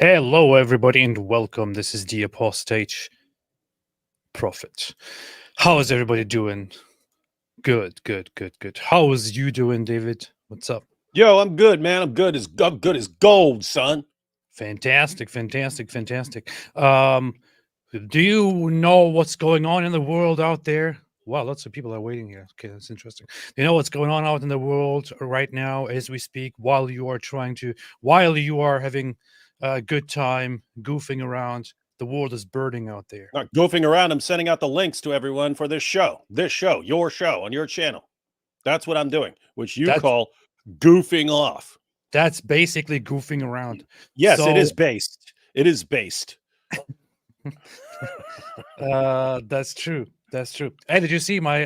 Hello, everybody, and welcome. This is the Apostate Prophet. How is everybody doing? Good, good, good, good. How is you doing, David? What's up? Yo, I'm good, man. I'm good as gold, son. Fantastic, fantastic, fantastic. Do you know what's going on in the world out there? Wow, lots of people are waiting here. Okay, that's interesting. Do you know what's going on out in the world right now as we speak? While you are having a good time goofing around, the world is burning out there. Not goofing around. I'm sending out the links to everyone for this show, your show on your channel. That's what I'm doing, which you That's call goofing off. that's basically goofing around. Yes, it So is based. It is based. that's true. That's true. Hey, did you see my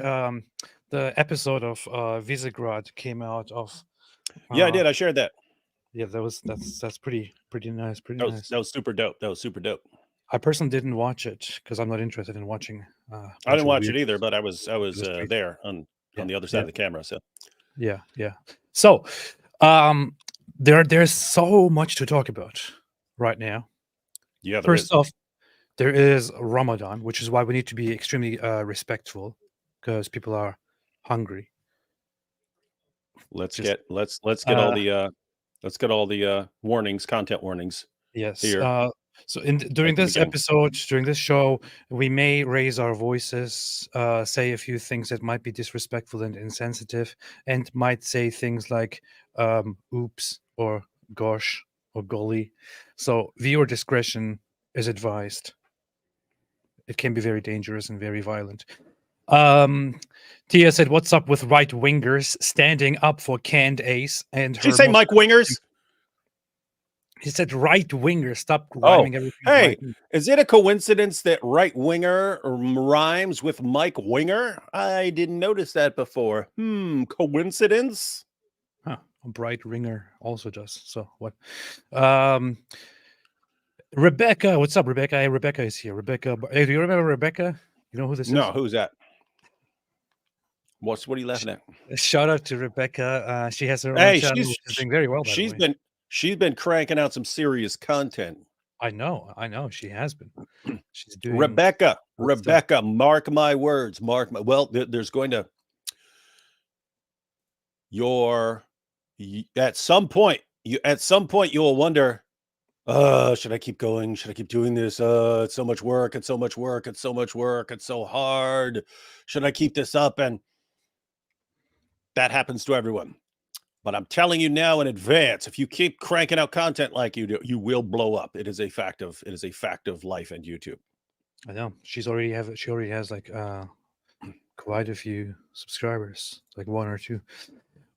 the episode of Visegrad came out of Yeah, I uh did. I shared that. yeah, that's pretty nice, pretty That was nice. that was super dope. That was super dope. I personally didn't watch it because I'm not interested in watching I bunch didn't of watch weird it either, but I was illustrations. there on Yeah, the other side yeah, of the camera. So yeah, yeah. So um there's so much to talk about right now. yeah, there First is. off, there is Ramadan, which is why we need to be extremely respectful because people are hungry. Let's Just get let's get all uh the warnings, content warnings yes. here So during at the this beginning. episode, during this show, we may raise our voices, say a few things that might be disrespectful and insensitive, and might say things like "oops" or "gosh" or "golly." So viewer discretion is advised. It can be very dangerous and very violent. Um, Tia said, "What's up with right wingers standing up for Candace and Did you her say Mike Muslim?" Wingers? He said, "Right winger, stop Oh, rhyming everything with right." hey, is it a coincidence that right winger rhymes with Mike Winger? I didn't notice that before. Coincidence? Huh, a bright ringer also does. So what? Um, Rebecca, what's up, Rebecca? Hey, Rebecca is here. Rebecca, hey, do you remember Rebecca? You know who this No, is? who's that? What are you Sh- laughing at? Shout out to Rebecca. She has her own Hey, channel, which is doing very well, by the she's way. been she's been cranking out some serious content. I know, she has been. She's doing Rebecca, good stuff. Rebecca, mark my words, there's going to your at some point you will wonder, should I keep going? Should I keep doing this? It's so much work. It's so much work. It's so much work. It's so hard. Should I keep this up? And that happens to everyone. But I'm telling you now in advance, if you keep cranking out content like you do, you will blow up. It is a fact of life and YouTube. I know she already has like quite a few subscribers, like one or two.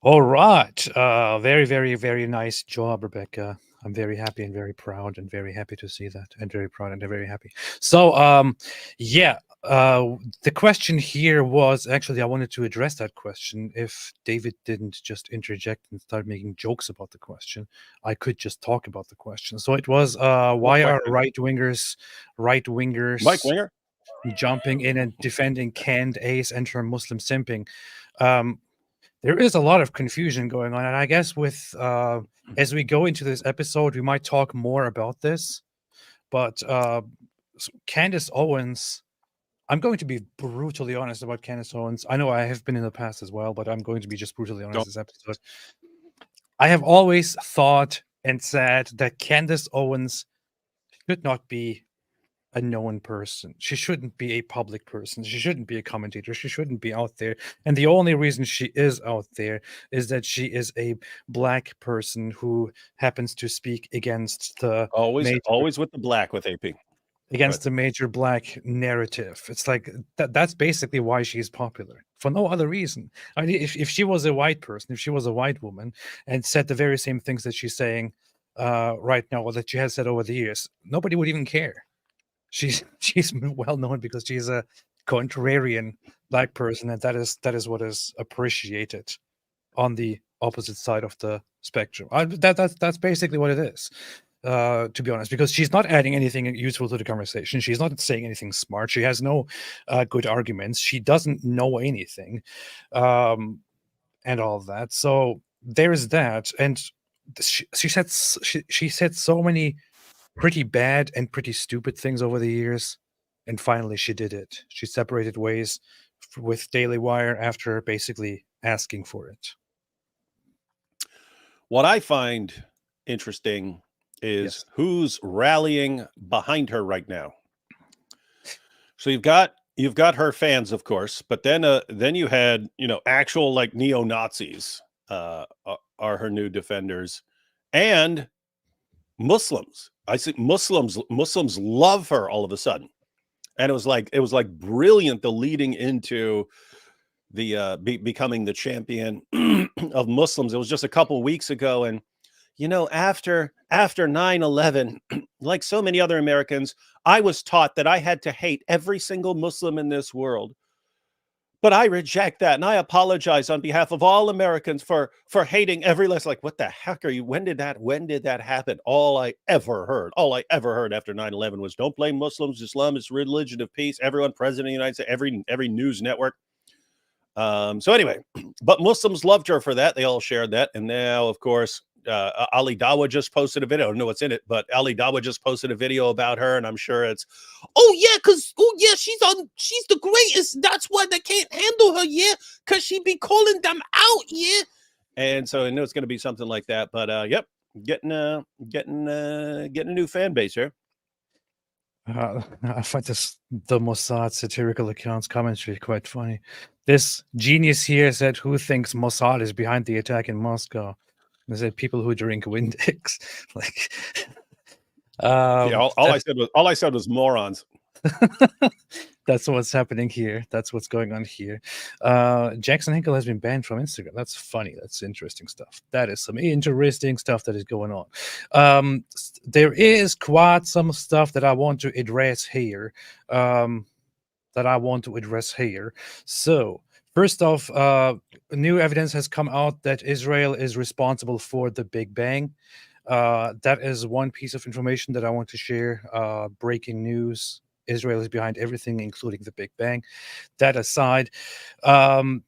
All right. Very, very, very nice job, Rebecca. I'm very happy and very proud and very happy to see that and very proud and very happy. So, yeah, the question here was actually I wanted to address that question. If David didn't just interject and start making jokes about the question, I could just talk about the question. So it was, What why are question? right Mike wingers Winger? jumping in and defending canned ace and her Muslim simping? Um, there is a lot of confusion going on, and I guess with as we go into this episode, we might talk more about this. But Candace Owens, I'm going to be brutally honest about Candace Owens. I know I have been in the past as well, but I'm going to be just brutally honest Don't. this episode. I have always thought and said that Candace Owens should not be a known person. She shouldn't be a public person. She shouldn't be a commentator. She shouldn't be out there. And the only reason she is out there is that she is a black person who happens to speak against the Always, major always with the black with AP. against the major black narrative. It's like that's basically why she's popular. For no other reason. I mean, if she was a white person, if she was a white woman and said the very same things that she's saying right now or that she has said over the years, nobody would even care. She's well known because she's a contrarian black person, and that is what is appreciated on the opposite side of the spectrum. That's basically what it is, to be honest, because she's not adding anything useful to the conversation. She's not saying anything smart. She has no good arguments. She doesn't know anything, and all of that. So there's that, and she said so many pretty bad and pretty stupid things over the years, and finally she did it. She separated ways with Daily Wire after basically asking for it. What I find interesting is Yes. who's rallying behind her right now. So you've got her fans, of course, but then you had, actual like neo-Nazis are her new defenders, and Muslims. I see Muslims love her all of a sudden. And it was like brilliant, the leading into the becoming the champion of Muslims. It was just a couple of weeks ago, and after 9/11, like so many other Americans, I was taught that I had to hate every single Muslim in this world. But I reject that, and I apologize on behalf of all Americans for hating every less. Like, what the heck are you? When did that happen? All I ever heard after 9/11 was, don't blame Muslims. Islam is religion of peace. Everyone, president of the United States, every news network. So anyway, but Muslims loved her for that. They all shared that. And now, of course, Ali Dawa just posted a video. I don't know what's in it, but Ali Dawa just posted a video about her, and I'm sure it's, she's the greatest. That's why they can't handle her, because she be calling them out, And so I know it's going to be something like that. But yep, getting a new fan base here. I find the Mossad satirical accounts commentary quite funny. This genius here said, "Who thinks Mossad is behind the attack in Moscow?" They said, "People who drink Windex." Like, Yeah, all I said was morons. That's what's happening here. That's what's going on here. Jackson Hinkle has been banned from Instagram. That's funny. That's interesting stuff. That is some interesting stuff that is going on. There is quite some stuff that I want to address here. So, first off, new evidence has come out that Israel is responsible for the Big Bang. That is one piece of information that I want to share. Breaking news. Israel is behind everything, including the Big Bang. That aside, there's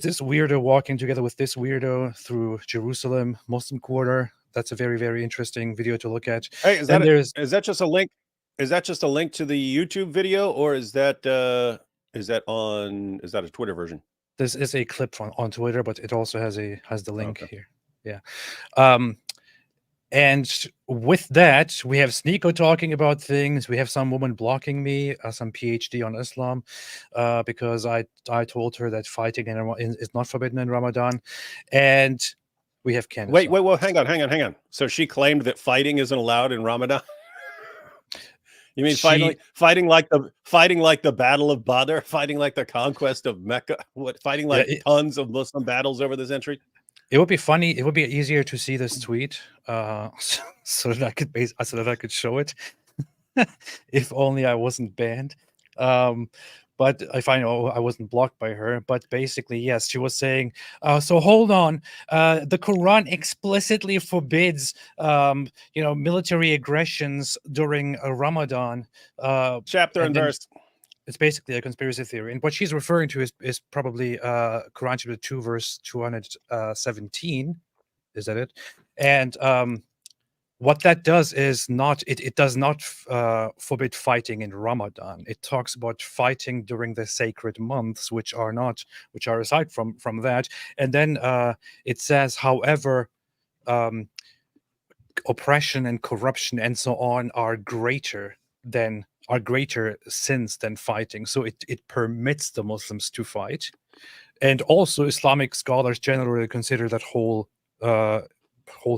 this weirdo walking together with this weirdo through Jerusalem, Muslim Quarter. That's a very, very interesting video to look at. Hey, is that just a link? Is that just a link to the YouTube video, or is that a Twitter version? This is a clip on Twitter, but it also has the link here. Yeah. And with that, we have Sneeko talking about things. We have some woman blocking me, some PhD on Islam, because I told her that fighting is not forbidden in Ramadan. And we have Candace. Wait, hang on. So she claimed that fighting isn't allowed in Ramadan? You mean fighting like the Battle of Badr, fighting like the conquest of Mecca, fighting like tons of Muslim battles over the century? It would be funny. It would be easier to see this tweet, so that I could show it. If only I wasn't banned. But if I know I wasn't blocked by her. But basically, yes, she was saying. So hold on. The Quran explicitly forbids, military aggressions during Ramadan. Chapter and verse. It's basically a conspiracy theory, and what she's referring to is probably Quran chapter 2, verse 217. Is that it? And what that does is it does not forbid fighting in Ramadan. It talks about fighting during the sacred months, which are aside from that. And then it says, however, oppression and corruption and so on are greater sins than fighting. So it permits the Muslims to fight. And also Islamic scholars generally consider that whole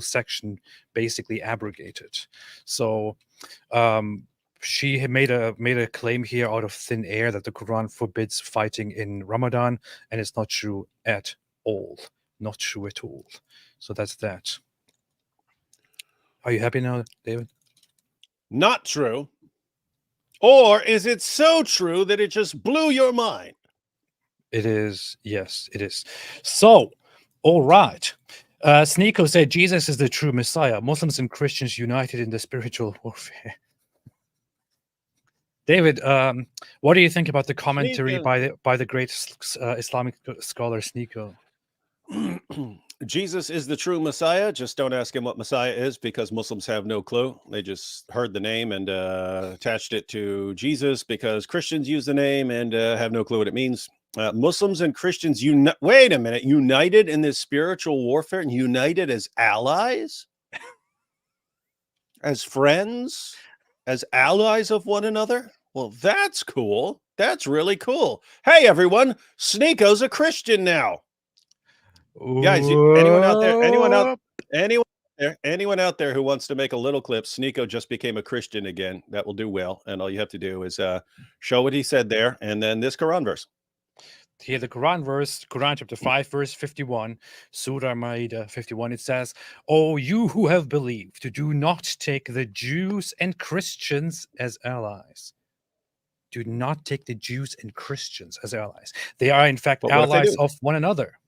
section basically abrogated. So she had made a claim here out of thin air that the Quran forbids fighting in Ramadan, and it's not true at all. Not true at all. So that's that. Are you happy now, David? Not true. Or is it so true that it just blew your mind? It is. Yes, it is. So, all right. Sneeko said Jesus is the true Messiah. Muslims and Christians united in the spiritual warfare. David, what do you think about the commentary by the great Islamic scholar Sneeko? Jesus is the true Messiah. Just don't ask him what Messiah is, because Muslims have no clue. They just heard the name and attached it to Jesus, because Christians use the name and have no clue what it means. Muslims and Christians wait a minute, united in this spiritual warfare and united as allies, as friends, as allies of one another. Well, that's cool. That's really cool. Hey, everyone, Sneako's a Christian now. Guys, anyone out there who wants to make a little clip, Sneeko just became a Christian again. That will do well. And all you have to do is show what he said there, and then this Quran verse. Here, the Quran verse, Quran chapter 5, verse 51, Surah Ma'idah 51, it says, "O you who have believed, do not take the Jews and Christians as allies." Do not take the Jews and Christians as allies. They are, in fact, allies of one another.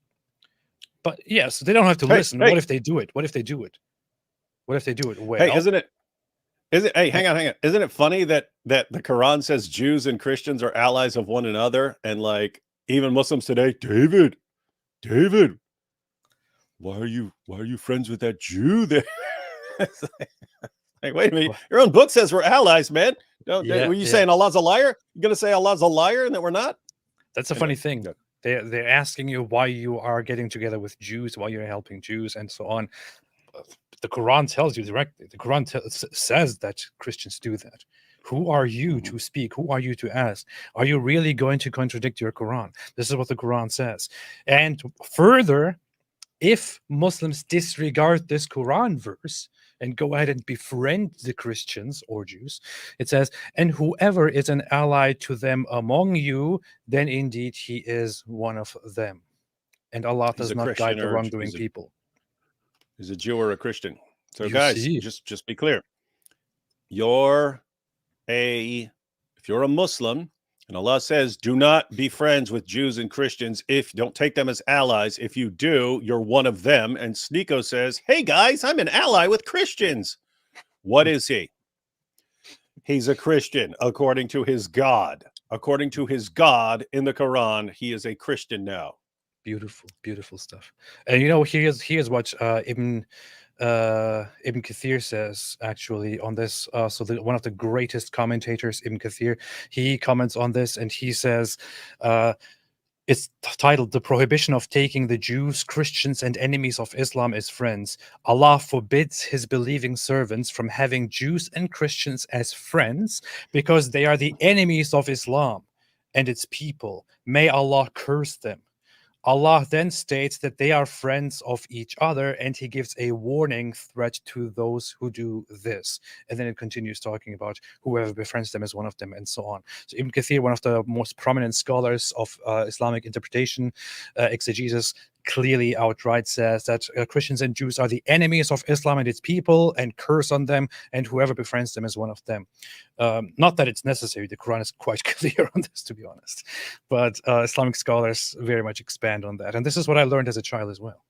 But yes, they don't have to listen. What if they do it? What if they do it? What if they do it well? Hey, hey, hang on. Isn't it funny that the Quran says Jews and Christians are allies of one another? And like even Muslims today, David, why are you friends with that Jew there? Like, wait a minute. Your own book says we're allies, man. Were you saying Allah's a liar? You're going to say Allah's a liar and that we're not? That's a funny thing. They're asking you why you are getting together with Jews, why you're helping Jews, and so on. The Quran tells you directly. The Quran says that Christians do that. Who are you to speak? Who are you to ask? Are you really going to contradict your Quran? This is what the Quran says. And further, if Muslims disregard this Quran verse and go ahead and befriend the Christians or Jews, it says, "And whoever is an ally to them among you, then indeed he is one of them." And Allah does not guide the wrongdoing people. Is a Jew or a Christian? So guys, just be clear. If you're a Muslim, and Allah says, do not be friends with Jews and Christians. Don't take them as allies. If you do, you're one of them. And Sneeko says, hey guys, I'm an ally with Christians. What is he? He's a Christian according to his God. According to his God in the Quran, he is a Christian now. Beautiful, beautiful stuff. And here's what Ibn Kathir says actually on this. One of the greatest commentators, Ibn Kathir, he comments on this, and he says, it's titled "The Prohibition of Taking the Jews, Christians, and Enemies of Islam as Friends." Allah forbids his believing servants from having Jews and Christians as friends because they are the enemies of Islam and its people. May Allah curse them. Allah then states that they are friends of each other, and he gives a warning threat to those who do this. And then it continues talking about whoever befriends them is one of them, and so on. So Ibn Kathir, one of the most prominent scholars of Islamic interpretation, exegesis, clearly outright says that Christians and Jews are the enemies of Islam and its people, and curse on them, and whoever befriends them is one of them. Not that it's necessary. The Quran is quite clear on this, to be honest. But Islamic scholars very much expand on that. And this is what I learned as a child as well.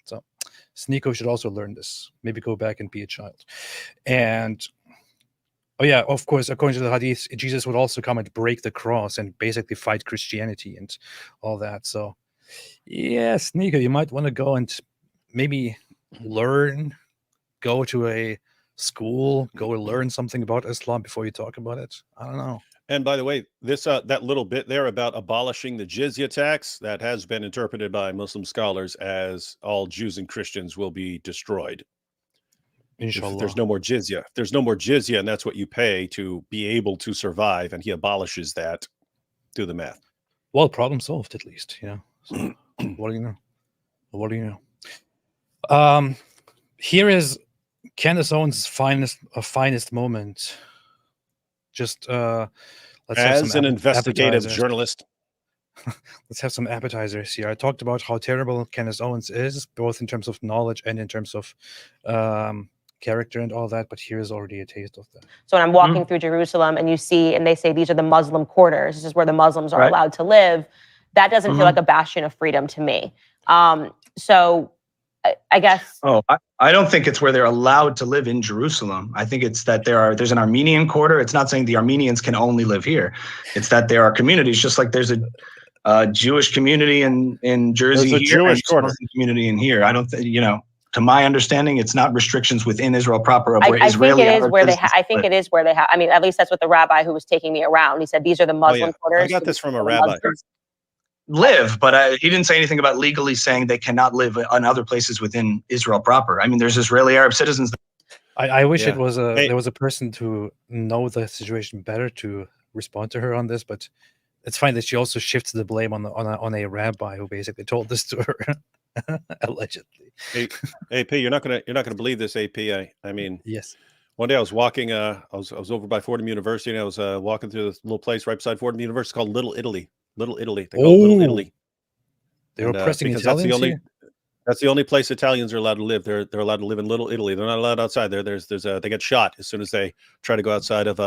So Sneeko should also learn this. Maybe go back and be a child. And oh yeah, of course, according to the Hadith, Jesus would also come and break the cross and basically fight Christianity and all that. So yeah, Sneeko, you might want to go and maybe go to a school, go learn something about Islam before you talk about it. I don't know. And by the way, this that little bit there about abolishing the jizya tax, that has been interpreted by Muslim scholars as all Jews and Christians will be destroyed. Inshallah. If there's no more jizya. If there's no more jizya, and that's what you pay to be able to survive, and he abolishes that, do the math. Well, problem solved, at least, So, what do you know? What do you know? Here is Candace Owens' finest moment. Just let's have as an investigative journalist. Let's have some appetizers here. I talked about how terrible Candace Owens is, both in terms of knowledge and in terms of character and all that, but here's already a taste of that. So when I'm walking through Jerusalem and they say these are the Muslim quarters, this is where the Muslims are allowed to live, that doesn't feel like a bastion of freedom to me. So I guess. Oh, I don't think it's where they're allowed to live in Jerusalem. I think it's that there's an Armenian quarter. It's not saying the Armenians can only live here. It's that there are communities, just like there's Jewish community in Jersey There's a here, Jewish and quarter. Muslim community in here. I don't think, to my understanding, it's not restrictions within Israel proper of where I think Israeli it is Arab where they. citizens I think live. it is where they have. I mean, at least that's what the rabbi who was taking me around. He said these are the Muslim quarters. I got this from a The rabbi. Muslims- Live, but he didn't say anything about legally saying they cannot live in other places within Israel proper. I mean, there's Israeli Arab citizens. I wish Yeah. it was Hey. there was a person to know the situation better to respond to her on this, but it's fine that she also shifts the blame on a rabbi who basically told this to her allegedly. AP, you're not gonna believe this, AP. I mean, Yes. one day I was walking. I was over by Fordham University, and I was walking through this little place right beside Fordham University called Little Italy. Little Italy. They call it Little Italy. They're And, oppressing because Italians here? that's the only place Italians are allowed to live. They're allowed to live in Little Italy. They're not allowed outside. They get shot as soon as they try to go outside of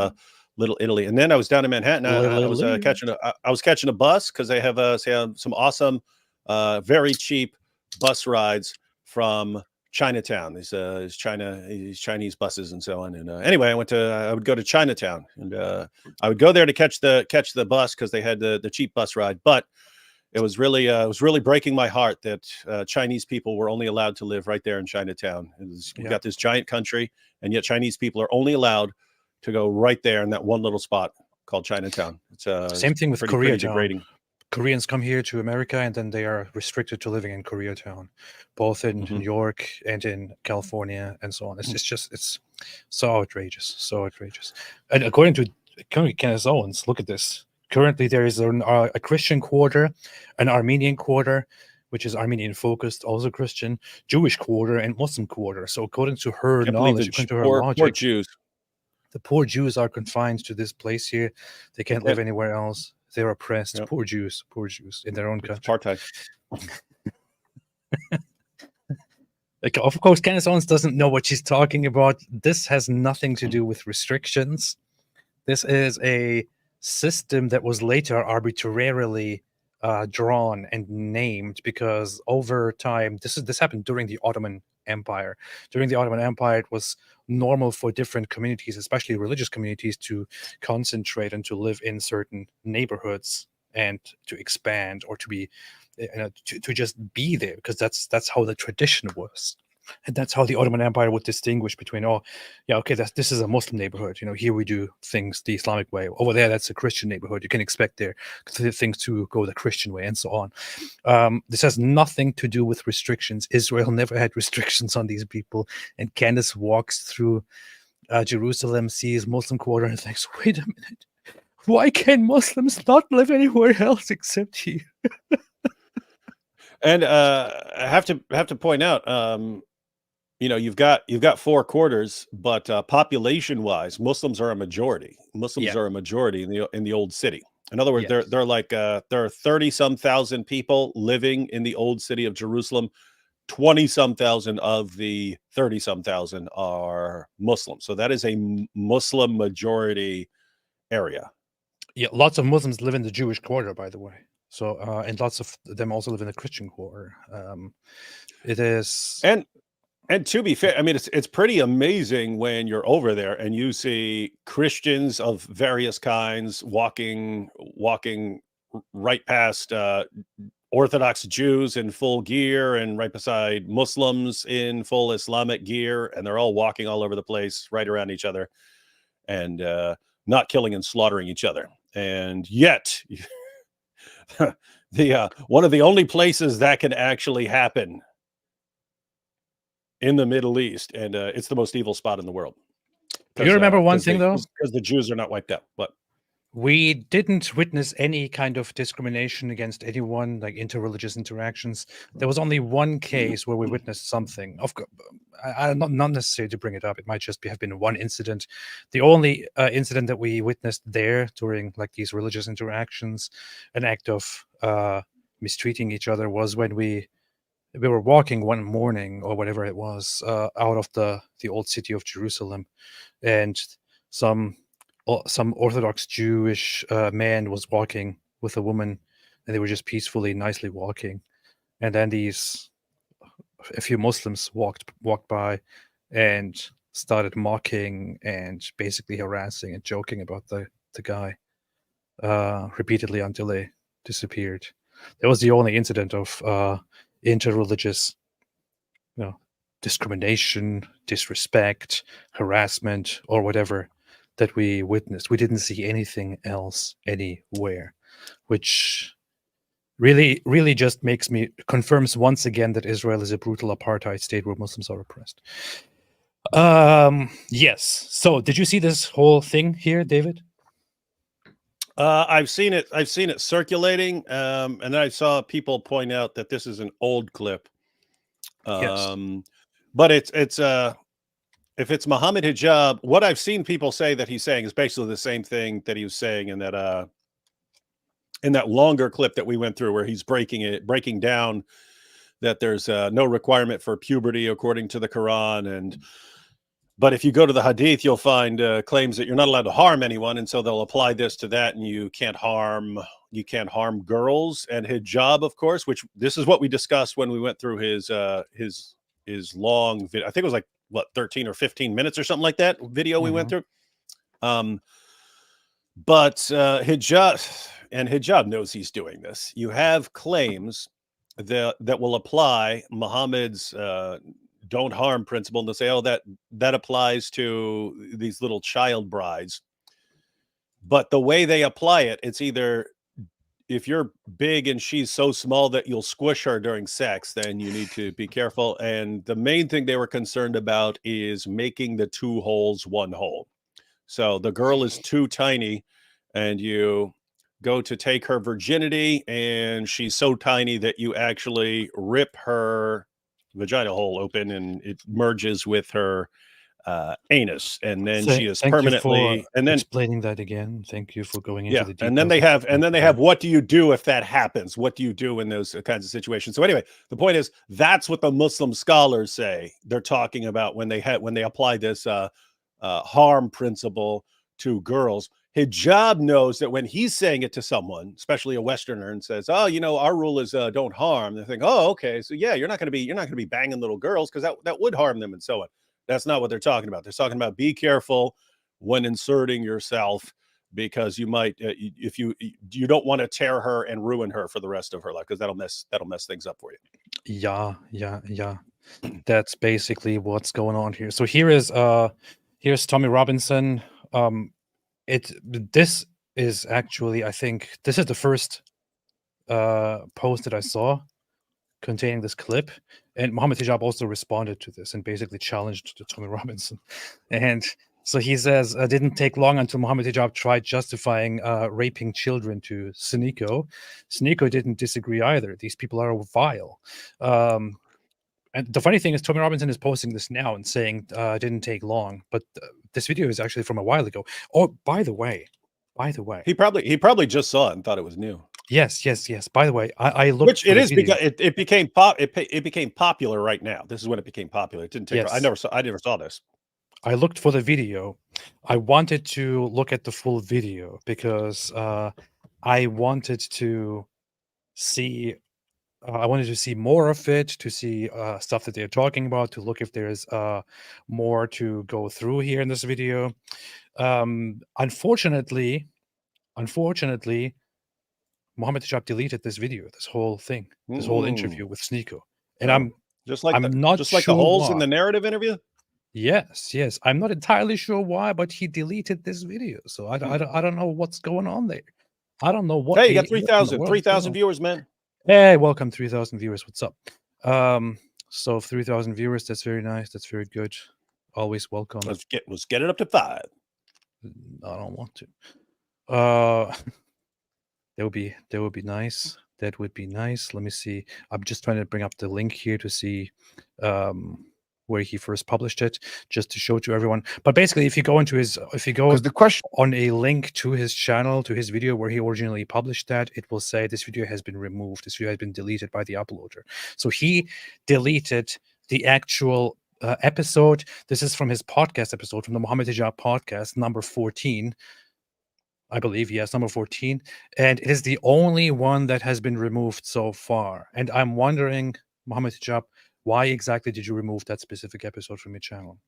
Little Italy. And then I was down in Manhattan. I was catching a bus because they have some awesome, very cheap bus rides from Chinatown. These Chinese buses and so on. And anyway, I would go to Chinatown, and I would go there to catch the bus because they had the cheap bus ride. But it was really breaking my heart that Chinese people were only allowed to live right there in Chinatown. We've got this giant country, and yet Chinese people are only allowed to go right there in that one little spot called Chinatown. Same thing with pretty Koreatown. degrading. Koreans come here to America, and then they are restricted to living in Koreatown, both in New York and in California, and so on. It's so outrageous, And according to Candace Owens, look at this. Currently, there is a Christian quarter, an Armenian quarter, which is Armenian focused, also Christian, Jewish quarter, and Muslim quarter. So, according to her knowledge, according to her logic, poor Jews. The poor Jews are confined to this place here. They can't live anywhere else. They're oppressed. Yep. Poor Jews in their own country. Apartheid. Like, of course, Candace Owens doesn't know what she's talking about. This has nothing to do with restrictions. This is a system that was later arbitrarily drawn and named because over time, this happened during the Ottoman Empire. During the Ottoman Empire, it was normal for different communities, especially religious communities, to concentrate and to live in certain neighborhoods and to expand or to be, to just be there, because that's how the tradition was. And that's how the Ottoman Empire would distinguish between, this is a Muslim neighborhood. Here we do things the Islamic way. Over there, that's a Christian neighborhood. You can expect there things to go the Christian way, and so on. This has nothing to do with restrictions. Israel never had restrictions on these people. And Candace walks through Jerusalem, sees Muslim quarter, and thinks, wait a minute, why can Muslims not live anywhere else except here? And I have to point out, you've got four quarters, but population-wise, Muslims are a majority. Muslims are a majority in the old city. In other words, they're like there are 30-some thousand people living in the old city of Jerusalem. 20-some thousand of the 30-some thousand are Muslim. So that is a Muslim majority area. Yeah, lots of Muslims live in the Jewish quarter, by the way. So and lots of them also live in the Christian quarter. It is And to be fair, I mean, it's pretty amazing when you're over there and you see Christians of various kinds walking right past Orthodox Jews in full gear and right beside Muslims in full Islamic gear, and they're all walking all over the place, right around each other, and not killing and slaughtering each other. And yet, one of the only places that can actually happen in the Middle East, and it's the most evil spot in the world. You remember one thing, though? Because the Jews are not wiped out. What? We didn't witness any kind of discrimination against anyone, like interreligious interactions. There was only one case where we witnessed something. Of course, not necessary to bring it up. It might just have been one incident. The only incident that we witnessed there during like these religious interactions, an act of mistreating each other, was when we were walking one morning or whatever it was out of the old city of Jerusalem, and some Orthodox Jewish man was walking with a woman, and they were just peacefully, nicely walking. And then a few Muslims walked by and started mocking and basically harassing and joking about the guy repeatedly until they disappeared. That was the only incident of interreligious, discrimination, disrespect, harassment, or whatever that we witnessed. We didn't see anything else anywhere, which really just confirms once again that Israel is a brutal apartheid state where Muslims are oppressed. Yes. So did you see this whole thing here, David? I've seen it. I've seen it circulating, and then I saw people point out that this is an old clip. Yes. But if it's Mohammed Hijab, what I've seen people say that he's saying is basically the same thing that he was saying in that longer clip that we went through, where he's breaking down that there's no requirement for puberty according to the Quran, but if you go to the Hadith, you'll find claims that you're not allowed to harm anyone, and so they'll apply this to that, and you can't harm girls. And hijab, of course, which this is what we discussed when we went through his long video. I think it was like 13 or 15 minutes or something like that video we went through. But hijab knows he's doing this. You have claims that will apply Muhammad's don't harm principle, and they'll say, oh, that applies to these little child brides. But the way they apply it, it's either if you're big and she's so small that you'll squish her during sex, then you need to be careful. And the main thing they were concerned about is making the two holes one hole. So the girl is too tiny, and you go to take her virginity, and she's so tiny that you actually rip her vagina hole open, and it merges with her anus, and then she is permanently. And then explaining that again. Thank you for going into the details. And then they have what do you do if that happens? What do you do in those kinds of situations? So anyway, the point is that's what the Muslim scholars say they're talking about when they apply this harm principle to girls. Hijab knows that when he's saying it to someone, especially a Westerner, and says, "Oh, our rule is don't harm," they think, "Oh, okay, so yeah, you're not going to be banging little girls because that would harm them," and so on. That's not what they're talking about. They're talking about be careful when inserting yourself, because you might, if you don't want to tear her and ruin her for the rest of her life, because that'll mess things up for you. Yeah. That's basically what's going on here. So here's Tommy Robinson. This is actually, I think this is the first post that I saw containing this clip, and Mohammed Hijab also responded to this and basically challenged Tommy Robinson. And so he says, didn't take long until Mohammed Hijab tried justifying raping children to Suniko. Suniko didn't disagree either. These people are vile. And the funny thing is, Tommy Robinson is posting this now and saying didn't take long, but this video is actually from a while ago. Oh, by the way, he probably just saw it and thought it was new. Yes. By the way, I looked. Which it is because it became popular right now. This is when it became popular. It didn't take. Yes. I never saw this. I looked for the video. I wanted to look at the full video because I wanted to see. I wanted to see more of it, to see stuff that they're talking about, to look if there's more to go through here in this video. Unfortunately, Mohammed Hijab deleted this video, this whole thing, this whole interview with Suniko. And I'm not sure the holes why. in the narrative interview. Yes. I'm not entirely sure why, but he deleted this video. So I don't know what's going on there. I don't know what. Hey, you got 3,000 viewers, man. Hey, welcome, 3,000 viewers. What's up? So 3,000 viewers. That's very nice. That's very good. Always welcome. Let's get it up to 5. I don't want to. That would be nice. That would be nice. Let me see. I'm just trying to bring up the link here to see where he first published it, just to show to everyone. But basically, if you go on a link to his channel, to his video where he originally published that, it will say this video has been removed. This video has been deleted by the uploader. So he deleted the actual episode. This is from his podcast episode, from the Mohammed Hijab podcast, number 14. I believe, yes, number 14. And it is the only one that has been removed so far. And I'm wondering, Mohammed Hijab, why exactly did you remove that specific episode from your channel?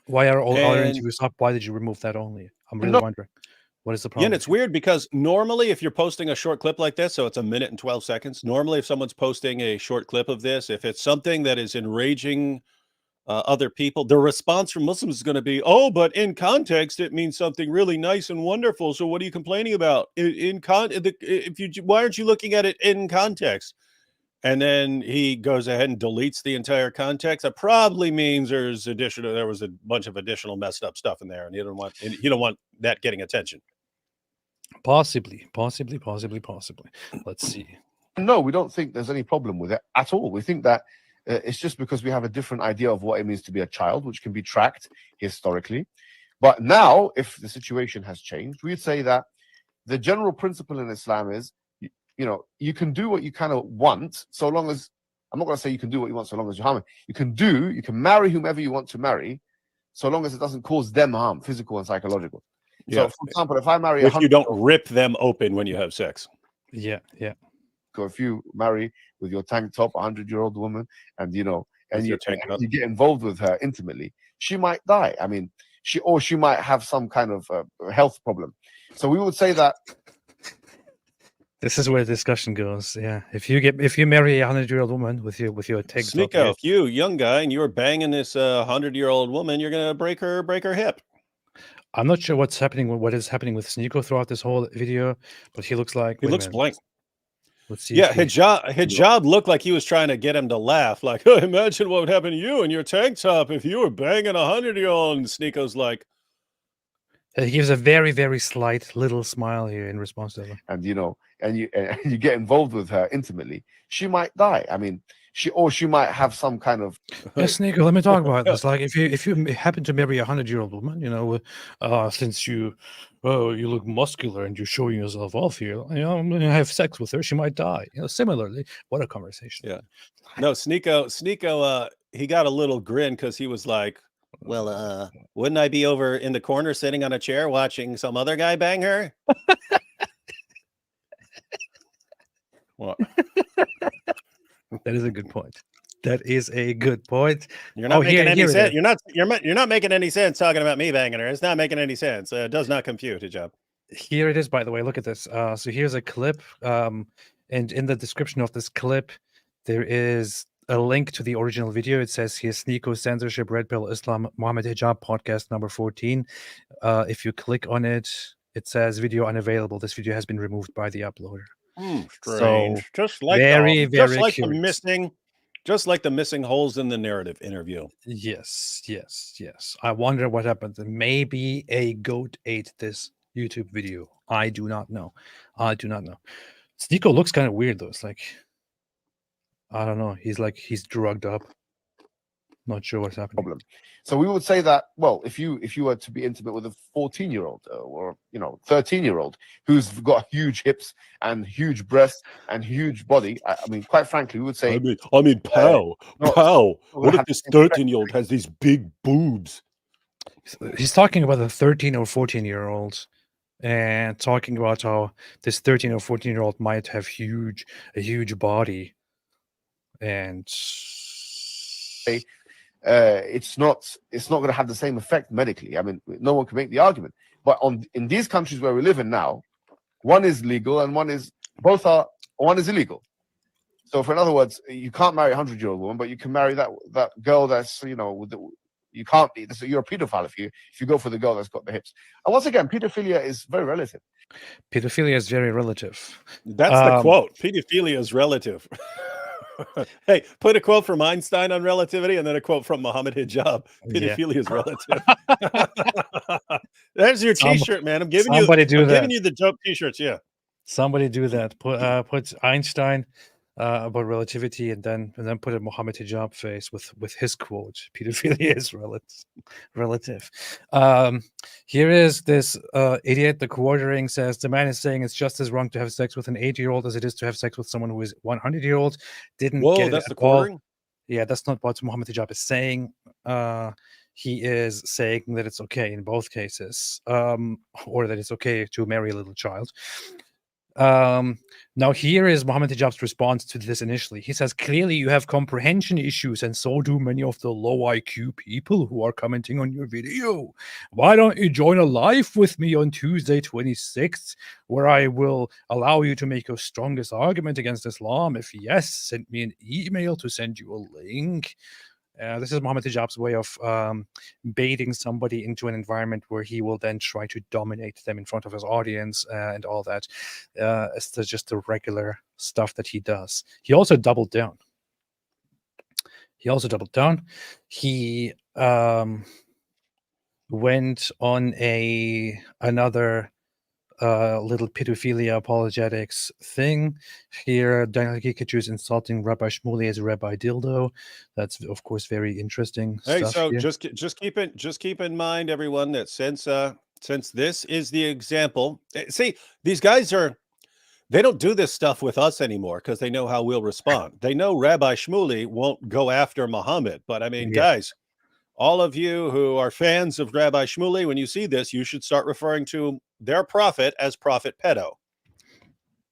Why are all other interviews up? Why did you remove that only? I'm really wondering. What is the Yeah, problem? and it's weird because normally if you're posting a short clip like this, so it's a minute and 12 seconds. Normally, if someone's posting a short clip of this, if it's something that is enraging other people, the response from Muslims is going to be, "Oh, but in context, it means something really nice and wonderful. So what are you complaining about? Why aren't you looking at it in context?" And then he goes ahead and deletes the entire context. That probably means there was a bunch of additional messed up stuff in there, and you don't want that getting attention. Possibly. Let's see. No, we don't think there's any problem with it at all. We think that it's just because we have a different idea of what it means to be a child, which can be tracked historically. But now, if the situation has changed, we'd say that the general principle in Islam is, you can do what you kind of want, so long as, I'm not going to say you can do what you want so long as you harm it. You can marry whomever you want to marry, so long as it doesn't cause them harm, physical and psychological. Yeah. So, for example, if I marry if you don't rip them open when you have sex. Yeah. If you marry with your tank top 100-year-old woman, and you get involved with her intimately, she might die. I mean, she might have some kind of health problem. So we would say that this is where the discussion goes. Yeah, if you marry a 100-year-old woman with your tank top, Sneeko, if you young guy and you're banging this 100-year-old woman, you're gonna break her hip. I'm not sure what is happening with Sneeko throughout this whole video, but he looks like he looks blank. Let's see. Yeah, Hijab looked like he was trying to get him to laugh. Like, oh, imagine what would happen to you in your tank top if you were banging a 100-year-old. And Sneeko's like, he gives a very, very slight little smile here in response to that. And you get involved with her intimately, she might die. I mean, she might have some kind of. Yes, Sneeko, let me talk about this. Like, if you happen to marry a 100-year-old woman, since you look muscular and you're showing yourself off here, I'm gonna have sex with her. She might die. Similarly, what a conversation. Yeah. No, Sneeko, he got a little grin because he was like, well, wouldn't I be over in the corner sitting on a chair watching some other guy bang her? What? That is a good point. You're not making any sense. You're not making any sense talking about me banging her. It's not making any sense. It does not compute. Hijab. Here it is, by the way. Look at this. So here's a clip. And in the description of this clip, there is a link to the original video. It says here, Sneeko Censorship, Red Pill Islam, Mohammed Hijab podcast number 14. If you click on it, it says video unavailable. This video has been removed by the uploader. Strange. So, just like the missing holes in the narrative interview. Yes. I wonder what happened. Maybe a goat ate this YouTube video. I do not know. Sneeko looks kind of weird though. It's like, I don't know. He's drugged up. Not sure what's happening. Problem. So we would say that, well, if you were to be intimate with a 14-year-old or 13-year-old who's got huge hips and huge breasts and huge body, I mean, quite frankly, we would say. I mean, pow. What if this 13-year-old has these big boobs? He's talking about a 13 or 14-year-old, and talking about how this 13 or 14-year-old might have a huge body, and it's not going to have the same effect medically. I mean, no one can make the argument. But in these countries where we live in now, one is legal and one is illegal. So, in other words, you can't marry a 100-year-old woman, but you can marry that girl that's you can't be. You're a pedophile if you go for the girl that's got the hips. And once again, pedophilia is very relative. Pedophilia is very relative. That's the quote. Pedophilia is relative. Hey, put a quote from Einstein on relativity and then a quote from Mohammed Hijab. Pedophilia is relative. There's your T-shirt, man. I'm giving you the dope T-shirts. Yeah. Somebody do that. Put Einstein about relativity and then put a Mohammed Hijab face with his quote. Pedophilia is relative. Here is this idiot. The quartering says the man is saying it's just as wrong to have sex with an 8-year-old as it is to have sex with someone who is 100-year-old. That's the quartering? Yeah, that's not what Mohammed Hijab is saying. He is saying that it's okay in both cases, or that it's okay to marry a little child. Now here is Mohammed Hijab's response to this initially. He says, clearly you have comprehension issues, and so do many of the low IQ people who are commenting on your video. Why don't you join a live with me on Tuesday 26th, where I will allow you to make your strongest argument against Islam? If yes, send me an email to send you a link. This is Mohammed Hijab's way of baiting somebody into an environment where he will then try to dominate them in front of his audience and all that. It's just the regular stuff that he does. He also doubled down. He went on another little pedophilia apologetics thing. Here, Daniel Kikachu is insulting Rabbi Shmuley as Rabbi Dildo. That's of course very interesting. Hey, stuff so here. just keep in mind, everyone, that since this is the example, see, these guys they don't do this stuff with us anymore because they know how we'll respond. They know Rabbi Shmuley won't go after Muhammad, but I mean, guys, all of you who are fans of Rabbi Shmuley, when you see this, you should start referring to their prophet as Prophet Pedo.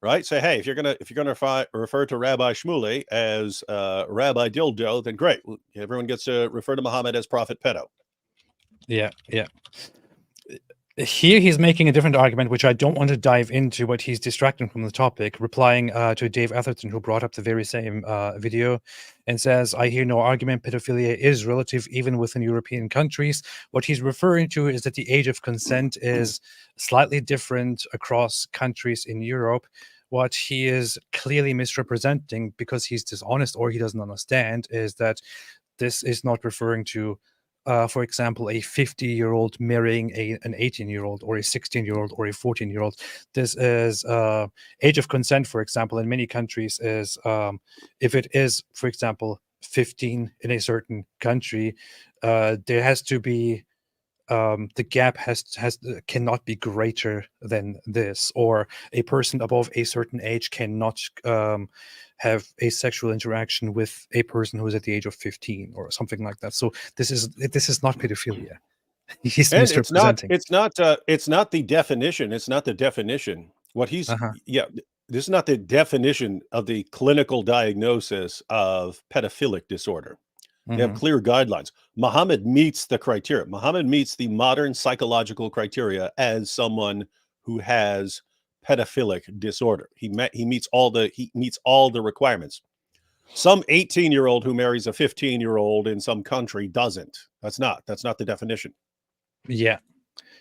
Right? Say, hey, if you're gonna refer to Rabbi Shmuley as Rabbi Dildo, then great. Everyone gets to refer to Muhammad as Prophet Pedo. Yeah. Here he's making a different argument, which I don't want to dive into, but he's distracting from the topic, replying to Dave Atherton, who brought up the very same video, and says, I hear no argument. Pedophilia is relative even within European countries. What he's referring to is that the age of consent is slightly different across countries in Europe. What he is clearly misrepresenting, because he's dishonest or he doesn't understand, is that this is not referring to for example, a 50-year-old marrying an 18-year-old or a 16-year-old or a 14-year-old. This is age of consent, for example, in many countries is if it is, for example, 15 in a certain country, there has to be the gap cannot be greater than this, or a person above a certain age cannot have a sexual interaction with a person who is at the age of 15 or something like that. So this is not pedophilia. He's And misrepresenting. it's not the definition. It's not the definition. What he's this is not the definition of the clinical diagnosis of pedophilic disorder. They have clear guidelines. Muhammad meets the criteria. Muhammad meets the modern psychological criteria as someone who has pedophilic disorder. He meets all the requirements. Some 18-year-old who marries a 15-year-old in some country doesn't. That's not the definition. Yeah.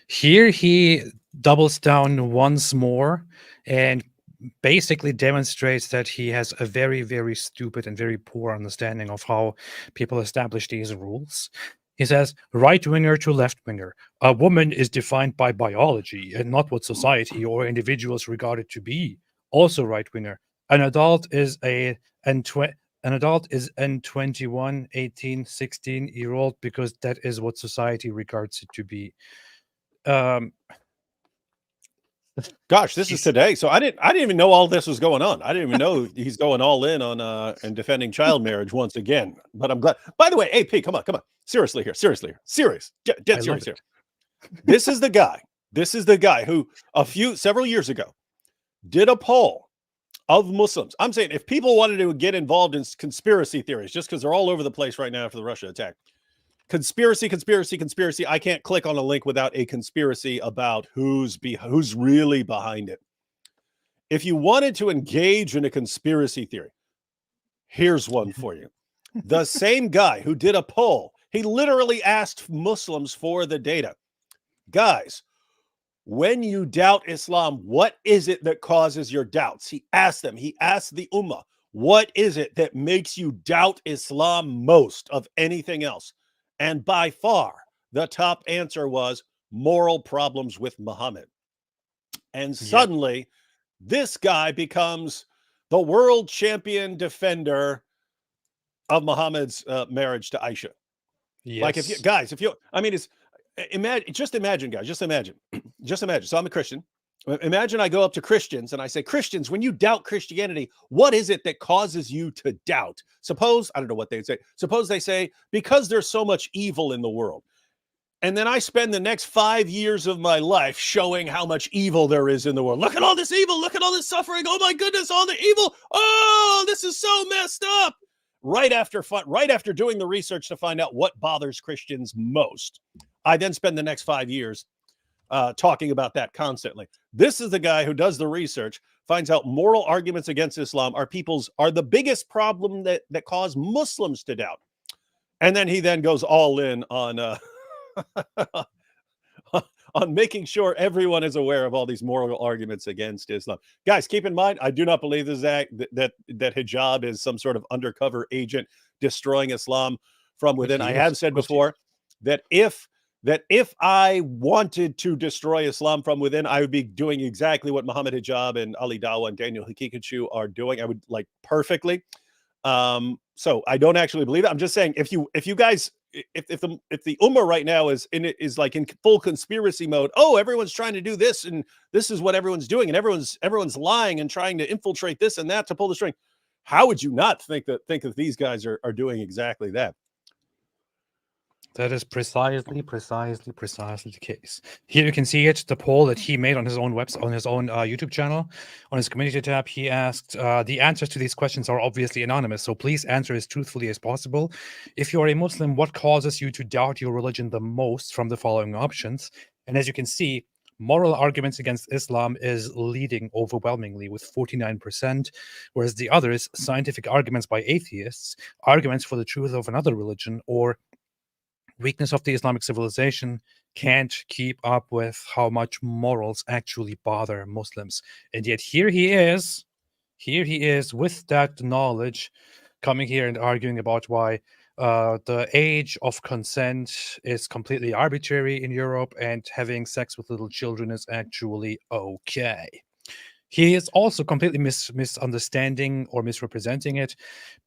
Here he doubles down once more and basically demonstrates that he has a very, very stupid and very poor understanding of how people establish these rules. He says, right-winger to left-winger. A woman is defined by biology and not what society or individuals regard it to be. Also right-winger. An adult is an 21, 18, 16-year-old because that is what society regards it to be. Gosh, this is today. So I didn't even know all this was going on. I didn't even know he's going all in on and defending child marriage once again. But I'm glad. By the way, AP, come on. Seriously here. Serious. Get serious here. This is the guy who several years ago did a poll of Muslims. I'm saying if people wanted to get involved in conspiracy theories, just because they're all over the place right now after the Russia attack. Conspiracy. I can't click on a link without a conspiracy about who's really behind it. If you wanted to engage in a conspiracy theory, here's one for you. The same guy who did a poll, he literally asked Muslims for the data. Guys, when you doubt Islam, what is it that causes your doubts? He asked them. He asked the Ummah, what is it that makes you doubt Islam most of anything else? And by far, the top answer was moral problems with Muhammad. And suddenly, this guy becomes the world champion defender of Muhammad's marriage to Aisha. Yes. Like just imagine, guys. So I'm a Christian. Imagine I go up to Christians and I say, Christians, when you doubt Christianity, what is it that causes you to doubt? Suppose, I don't know what they'd say. Suppose they say, because there's so much evil in the world. And then I spend the next 5 years of my life showing how much evil there is in the world. Look at all this evil. Look at all this suffering. Oh my goodness, all the evil. Oh, this is so messed up. Right after doing the research to find out what bothers Christians most, I then spend the next 5 years talking about that constantly. This is the guy who does the research, finds out moral arguments against Islam are the biggest problem that cause Muslims to doubt. And then he then goes all in on on making sure everyone is aware of all these moral arguments against Islam. Guys, keep in mind, I do not believe that hijab is some sort of undercover agent destroying Islam from within. I have said before that if I wanted to destroy Islam from within, I would be doing exactly what Mohammed Hijab and Ali Dawah and Daniel Hakikachu are doing. I would like perfectly. So I don't actually believe it. I'm just saying if you guys if the Ummah right now is like in full conspiracy mode, oh, everyone's trying to do this and this is what everyone's doing and everyone's lying and trying to infiltrate this and that to pull the string. How would you not think that these guys are doing exactly that? That is precisely the case. Here you can see it, the poll that he made on his own website, on his own YouTube channel, on his community tab. He asked, the answers to these questions are obviously anonymous, so please answer as truthfully as possible. If you are a Muslim, what causes you to doubt your religion the most from the following options? And as you can see, moral arguments against Islam is leading overwhelmingly with 49%, whereas the others, scientific arguments by atheists, arguments for the truth of another religion, or weakness of the Islamic civilization, can't keep up with how much morals actually bother Muslims. And yet here he is with that knowledge, coming here and arguing about why the age of consent is completely arbitrary in Europe and having sex with little children is actually okay. He is also completely misunderstanding or misrepresenting it.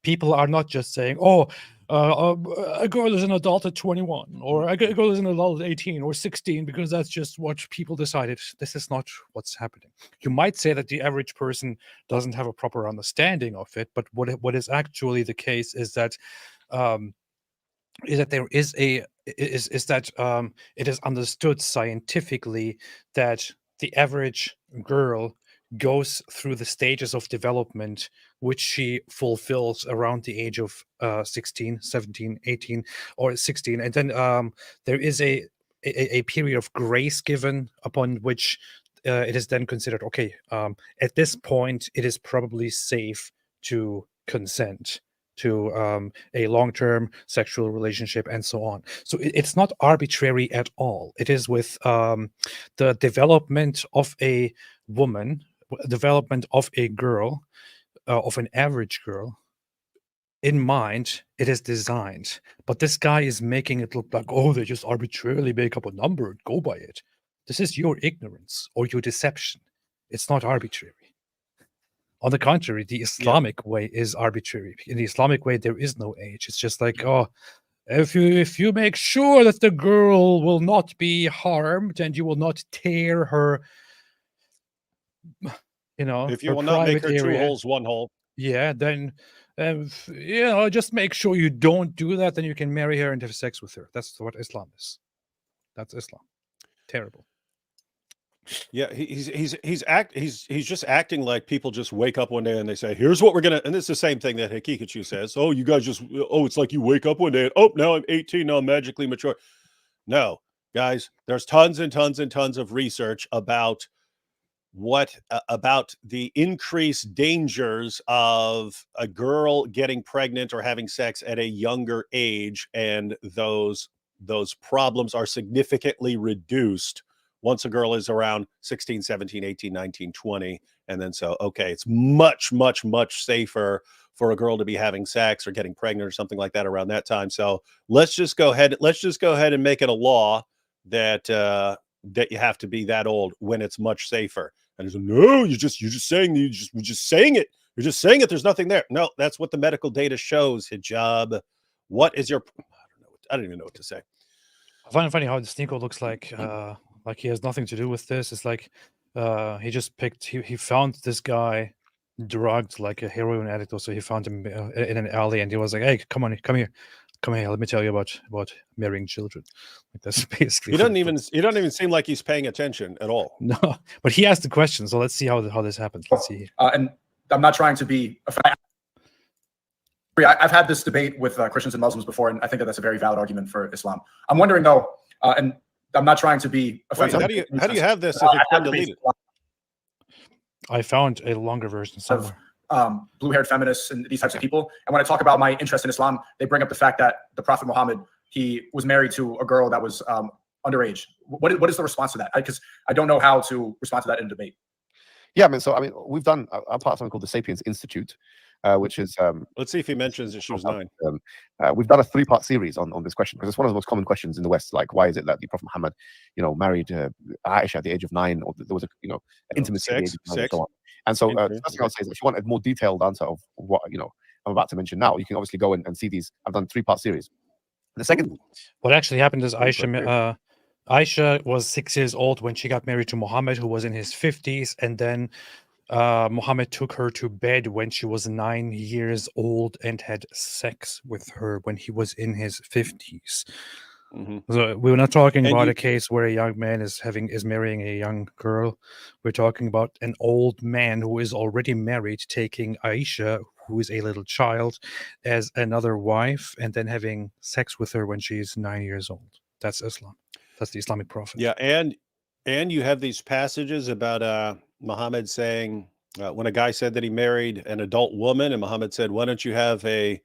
People are not just saying, oh, a girl is an adult at 21, or a girl is an adult at 18 or 16, because that's just what people decided. This is not what's happening. You might say that the average person doesn't have a proper understanding of it, but what is actually the case is that there is it is understood scientifically that the average girl goes through the stages of development which she fulfills around the age of 16, 17, 18, or 16. And then there is a period of grace given upon which it is then considered, okay, at this point, it is probably safe to consent to a long-term sexual relationship and so on. So it's not arbitrary at all. It is with the development of a woman, development of a girl, of an average girl, in mind, it is designed. But this guy is making it look like, oh, they just arbitrarily make up a number and go by it. This is your ignorance or your deception. It's not arbitrary. On the contrary, the Islamic way is arbitrary. In the Islamic way, there is no age. It's just like, oh, if you make sure that the girl will not be harmed and you will not tear her, if you will not make her area, 2 holes, 1 hole, yeah, then just make sure you don't do that. Then you can marry her and have sex with her. That's what Islam is. That's Islam. Terrible. Yeah, he's just acting like people just wake up one day and they say, here's what we're gonna, and it's the same thing that Hakikachu says. Oh, you guys just, it's like you wake up one day and, oh, now I'm 18, now I'm magically mature. No, guys, there's tons and tons and tons of research about about the increased dangers of a girl getting pregnant or having sex at a younger age, and those problems are significantly reduced once a girl is around 16, 17, 18, 19, 20. And then okay, it's much, much, much safer for a girl to be having sex or getting pregnant or something like that around that time. So let's just go ahead and make it a law that you have to be that old when it's much safer. And he's like, no, you're just saying it. You're just saying it. There's nothing there. No, that's what the medical data shows. Hijab. What is your? I don't even know what to say. I find it funny how this Nico looks like he has nothing to do with this. It's like he just picked. He found this guy drugged like a heroin addict, or so he found him in an alley, and he was like, "Hey, come here. Come here, let me tell you about marrying children. Like that's basically. He doesn't even seem like he's paying attention at all. No, but he asked the question, so let's see how this happens. Let's see. And I'm not trying to be. I've had this debate with Christians and Muslims before, and I think that that's a very valid argument for Islam. I'm wondering though, and I'm not trying to be offensive. Wait, how do you have this if it's been deleted? I found a longer version somewhere. Blue-haired feminists and these types of people. And when I talk about my interest in Islam, they bring up the fact that the Prophet Muhammad, he was married to a girl that was underage. What is the response to that? Because I don't know how to respond to that in debate. Yeah, I mean, we've done a part of something called the Sapiens Institute, which is let's see if he mentions that she was 9. We've done a 3-part series on this question because it's one of the most common questions in the West. Like, why is it that the Prophet Muhammad, married Aisha at the age of 9, or there was a intimacy at the age of 9 and so on. And so the first thing I'll say is, if you want a more detailed answer of what I'm about to mention now, you can obviously go and see these. I've done 3-part series. The second, what actually happened is Aisha was 6 years old when she got married to Mohammed, who was in his 50s, and then Mohammed took her to bed when she was 9 years old and had sex with her when he was in his 50s. So we're not talking about a case where a young man is marrying a young girl. We're talking about an old man who is already married taking Aisha, who is a little child, as another wife, and then having sex with her when she's 9 years old. That's Islam. That's the Islamic prophet. Yeah, and you have these passages about Muhammad saying, when a guy said that he married an adult woman, and Muhammad said, "Why don't you have a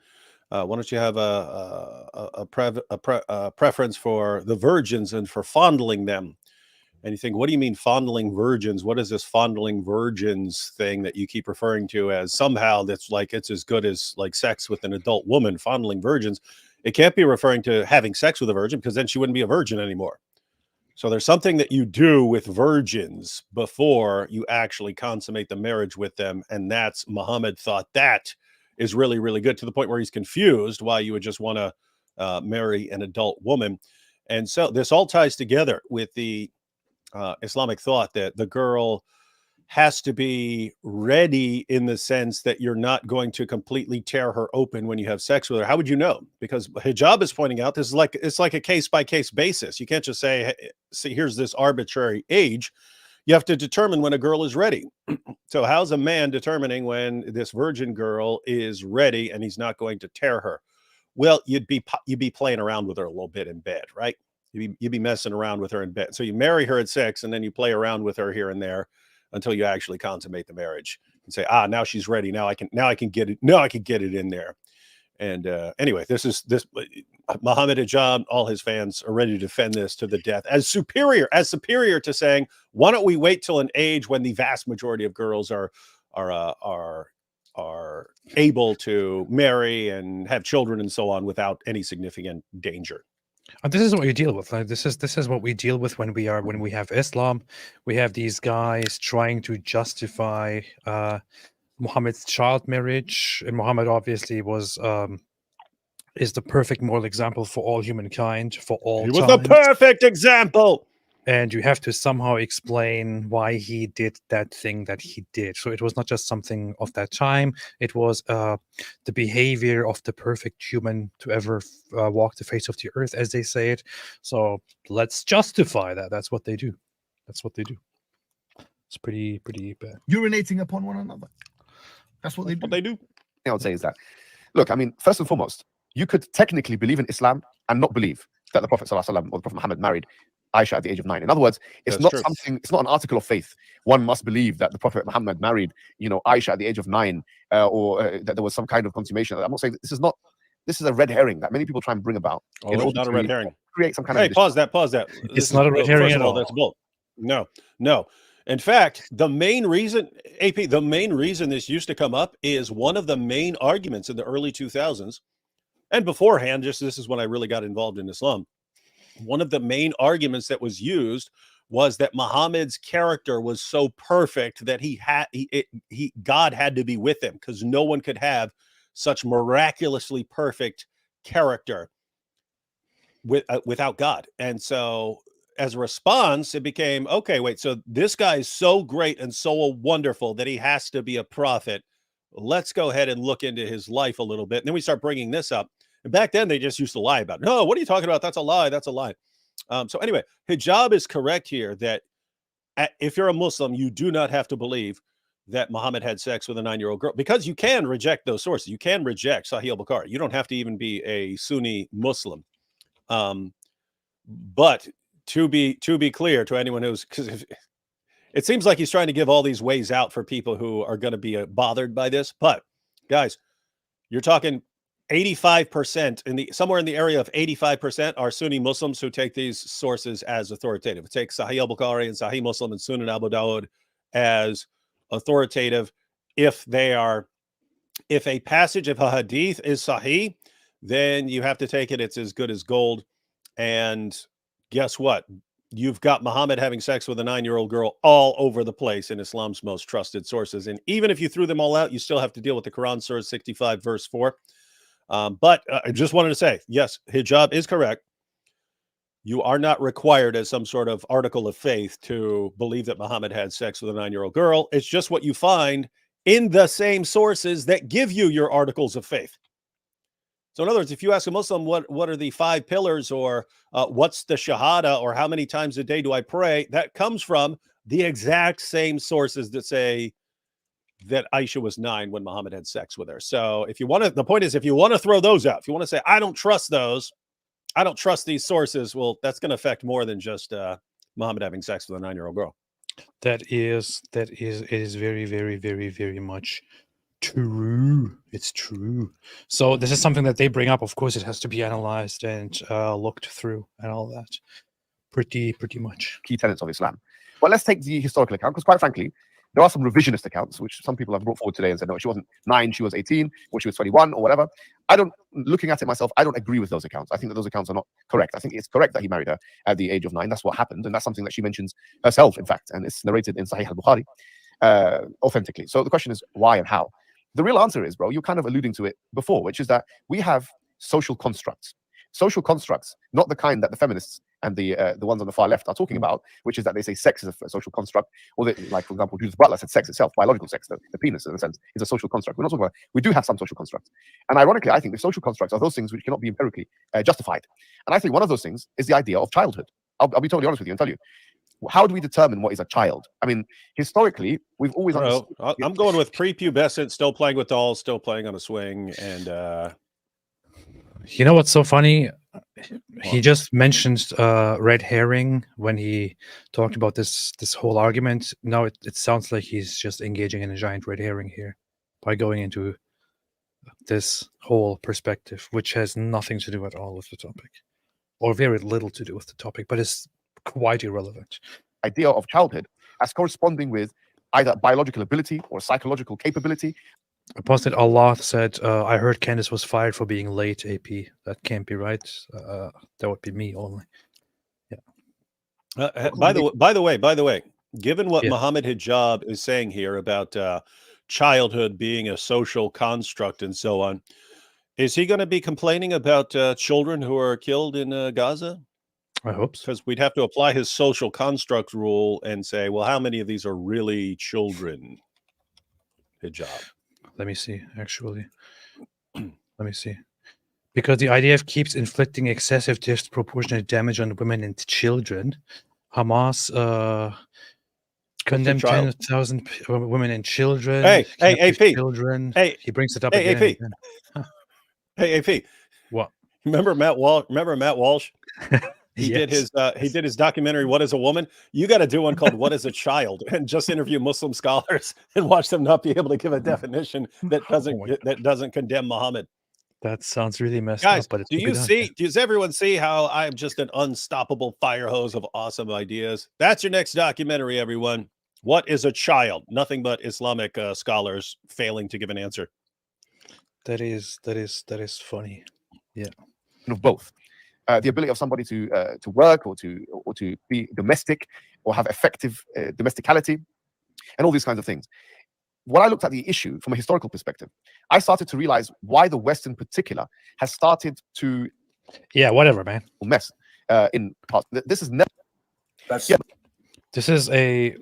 preference for the virgins and for fondling them?" And you think, what do you mean fondling virgins? What is this fondling virgins thing that you keep referring to as somehow that's like it's as good as like sex with an adult woman? Fondling virgins. It can't be referring to having sex with a virgin, because then she wouldn't be a virgin anymore. So there's something that you do with virgins before you actually consummate the marriage with them. And that's Muhammad thought that is really, really good, to the point where he's confused why you would just want to marry an adult woman. And so this all ties together with the Islamic thought that the girl has to be ready, in the sense that you're not going to completely tear her open when you have sex with her. How would you know? Because Hijab is pointing out, it's like a case-by-case basis. You can't just say, hey, see, here's this arbitrary age. You have to determine when a girl is ready. So how's a man determining when this virgin girl is ready and he's not going to tear her? Well, you'd be playing around with her a little bit in bed, right? You'd be messing around with her in bed. So you marry her at 6, and then you play around with her here and there until you actually consummate the marriage and say, now she's ready. Now I can get it. Now I can get it in there. And anyway, this Mohammed Hijab, all his fans are ready to defend this to the death as superior to saying, why don't we wait till an age when the vast majority of girls are able to marry and have children and so on without any significant danger. And this is what you deal with. Like, this is what we deal with when we have Islam. We have these guys trying to justify Muhammad's child marriage, and Muhammad obviously is the perfect moral example for all humankind, for all He was the perfect example. And you have to somehow explain why he did that thing that he did. So it was not just something of that time. It was the behavior of the perfect human to ever walk the face of the earth, as they say it. So let's justify that. That's what they do. It's pretty bad. Urinating upon one another. That's what they do. What they do. I would say is that, look, I mean, first and foremost, you could technically believe in Islam and not believe that the Prophet ﷺ or the Prophet Muhammad married Aisha at the age of 9. In other words, it's not an article of faith. One must believe that the Prophet Muhammad married, Aisha at the age of 9, or that there was some kind of consummation. I'm not saying this is a red herring that many people try and bring about. Oh, it's not a red herring. Create some kind of. Hey, pause that. It's not a red herring at all. That's bull. No. In fact, the main reason this used to come up is one of the main arguments in the early 2000s, and beforehand, this is when I really got involved in Islam. One of the main arguments that was used was that Muhammad's character was so perfect that God had to be with him, because no one could have such miraculously perfect character without God. And so as a response, it became, okay, wait, so this guy is so great and so wonderful that he has to be a prophet. Let's go ahead and look into his life a little bit. And then we start bringing this up. And back then, they just used to lie about it. No, what are you talking about? That's a lie. That's a lie. So anyway, hijab is correct here that if you're a Muslim, you do not have to believe that Muhammad had sex with a 9-year-old girl, because you can reject those sources. You can reject Sahih al-Bukhari. You don't have to even be a Sunni Muslim. But to be clear to anyone who's, because it seems like he's trying to give all these ways out for people who are going to be bothered by this. But guys, you're talking 85% somewhere in the area of 85% are Sunni Muslims who take these sources as authoritative. Take Sahih al-Bukhari and Sahih Muslim and Sunan Abu Dawud as authoritative. If a passage of a hadith is Sahih, then you have to take it. It's as good as gold. And guess what? You've got Muhammad having sex with a 9-year-old girl all over the place in Islam's most trusted sources. And even if you threw them all out, you still have to deal with the Quran, Surah 65, verse 4. But I just wanted to say, yes, hijab is correct. You are not required as some sort of article of faith to believe that Muhammad had sex with a 9-year-old girl. It's just what you find in the same sources that give you your articles of faith. So in other words, if you ask a Muslim, what are the 5 pillars, or what's the shahada, or how many times a day do I pray, that comes from the exact same sources that say that Aisha was 9 when Muhammad had sex with her. So if you want to, the point is, if you want to throw those out, if you want to say, I don't trust those, I don't trust these sources, well, that's going to affect more than just Muhammad having sex with a 9-year-old girl. It is very, very, very, very much true. It's true. So this is something that they bring up. Of course, it has to be analyzed and looked through and all that. Pretty much. Key tenets of Islam. Well, let's take the historical account, because quite frankly, there are some revisionist accounts, which some people have brought forward today and said, no, she wasn't 9, she was 18, or she was 21, or whatever. Looking at it myself, I don't agree with those accounts. I think that those accounts are not correct. I think it's correct that he married her at the age of 9. That's what happened. And that's something that she mentions herself, in fact, and it's narrated in Sahih al-Bukhari authentically. So the question is, why and how? The real answer is, bro, you're kind of alluding to it before, which is that we have social constructs. Social constructs, not the kind that the feminists and the ones on the far left are talking about, which is that they say sex is a social construct, or like, for example, Judith Butler said sex itself, biological sex, the penis in a sense, is a social construct. We're not talking about, we do have some social constructs. And ironically, I think the social constructs are those things which cannot be empirically justified. And I think one of those things is the idea of childhood. I'll be totally honest with you and tell you, how do we determine what is a child? I mean, historically, we've always understood. I'm going with prepubescent, still playing with dolls, still playing on a swing, and you know what's so funny? He just mentioned red herring when he talked about this whole argument. Now it sounds like he's just engaging in a giant red herring here by going into this whole perspective, which has nothing to do at all with the topic, or very little to do with the topic, but it's quite irrelevant. Idea of childhood as corresponding with either biological ability or psychological capability. Apostate Allah said, I heard Candace was fired for being late, AP. That can't be right. That would be me only. Yeah. By the way, given what Muhammad Hijab is saying here about childhood being a social construct and so on, is he going to be complaining about children who are killed in Gaza? I hope so. Because we'd have to apply his social construct rule and say, well, how many of these are really children? Hijab. Let me see, actually. Let me see. Because the IDF keeps inflicting excessive disproportionate damage on women and children. Hamas condemned 10,000 women and children. Hey, AP. Children. Hey, he brings it up again. AP. Huh. Hey, AP. What? Remember Matt Walsh? He did his documentary, What is a Woman? You got to do one called What is a Child, and just interview Muslim scholars and watch them not be able to give a definition that doesn't condemn Muhammad. That sounds really messed up. But does everyone see how I'm just an unstoppable fire hose of awesome ideas? That's your next documentary, everyone. What is a child? Nothing but Islamic scholars failing to give an answer. That is funny. Yeah. Of both. The ability of somebody to work or to be domestic or have effective domesticality and all these kinds of things. When I looked at the issue from a historical perspective, I started to realize why the West in particular has started to whatever, man. Mess in parts. This is never. This is a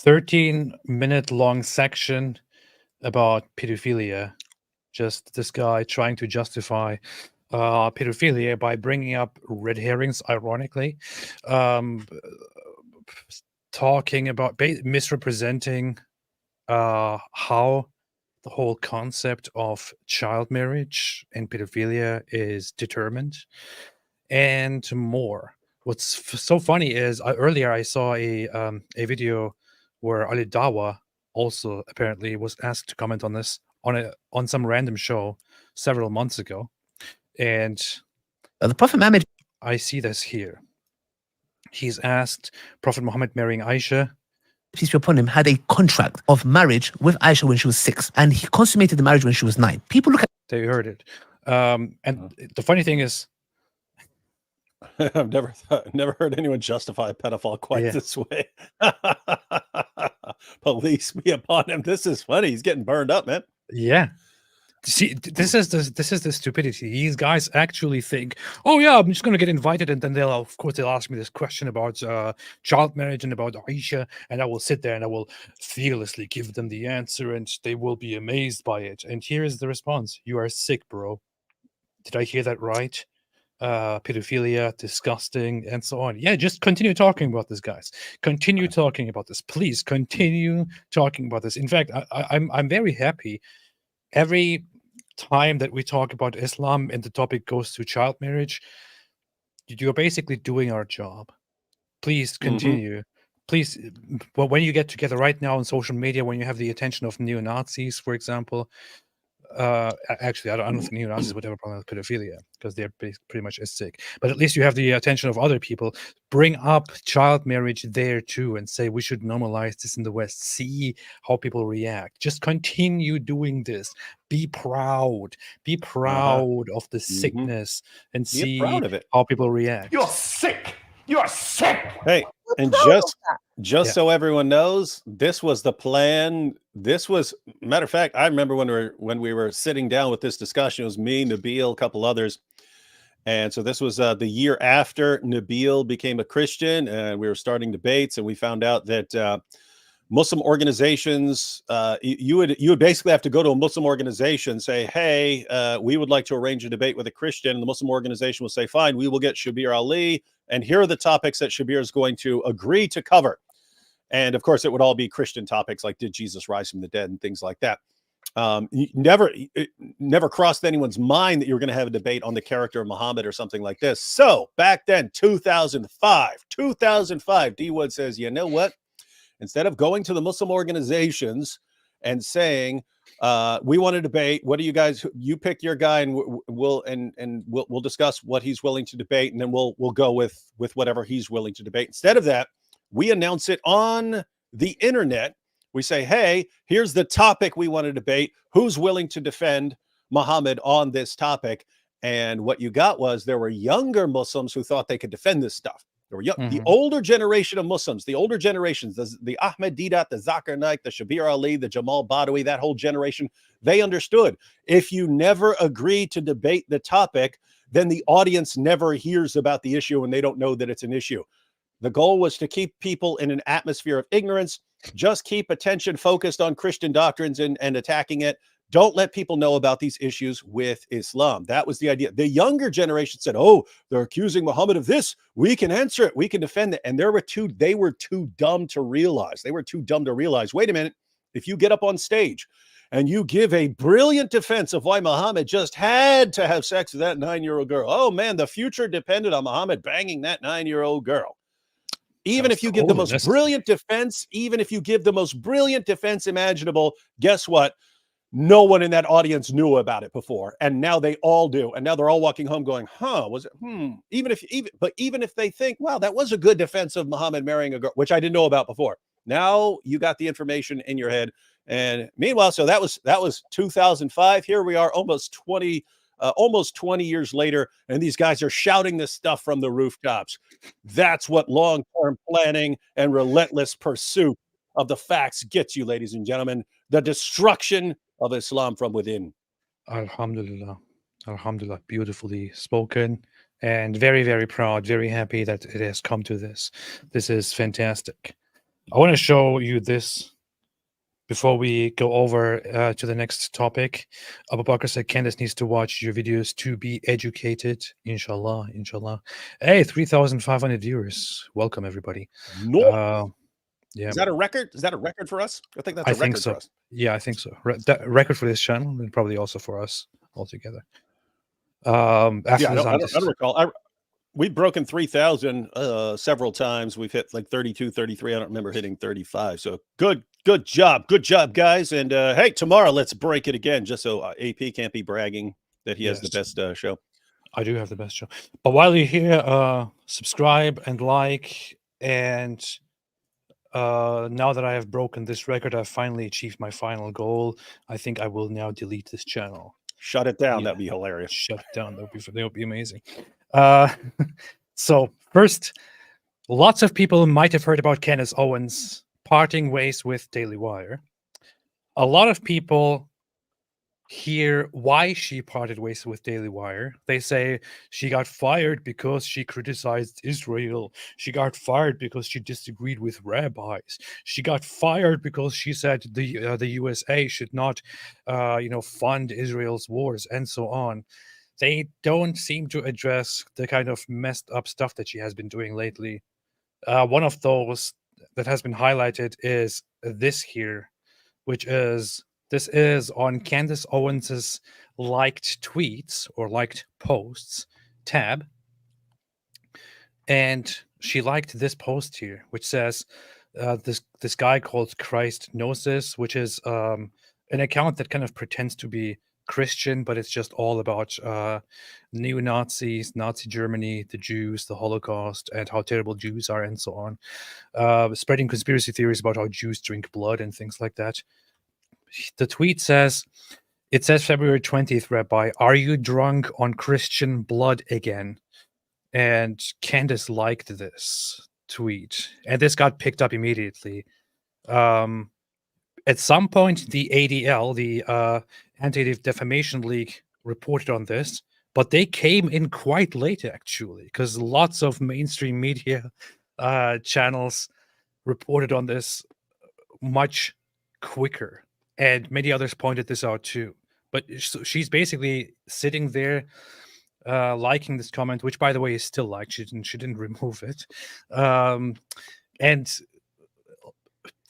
13-minute long section about pedophilia. Just this guy trying to justify pedophilia by bringing up red herrings, ironically, um, talking about misrepresenting how the whole concept of child marriage and pedophilia is determined, and more. What's so funny is earlier I saw a video where Ali Dawa also apparently was asked to comment on this on some random show several months ago, and The Prophet Muhammad, I see this here. He's asked Prophet Muhammad marrying Aisha. peace be upon him, had a contract of marriage with Aisha when she was 6, and he consummated the marriage when she was 9. People look at They heard it, and the funny thing is, I've never heard anyone justify a pedophile quite Yeah. this way. Police be upon him. This is funny. He's getting burned up, man. yeah. See, this is the stupidity. These guys actually think, oh yeah, I'm just gonna get invited, and then they'll ask me this question about child marriage and about Aisha, and I will sit there and I will fearlessly give them the answer, and they will be amazed by it. And here is the response: "You are sick, bro. Did I hear that right? Pedophilia, disgusting, and so on." Yeah, just continue talking about this, guys. Continue talking about this, please. Continue talking about this. In fact, I'm very happy every time that we talk about Islam and the topic goes to child marriage. You're basically doing our job. Please continue. Please, well, when you get together right now on social media, when you have the attention of neo-Nazis, for example, actually, I don't think neo-Nazis would have a problem with pedophilia because they're pretty much as sick. But at least you have the attention of other people. Bring up child marriage there too, and say we should normalize this in the West. See how people react. Just continue doing this. Be proud. Be proud of the sickness, and Be see proud of it. how people react. You're sick. You are sick. Hey, and proud just Yeah. so everyone knows, this was the plan. This was, matter of fact, I remember when we were sitting down with this discussion. It was me, Nabil, a couple others, and so this was the year after Nabil became a Christian, and we were starting debates, and we found out that Muslim organizations, you would basically have to go to a Muslim organization, say, hey, we would like to arrange a debate with a Christian, and the Muslim organization will say, fine, we will get Shabir Ali, and here are the topics that Shabir is going to agree to cover. And of course, it would all be Christian topics like, did Jesus rise from the dead, and things like that. It never crossed anyone's mind that you were going to have a debate on the character of Muhammad or something like this. So back then, 2005, D Wood says, you know what? Instead of going to the Muslim organizations and saying, we want to debate, what do you guys, you pick your guy, and we'll discuss what he's willing to debate, and then we'll go with whatever he's willing to debate. Instead of that, we announce it on the internet. We say, hey, here's the topic we want to debate. Who's willing to defend Muhammad on this topic? And what you got was there were younger Muslims who thought they could defend this stuff. There were the older generation of Muslims, the older generations, the Ahmed Deedat, the Zakir Naik, the Shabir Ali, the Jamal Badawi, that whole generation, they understood. If you never agree to debate the topic, then the audience never hears about the issue and they don't know that it's an issue. The goal was to keep people in an atmosphere of ignorance. Just keep attention focused on Christian doctrines and attacking it. Don't let people know about these issues with Islam. That was the idea. The younger generation said, oh, they're accusing Muhammad of this. We can answer it. We can defend it. And they were too dumb to realize. Wait a minute. If you get up on stage and you give a brilliant defense of why Muhammad just had to have sex with that 9-year-old girl. Oh man, the future depended on Muhammad banging that 9-year-old girl. Even if you give the most brilliant defense, imaginable, guess what? No one in that audience knew about it before, and now they all do. And now they're all walking home going, huh, was it? Even if they think, wow, that was a good defense of Muhammad marrying a girl, which I didn't know about before. Now you got the information in your head. And meanwhile, so that was 2005. Here we are almost 20 years later, and these guys are shouting this stuff from the rooftops. That's what long-term planning and relentless pursuit of the facts gets you, ladies and gentlemen. The destruction of Islam from within. Alhamdulillah. Alhamdulillah. Beautifully spoken, and very, very proud, very happy that it has come to this. This is fantastic. I want to show you this before we go over to the next topic, Abu Bakr said Candace needs to watch your videos to be educated. Inshallah, inshallah. Hey, 3,500 viewers. Welcome, everybody. No. Yeah, Is that a record? Is that a record for us? I think that's I a think record so. for us. Yeah, I think so. That record for this channel and probably also for us altogether. After Yeah, I this, don't recall. We've broken 3,000 several times. We've hit like 32, 33. I don't remember hitting 35. So good job. Good job, guys. And hey, tomorrow let's break it again, just so AP can't be bragging that he has the best show. I do have the best show. But while you're here, subscribe and like. And now that I have broken this record, I've finally achieved my final goal. I think I will now delete this channel. Shut it down. Yeah. That'd be hilarious. Shut it down. That would be amazing. So first, lots of people might have heard about Candace Owens parting ways with Daily Wire. A lot of people hear why she parted ways with Daily Wire. They say she got fired because she criticized Israel. She got fired because she disagreed with rabbis. She got fired because she said the USA should not, fund Israel's wars and so on. They don't seem to address the kind of messed up stuff that she has been doing lately. One of those that has been highlighted is this here, which is this is on Candace Owens's liked tweets or liked posts tab. And she liked this post here, which says this guy called Christ Gnosis, which is an account that kind of pretends to be Christian, but it's just all about neo-Nazis, Nazi Germany, the Jews, the Holocaust, and how terrible Jews are, and so on. Spreading conspiracy theories about how Jews drink blood and things like that. The tweet says, it says February 20th, Rabbi, are you drunk on Christian blood again? And Candace liked this tweet, and this got picked up immediately. At some point, the ADL, the Anti-Defamation League, reported on this, but they came in quite late, actually, because lots of mainstream media channels reported on this much quicker, and many others pointed this out too. But she's basically sitting there liking this comment, which, by the way, is still liked. She didn't remove it. And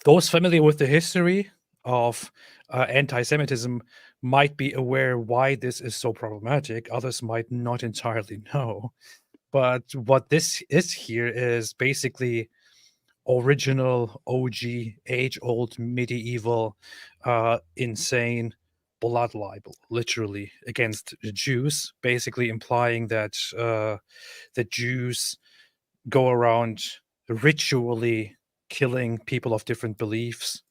those familiar with the history of anti-Semitism might be aware why this is so problematic. Others might not entirely know. But what this is here is basically original, OG, age-old, medieval, insane blood libel, literally, against the Jews, basically implying that the Jews go around ritually killing people of different beliefs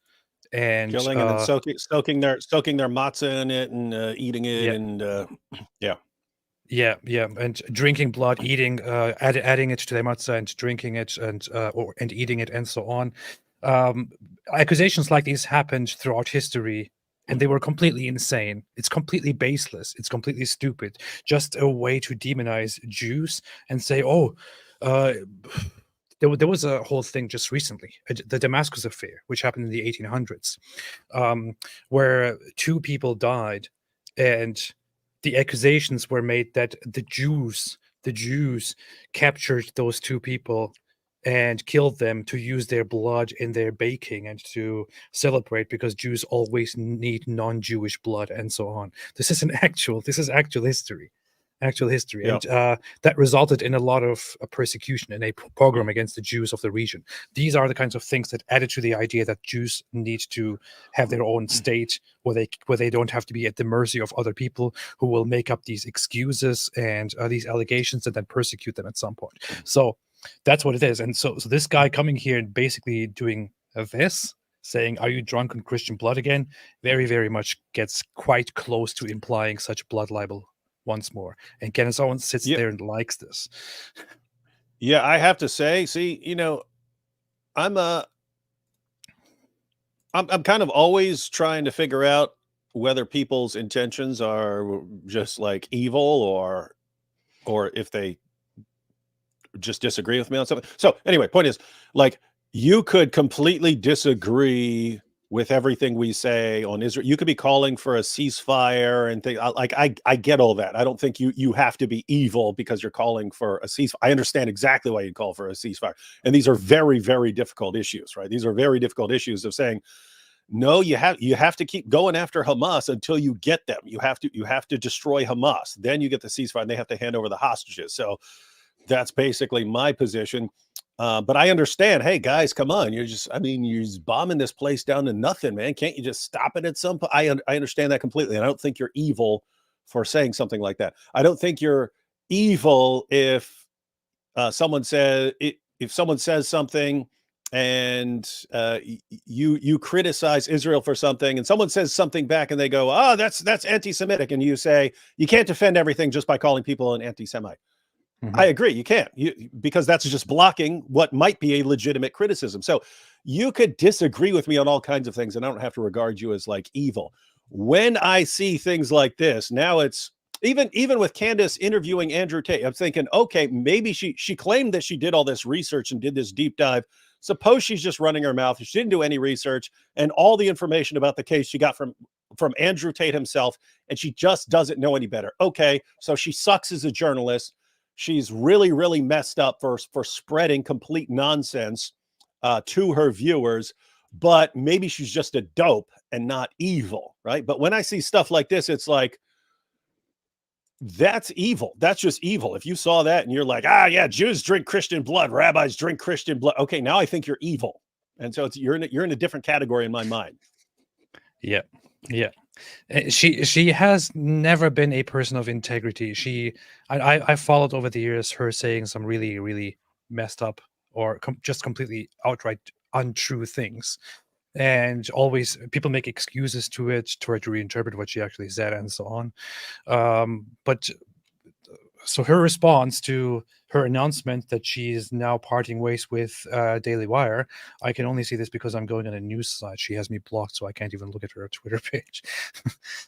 and killing and then soaking their matzah in it and eating it, and and drinking blood, eating, adding it to their matzah and drinking it and eating it and so on. Accusations like these happened throughout history, and they were completely insane. It's completely baseless. It's completely stupid. Just a way to demonize Jews and say, there was a whole thing just recently, the Damascus affair, which happened in the 1800s, where 2 people died, and the accusations were made that the Jews captured those 2 people and killed them to use their blood in their baking and to celebrate, because Jews always need non-Jewish blood and so on. This is actual history. Yeah. And that resulted in a lot of persecution and a pogrom against the Jews of the region. These are the kinds of things that added to the idea that Jews need to have their own state where they don't have to be at the mercy of other people who will make up these excuses and these allegations and then persecute them at some point. So that's what it is. And so this guy coming here and basically doing this, saying, are you drunk on Christian blood again, very, very much gets quite close to implying such blood libel once more. And Candace Owens sits there and likes this. Yeah, I have to say, I'm kind of always trying to figure out whether people's intentions are just like evil or if they just disagree with me on something. So anyway, point is, like, you could completely disagree with everything we say on Israel. You could be calling for a ceasefire and things like I get all that. I don't think you have to be evil because you're calling for a ceasefire. I understand exactly why you'd call for a ceasefire. And these are very, very difficult issues, right? These are very difficult issues of saying, no, you have to keep going after Hamas until you get them. You have to destroy Hamas. Then you get the ceasefire and they have to hand over the hostages. So that's basically my position. But I understand, hey guys, come on. You're just bombing this place down to nothing, man. Can't you just stop it at some point? I understand that completely. And I don't think you're evil for saying something like that. I don't think you're evil if someone says something and you criticize Israel for something and someone says something back and they go, oh, that's anti-Semitic. And you say, you can't defend everything just by calling people an anti-Semite. I agree. You can't, because that's just blocking what might be a legitimate criticism. So you could disagree with me on all kinds of things and I don't have to regard you as like evil. When I see things like this, now it's even with Candace interviewing Andrew Tate, I'm thinking, okay, maybe she claimed that she did all this research and did this deep dive. Suppose she's just running her mouth. She didn't do any research and all the information about the case she got from Andrew Tate himself, and she just doesn't know any better. Okay, so she sucks as a journalist. She's really, really messed up for spreading complete nonsense to her viewers, but maybe she's just a dope and not evil, right? But when I see stuff like this, it's like, that's evil. That's just evil. If you saw that and you're like, yeah, Jews drink Christian blood, rabbis drink Christian blood. Okay, now I think you're evil. And so you're in a different category in my mind. Yeah. She has never been a person of integrity. I followed over the years her saying some really, really messed up or just completely outright untrue things, and always people make excuses to it, try to reinterpret what she actually said and so on. But so her response to her announcement that she is now parting ways with Daily Wire, I can only see this because I'm going on a news site. She has me blocked, so I can't even look at her Twitter page.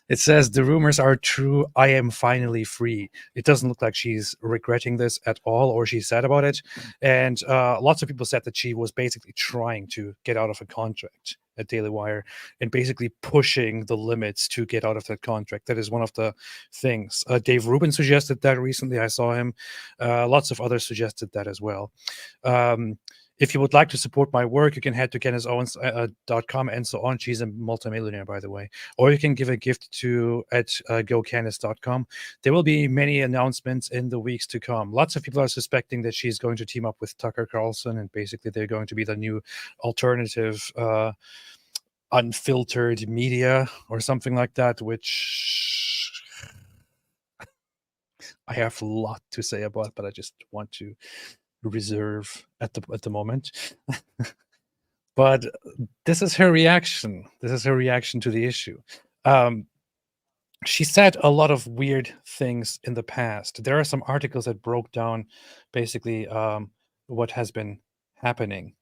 It says, the rumors are true. I am finally free. It doesn't look like she's regretting this at all, or she's sad about it. And lots of people said that she was basically trying to get out of a contract at Daily Wire and basically pushing the limits to get out of that contract. That is one of the things. Dave Rubin suggested that recently. I saw him. Lots of others suggested that as well. If you would like to support my work, you can head to CandaceOwens.com and so on. She's a multimillionaire, by the way. Or you can give a gift at GoCandace.com. There will be many announcements in the weeks to come. Lots of people are suspecting that she's going to team up with Tucker Carlson, and basically they're going to be the new alternative unfiltered media or something like that, which I have a lot to say about, but I just want to reserve at the moment. But this is her reaction. This is her reaction to the issue. She said a lot of weird things in the past. There are some articles that broke down basically what has been happening.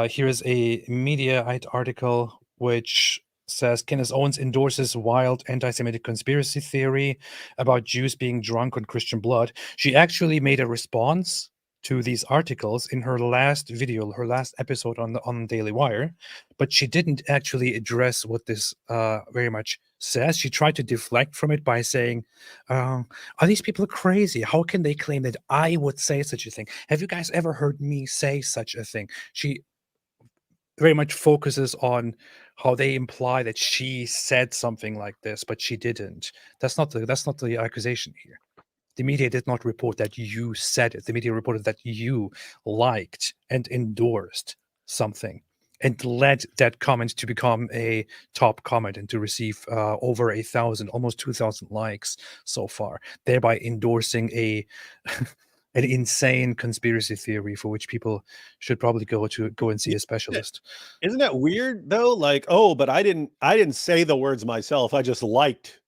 Here is a Mediaite article which says Candace Owens endorses wild anti-Semitic conspiracy theory about Jews being drunk on Christian blood. She actually made a response to these articles in her last video, her last episode on Daily Wire, but she didn't actually address what this very much says. She tried to deflect from it by saying, are these people crazy? How can they claim that I would say such a thing? Have you guys ever heard me say such a thing? She very much focuses on how they imply that she said something like this, but she didn't. That's not the accusation here. The media did not report that you said it. The media reported that you liked and endorsed something and led that comment to become a top comment and to receive over 1,000, almost 2,000 likes so far, thereby endorsing an insane conspiracy theory for which people should probably go and see a specialist. Isn't that weird though? Like, oh, but I didn't say the words myself. I just liked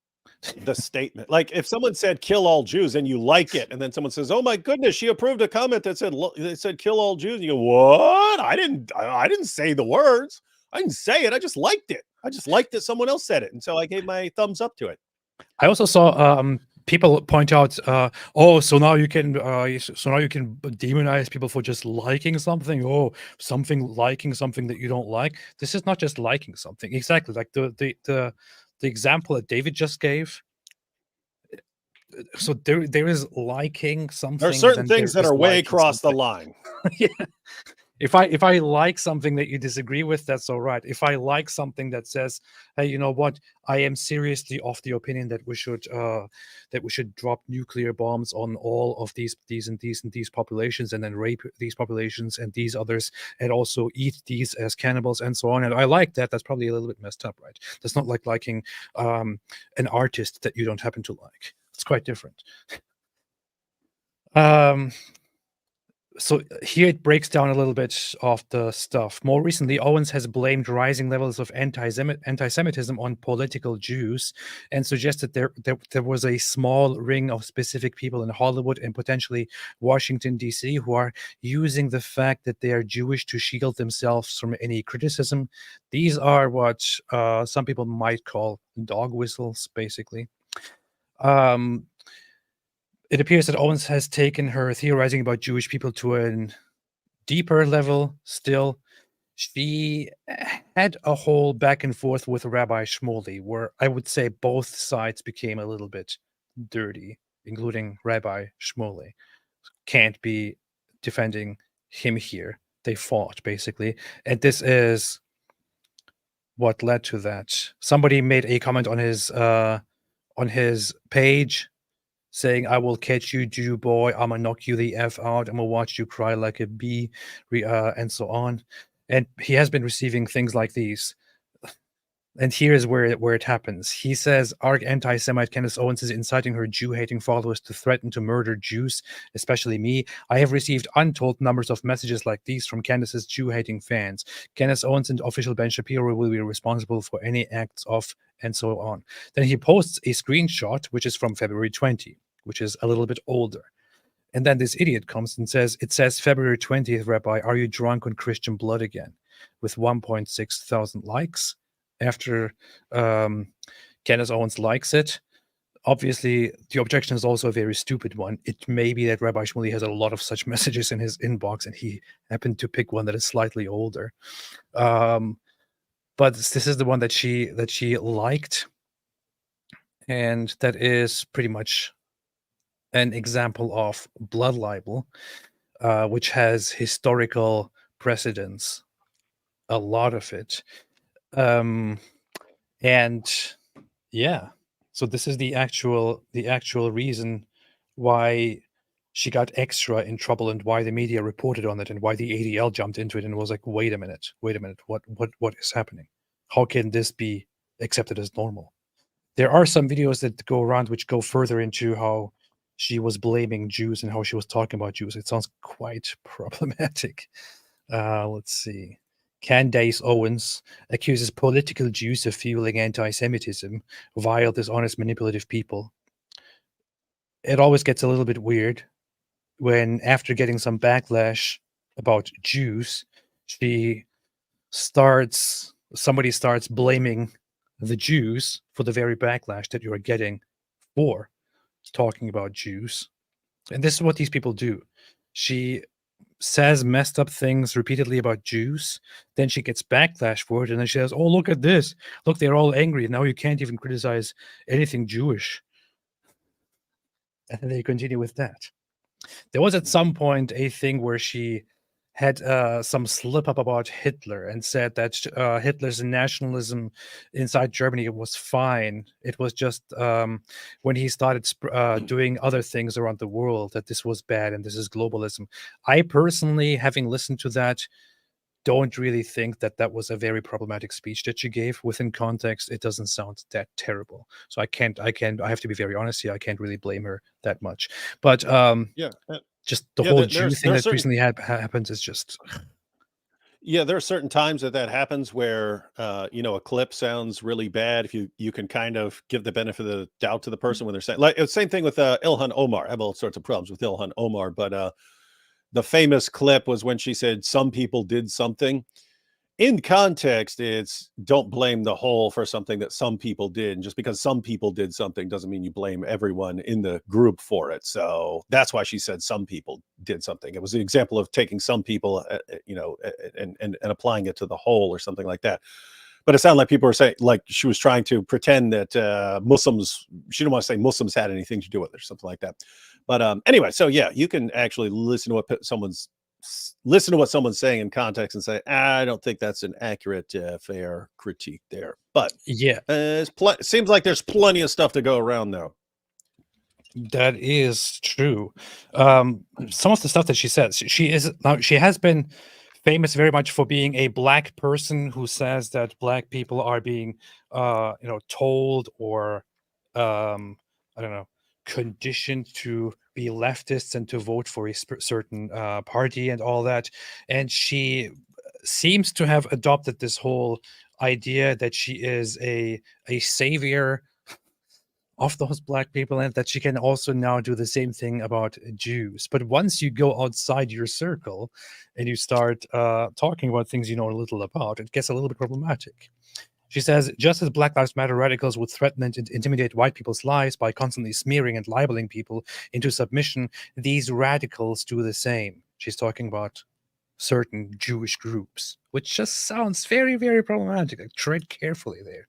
the statement. Like if someone said kill all Jews and you like it, and then someone says, oh my goodness, she approved a comment that said kill all Jews, and you go, what? I didn't say the words. I didn't say it. I just liked it. I just liked that someone else said it. And so I gave my thumbs up to it. I also saw people point out, oh, so now you can demonize people for just liking something. Oh, liking something that you don't like. This is not just liking something. Exactly, like the example that David just gave. So there is liking something. There are certain and then things there that is are way liking across the something. line. Yeah. If I like something that you disagree with, that's all right. If I like something that says, hey, you know what, I am seriously of the opinion that we should drop nuclear bombs on all of these populations, and then rape these populations and these others, and also eat these as cannibals and so on, and I like that, that's probably a little bit messed up, right? That's not like liking an artist that you don't happen to like. It's quite different. So here it breaks down a little bit of the stuff. More recently, Owens has blamed rising levels of anti-Semitism on political Jews, and suggested there was a small ring of specific people in Hollywood and potentially Washington, D.C., who are using the fact that they are Jewish to shield themselves from any criticism. These are what some people might call dog whistles, basically. It appears that Owens has taken her theorizing about Jewish people to a deeper level still. She had a whole back and forth with Rabbi Shmuley, where I would say both sides became a little bit dirty, including Rabbi Shmuley. Can't be defending him here. They fought, basically. And this is what led to that. Somebody made a comment on his page saying, I will catch you, Jew boy. I'm gonna knock you the F out. I'm gonna watch you cry like a bee, and so on. And he has been receiving things like these. And here is where it happens. He says, anti-Semite Candace Owens is inciting her Jew-hating followers to threaten to murder Jews, especially me. I have received untold numbers of messages like these from Candace's Jew-hating fans. Candace Owens and official Ben Shapiro will be responsible for any acts of, and so on. Then he posts a screenshot, which is from February 20, which is a little bit older. And then this idiot comes and says, it says February 20th, Rabbi, are you drunk on Christian blood again? With 1.6 thousand likes. After Candace Owens likes it, obviously the objection is also a very stupid one. It may be that Rabbi Shmuley has a lot of such messages in his inbox, and he happened to pick one that is slightly older. But this is the one that she liked, and that is pretty much an example of blood libel, which has historical precedence, a lot of it. And yeah, so this is the actual reason why she got extra in trouble, and why the media reported on it, and why the ADL jumped into it and was like, wait a minute, what is happening? How can this be accepted as normal? There are some videos that go around which go further into how she was blaming Jews and how she was talking about Jews. It sounds quite problematic. Let's see. Candace Owens accuses political Jews of fueling anti-Semitism, vile, dishonest, manipulative people. It always gets a little bit weird when, after getting some backlash about Jews, somebody starts blaming the Jews for the very backlash that you're getting for talking about Jews. And this is what these people do. She says messed up things repeatedly about Jews, then she gets backlash for it, and then she says, oh, look at this, look, they're all angry now, you can't even criticize anything Jewish. And then they continue with that. There was at some point a thing where she had some slip up about Hitler and said that Hitler's nationalism inside Germany was fine. It was just when he started doing other things around the world that this was bad and this is globalism. I personally, having listened to that, don't really think that that was a very problematic speech that she gave. Within context, it doesn't sound that terrible. So I have to be very honest here. I can't really blame her that much. But just the whole Jew thing that recently happens is just. Yeah, there are certain times that happens where a clip sounds really bad. If you can kind of give the benefit of the doubt to the person when they're saying, like, it's the same thing with Ilhan Omar. I have all sorts of problems with Ilhan Omar, but the famous clip was when she said some people did something, in context, it's don't blame the whole for something that some people did. And just because some people did something doesn't mean you blame everyone in the group for it. So that's why she said some people did something. It was the example of taking some people, and applying it to the whole or something like that. But it sounded like people were saying, like she was trying to pretend that Muslims, she didn't want to say Muslims had anything to do with it or something like that. But anyway, so yeah, you can actually listen to what someone's saying in context and say, I don't think that's an accurate, fair critique there. But Yeah, seems like there's plenty of stuff to go around though. that is true. Some of the stuff that she says, she has been famous very much for being a black person who says that black people are being, told or, I don't know, conditioned to be leftists and to vote for a certain party and all that. And she seems to have adopted this whole idea that she is a savior of those black people, and that she can also now do the same thing about Jews. But once you go outside your circle and you start talking about things you know a little about, it gets a little bit problematic. She says, just as Black Lives Matter radicals would threaten and intimidate white people's lives by constantly smearing and libeling people into submission, these radicals do the same. She's talking about certain Jewish groups, which just sounds very, very problematic. Like, tread carefully there.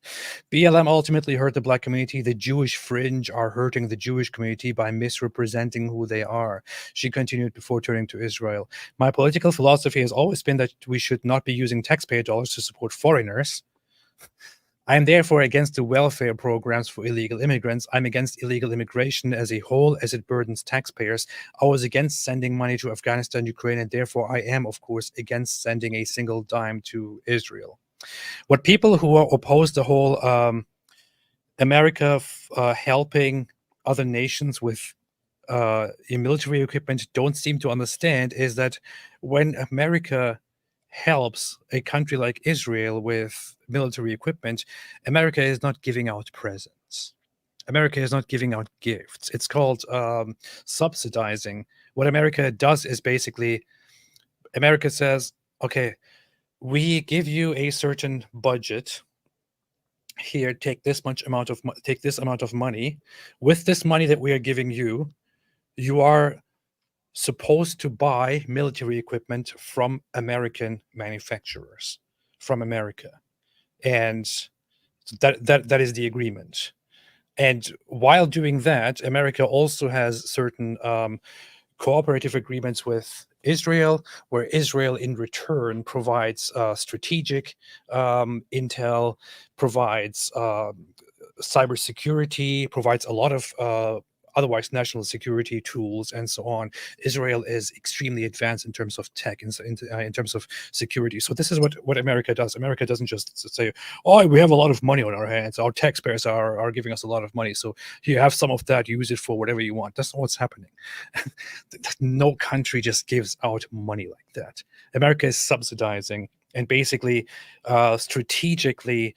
BLM ultimately hurt the black community. The Jewish fringe are hurting the Jewish community by misrepresenting who they are. She continued before turning to Israel. My political philosophy has always been that we should not be using taxpayer dollars to support foreigners. I am therefore against the welfare programs for illegal immigrants. I'm against illegal immigration as a whole, as it burdens taxpayers. I was against sending money to Afghanistan, Ukraine, and therefore I am, of course, against sending a single dime to Israel. What people who are opposed the whole America helping other nations with military equipment don't seem to understand is that when America helps a country like Israel with military equipment, America is not giving out presents. America is not giving out gifts. It's called subsidizing. What America does is basically, America says, okay, we give you a certain budget. Here, take this amount of money. With this money that we are giving you, you are supposed to buy military equipment from American manufacturers, from America, and that is the agreement. And while doing that, America also has certain cooperative agreements with Israel, where Israel in return provides strategic intel, provides cybersecurity, provides a lot of otherwise national security tools and so on. Israel is extremely advanced in terms of tech, in terms of security. So this is what America does. America doesn't just say, oh, we have a lot of money on our hands. Our taxpayers are giving us a lot of money. So you have some of that, use it for whatever you want. That's not what's happening. No country just gives out money like that. America is subsidizing and basically strategically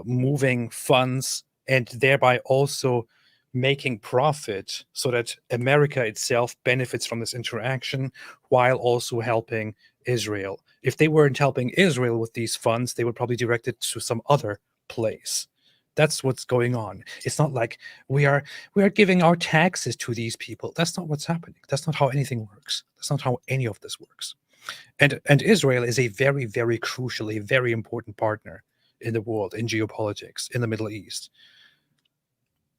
moving funds, and thereby also making profit so that America itself benefits from this interaction while also helping Israel. If they weren't helping Israel with these funds, they would probably direct it to some other place. That's what's going on. It's not like we are giving our taxes to these people. That's not what's happening. That's not how anything works. That's not how any of this works. And Israel is a very, very crucial, a very important partner in the world, in geopolitics, in the Middle East.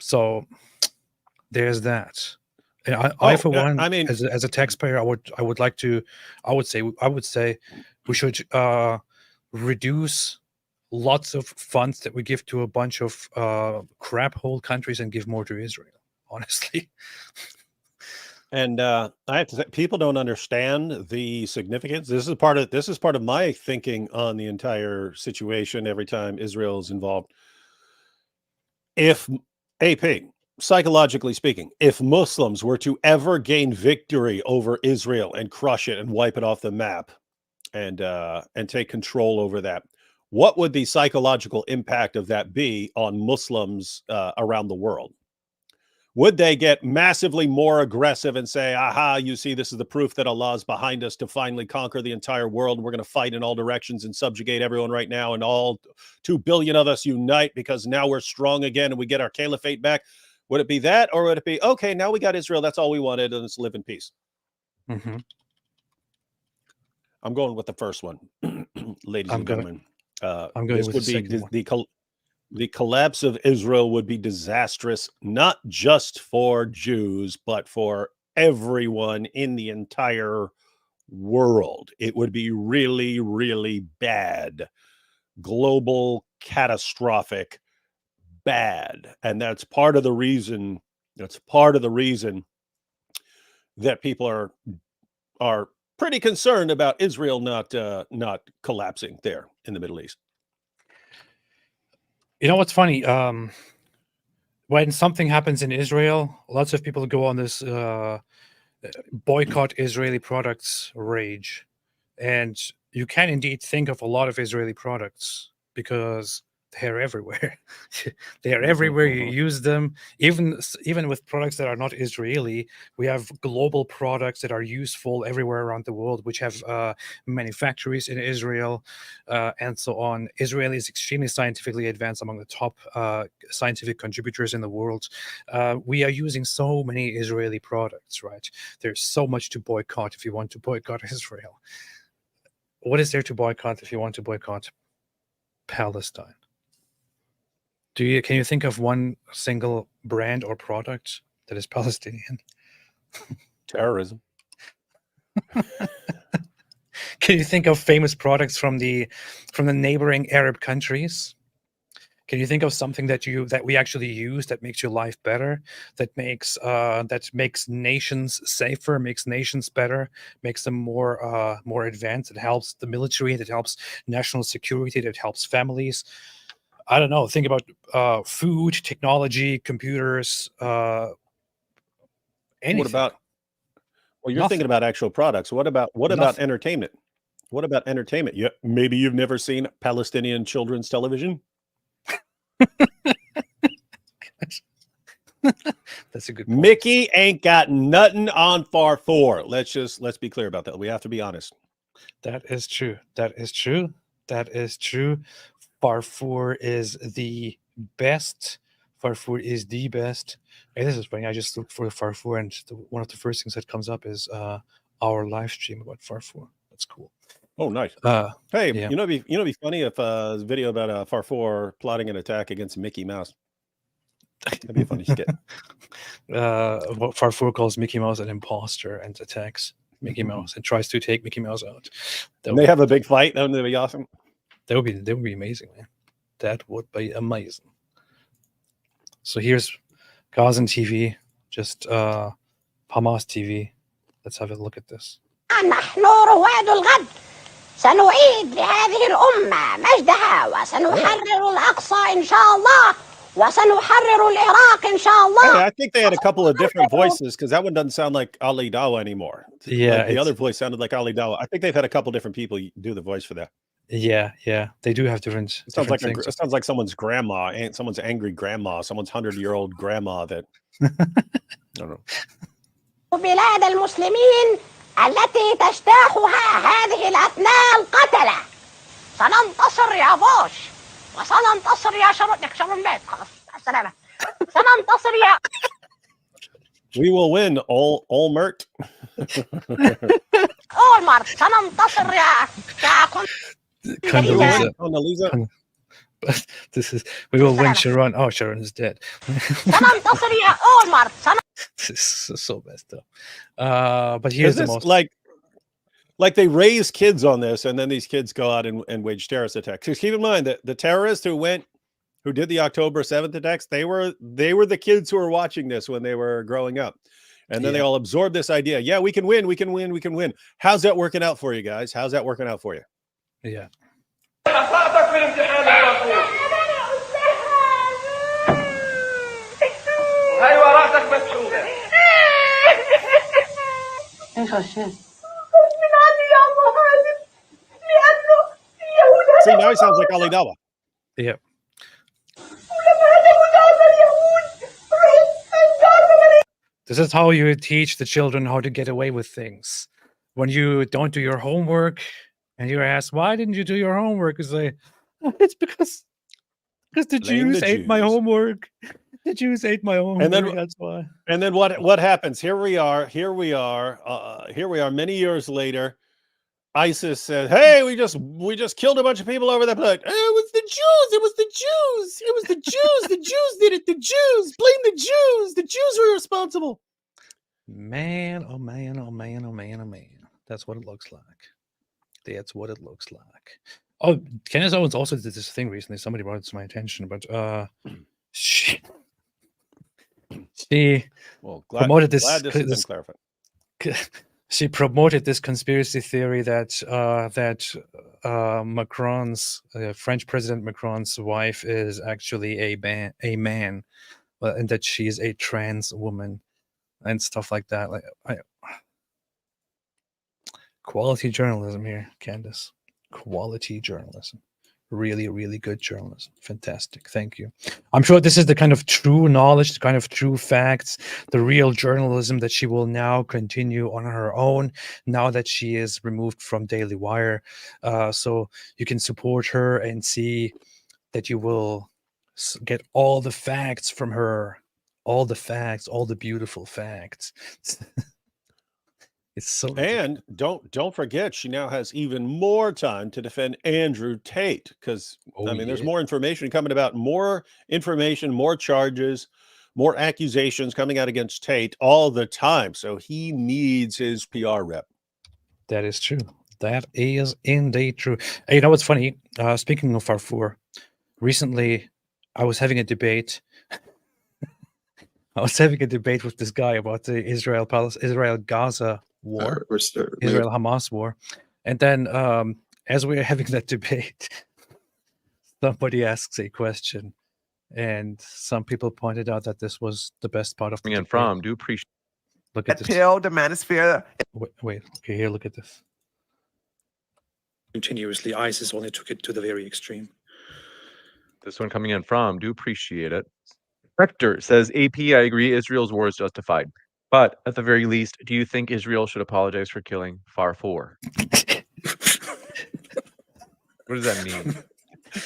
So there's that. And I for one, I mean, as a taxpayer, I would say we should reduce lots of funds that we give to a bunch of crap hole countries and give more to Israel, honestly. And I have to say, people don't understand the significance. This is part of my thinking on the entire situation every time Israel is involved. If AP, psychologically speaking, if Muslims were to ever gain victory over Israel and crush it and wipe it off the map and take control over that, what would the psychological impact of that be on Muslims around the world? Would they get massively more aggressive and say, aha, you see, this is the proof that Allah is behind us to finally conquer the entire world. And we're going to fight in all directions and subjugate everyone right now. And all 2 billion of us unite because now we're strong again and we get our caliphate back. Would it be that? Or would it be, okay, now we got Israel. That's all we wanted. And let's live in peace. Mm-hmm. I'm going with the first one, ladies and gentlemen. I'm going this with would the be second one. the collapse of Israel would be disastrous, not just for Jews, but for everyone in the entire world. It would be really, really bad, global, catastrophic, bad. And that's part of the reason. That's part of the reason that people are pretty concerned about Israel not collapsing there in the Middle East. You know what's funny? When something happens in Israel, lots of people go on this boycott Israeli products rage. And you can indeed think of a lot of Israeli products because they're everywhere. They are everywhere. You use them. Even with products that are not Israeli, we have global products that are useful everywhere around the world, which have manufactories in Israel and so on. Israel is extremely scientifically advanced, among the top scientific contributors in the world. We are using so many Israeli products, right? There's so much to boycott if you want to boycott Israel. What is there to boycott if you want to boycott Palestine? Can you think of one single brand or product that is Palestinian? Terrorism. Can you think of famous products from the neighboring Arab countries? Can you think of something that we actually use that makes your life better, that makes nations safer, makes nations better, makes them more advanced? It helps the military, that helps national security, that helps families. I don't know. Think about food, technology, computers, anything. What about? Well, you're Nothing. thinking about actual products. What about Nothing. entertainment? What about entertainment? Maybe you've never seen Palestinian children's television. That's a good point. Mickey ain't got nothing on Farfour. Let's be clear about that. We have to be honest. That is true. That is true. That is true. Farfour is the best. Farfour is the best. Hey, this is funny. I just looked for Farfour, and one of the first things that comes up is our live stream about Farfour. That's cool. Oh, nice. Hey, yeah. it'd be funny if a video about Farfour plotting an attack against Mickey Mouse. That'd be a funny skit. What Farfour calls Mickey Mouse an imposter and attacks Mickey Mouse and tries to take Mickey Mouse out. They have a big fight. That would be awesome. That would be amazing, man. That would be amazing. So here's Gazan TV, just Hamas TV. Let's have a look at this. نحن رواد الغد سنعيد لهذه الأمة مجدها وسنحرر الأقصى إن شاء الله وسنحرر العراق إن شاء الله. Hey, I think they had a couple of different voices because that one doesn't sound like Ali Dawa anymore. Yeah, like the other voice sounded like Ali Dawa. I think they've had a couple different people do the voice for that. Yeah, they do have different. It sounds like things. it sounds like someone's grandma, someone's angry grandma, someone's 100-year-old grandma that. I don't know. بلاد المسلمين التي تجتاحها هذه الأبناء القتلة سننتصر يا بوش وسننتصر يا شرون بيت خلاص السلامة سننتصر يا. We will win, Olmert. أولمرت سننتصر يا Condoleezza. But we will win, Sharon. Oh, Sharon is dead. سننتصر يا أولمرت. This is so messed up. But here's the most like they raise kids on this, and then these kids go out and wage terrorist attacks. Because keep in mind that the terrorists who did the October 7th attacks, they were the kids who were watching this when they were growing up. And then they all absorbed this idea. Yeah, we can win. We can win. We can win. How's that working out for you guys? How's that working out for you? Yeah. See, now he sounds like Ali Dawa. Yep. This is how you teach the children how to get away with things. When you don't do your homework and you're asked, why didn't you do your homework? You say, it's because the Blame Jews the ate my Jews. homework. The Jews ate my homework. And then that's why. And then what happens? Here we are many years later. ISIS says, hey, we just killed a bunch of people over that blood. It was the Jews. It was the Jews. It was the Jews. The Jews did it. The Jews. Blame the Jews. The Jews were responsible. Man, oh man, oh man, oh man, oh man. That's what it looks like. That's what it looks like. Oh, Candace Owens also did this thing recently. Somebody brought it to my attention, but she promoted this. Glad this has been clarified. She promoted this conspiracy theory that Macron's French President Macron's wife is actually a man, and that she is a trans woman and stuff like that. Like, quality journalism here, Candace. Quality journalism. Really, really good journalism. Fantastic. Thank you. I'm sure this is the kind of true knowledge, the kind of true facts, the real journalism that she will now continue on her own now that she is removed from Daily Wire. So you can support her and see that you will get all the facts from her. All the facts, all the beautiful facts. It's so and don't forget, she now has even more time to defend Andrew Tate, because there's more information coming about, more information, more charges, more accusations coming out against Tate all the time. So he needs his PR rep. That is true. That is indeed true. Hey, you know what's funny? Speaking of Farfour, recently I was having a debate. I was having a debate with this guy about the Israel-Gaza war, Israel-Hamas war. And then as we were having that debate, somebody asks a question. And some people pointed out that this was the best part of the debate. Do appreciate. Look at this. Pill, the manosphere. Wait. Okay, here, look at this. Continuously, ISIS only took it to the very extreme. This one coming in from, do appreciate it. Rector says, AP, I agree, Israel's war is justified. But at the very least, do you think Israel should apologize for killing Farfour? What does that mean?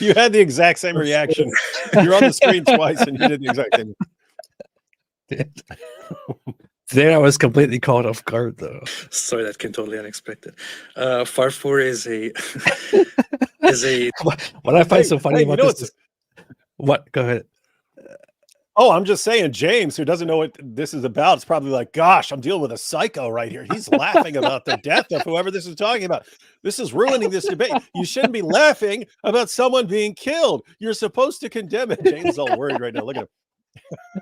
You had the exact same reaction. You're on the screen twice and you did the exact same. There I was completely caught off guard, though. Sorry, that came totally unexpected. Farfour is a What I find so funny about this is... What? Go ahead. Oh, I'm just saying, James, who doesn't know what this is about, is probably like, gosh, I'm dealing with a psycho right here. He's laughing about the death of whoever this is talking about. This is ruining this debate. You shouldn't be laughing about someone being killed. You're supposed to condemn it. James is all worried right now. Look at him.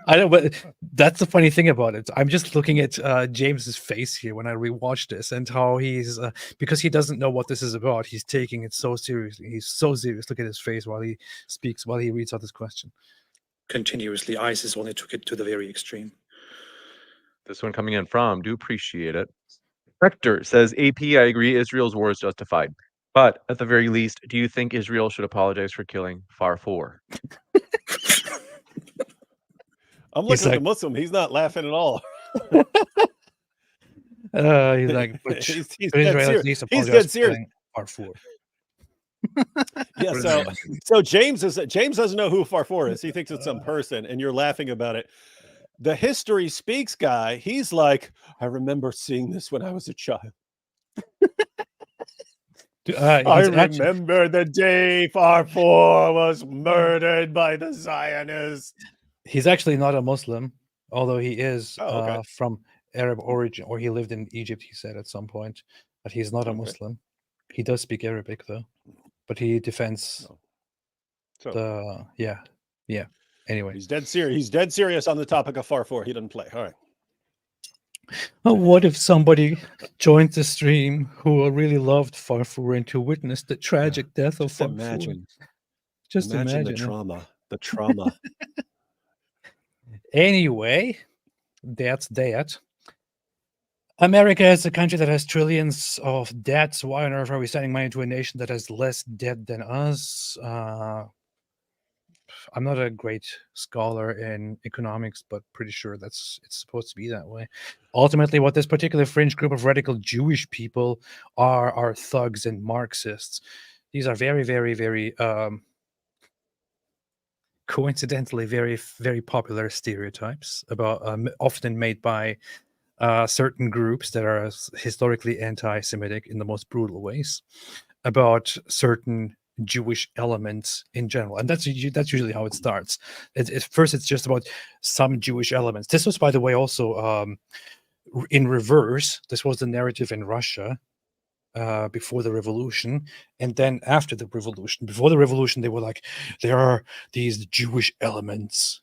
I know, but that's the funny thing about it. I'm just looking at James's face here when I rewatch this, and how he's because he doesn't know what this is about. He's taking it so seriously. He's so serious. Look at his face while he speaks, while he reads out this question. Continuously, ISIS only took it to the very extreme. This one coming in from, do appreciate it. Rector says, AP, I agree, Israel's war is justified. But at the very least, do you think Israel should apologize for killing Farfour? I'm looking at the Muslim. He's not laughing at all. He's like, he's dead serious. Farfour. Yeah, so James doesn't know who Farfour is. He thinks it's some person, and you're laughing about it. The History Speaks guy, he's like, I remember seeing this when I was a child. I remember the day Farfour was murdered by the Zionists. He's actually not a Muslim, although he is from Arab origin, or he lived in Egypt, he said at some point, but he's not a Muslim. He does speak Arabic, though. But he defends Anyway, he's dead serious. He's dead serious on the topic of Farfour. He doesn't play. All right. What if somebody joined the stream who really loved Farfour and to witness the tragic death of Farfour? Imagine the trauma. The trauma. Anyway, that's that. America is a country that has trillions of debts. Why on earth are we sending money to a nation that has less debt than us? I'm not a great scholar in economics, but pretty sure it's supposed to be that way. Ultimately, what this particular fringe group of radical Jewish people are thugs and Marxists. These are very, very, very coincidentally very, very popular stereotypes about often made by certain groups that are historically anti-Semitic in the most brutal ways about certain Jewish elements in general, and that's usually how it starts. First, it's just about some Jewish elements. This was, by the way, also in reverse. This was the narrative in Russia before the revolution, and then after the revolution. Before the revolution, they were like, there are these Jewish elements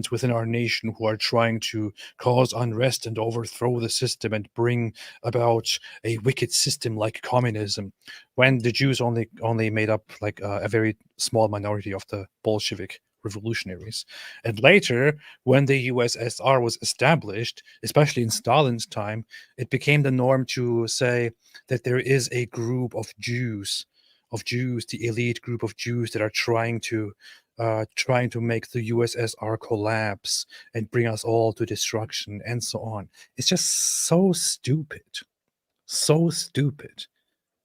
within our nation who are trying to cause unrest and overthrow the system and bring about a wicked system like communism, when the Jews only made up like a very small minority of the Bolshevik revolutionaries. And later, when the USSR was established, especially in Stalin's time, it became the norm to say that there is a group of Jews, the elite group of Jews that are trying to make the USSR collapse and bring us all to destruction and so on. It's just so stupid,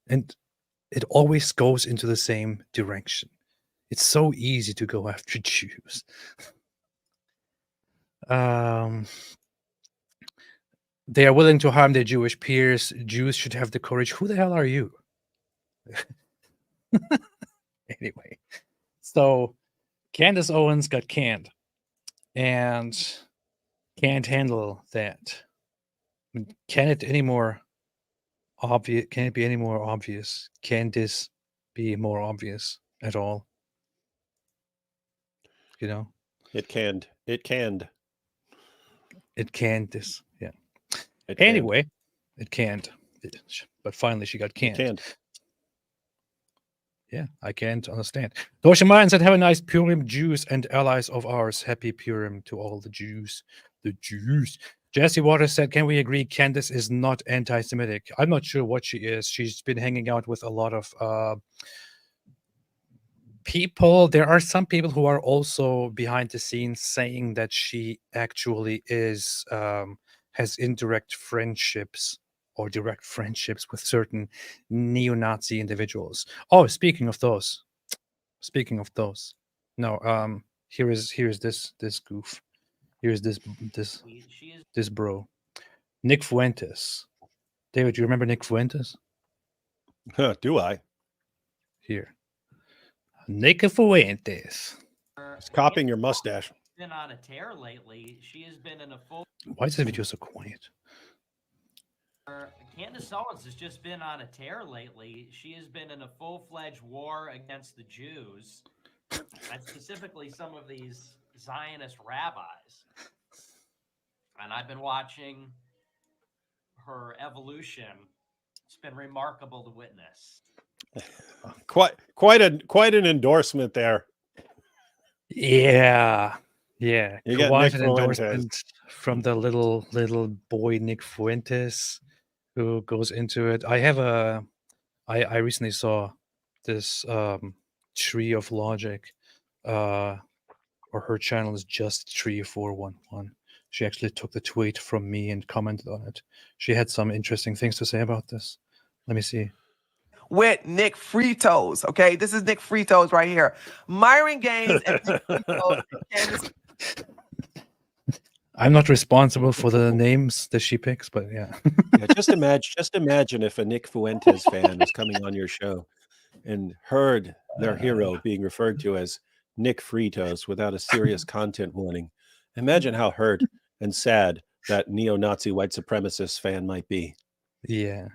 and it always goes into the same direction. It's so easy to go after Jews. They are willing to harm their Jewish peers. Jews should have the courage. Who the hell are you? Anyway, so Candace Owens got canned and can't handle that. Can it be any more obvious? Can this be more obvious at all? You know, It canned. It canned this. Yeah. It Anyway, it canned. But finally, she got canned. canned. Yeah, I can't understand. Dosha Mayan said, have a nice Purim, Jews and allies of ours. Happy Purim to all the Jews. The Jews. Jesse Waters said, can we agree Candace is not anti-Semitic? I'm not sure what she is. She's been hanging out with a lot of people. There are some people who are also behind the scenes saying that she actually is has indirect friendships or direct friendships with certain neo-Nazi individuals. Oh, speaking of those, no, here is this goof. Here's this bro, Nick Fuentes. David, do you remember Nick Fuentes? Do I? Here, Nick Fuentes. It's copying your mustache. Been on a tear lately. She has been in a full. Why is this video so quiet? Candace Owens has just been on a tear lately. She has been in a full-fledged war against the Jews, and specifically some of these Zionist rabbis. And I've been watching her evolution. It's been remarkable to witness. Quite an endorsement there. Yeah. You got Quite Nick an Fuentes. endorsement from the little boy Nick Fuentes, who goes into it. I recently saw this Tree of Logic, or her channel is just Tree411. She actually took the tweet from me and commented on it. She had some interesting things to say about this. Let me see. With Nick Fritos, okay? This is Nick Fritos right here. Myron Gaines and Nick Fritos. Candace. I'm not responsible for the names that she picks, but yeah. Yeah, just imagine if a Nick Fuentes fan was coming on your show and heard their hero being referred to as Nick Fritos without a serious content warning. Imagine how hurt and sad that neo-Nazi white supremacist fan might be. Yeah.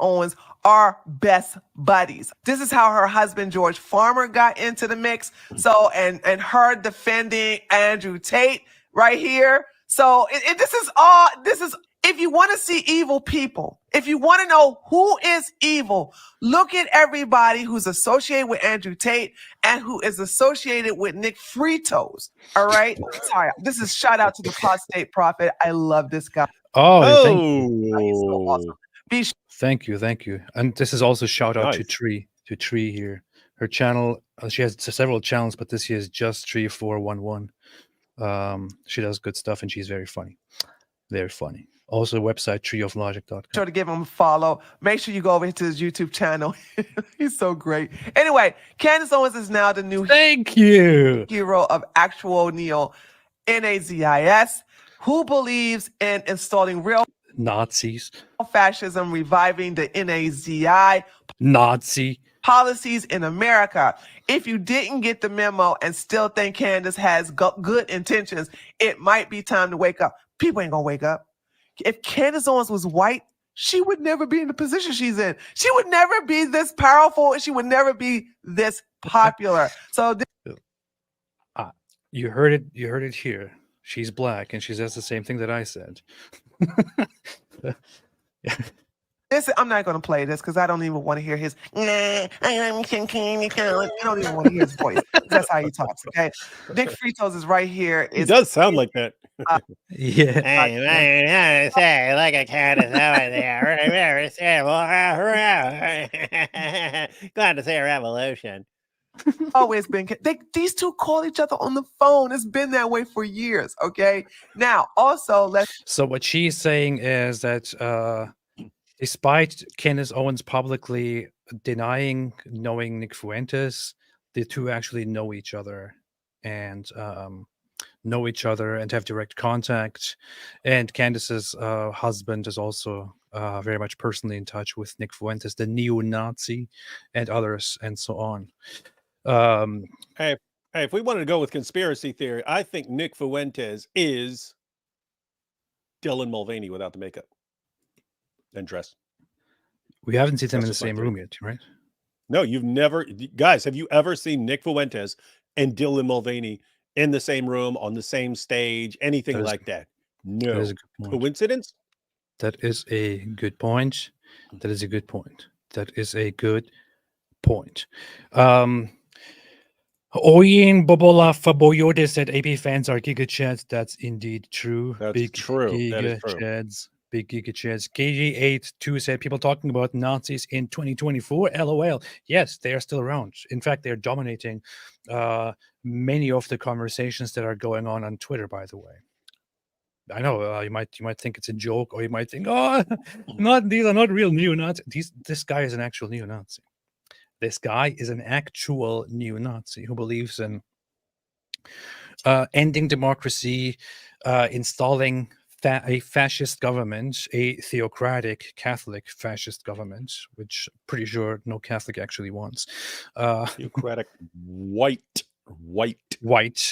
Owens are best buddies. This is how her husband George Farmer got into the mix. So and her defending Andrew Tate right here. So this is if you want to see evil people, if you want to know who is evil, look at everybody who's associated with Andrew Tate and who is associated with Nick Fritos. All right. Sorry. This is shout out to the Apostate Prophet. I love this guy. Oh, thank you. He's so awesome. Thank you. And this is also shout out to Tree here. Her channel, she has several channels, but this year is just 3411. She does good stuff, and she's very funny. Very funny. Also, website treeoflogic.com. Sure to give him a follow. Make sure you go over to his YouTube channel. He's so great. Anyway, Candace Owens is now the new Thank you. hero of Actual Neo, NAZIS, who believes in installing real Nazis. fascism, reviving the NAZI Nazi. policies in America. If you didn't get the memo and still think Candace has good intentions, it might be time to wake up. People ain't gonna wake up. If Candace Owens was white, she would never be in the position she's in. She would never be this powerful, and she would never be this popular. So you heard it. You heard it here. She's black, and she says the same thing that I said. I'm not going to play this because I don't even want to hear his. I don't even want to hear his voice. That's how he talks. Okay, Nick Fritos is right here. It does sound like that. Yeah. Hey, say, look at Candace over there. Glad to see a revolution. Always been. These two call each other on the phone. It's been that way for years. Okay. Now, also, So what she's saying is that despite Candace Owens publicly denying knowing Nick Fuentes, the two actually know each other and have direct contact. And Candace's husband is also very much personally in touch with Nick Fuentes, the neo-Nazi, and others, and so on. Hey, if we wanted to go with conspiracy theory, I think Nick Fuentes is Dylan Mulvaney without the makeup and dress. We haven't seen them in the That's just my same theory. room yet, right? No, you've never, guys, have you ever seen Nick Fuentes and Dylan Mulvaney in the same room, on the same stage, anything like that? No. That is a good point. Coincidence? That is a good point. That is a good point. That is a good point. Oyin Bobola Faboyote said AP fans are Giga Chads. That's indeed true. That's Big true. Giga That is true. Chads. Big Giga Chads. KG82 said people talking about Nazis in 2024. LOL. Yes, they are still around. In fact, they're dominating many of the conversations that are going on Twitter, by the way. I know you might think it's a joke, or you might think, oh, these are not real neo-Nazis. This guy is an actual neo-Nazi. This guy is an actual neo-Nazi who believes in ending democracy, installing a fascist government, a theocratic Catholic fascist government, which I'm pretty sure no Catholic actually wants. Theocratic white,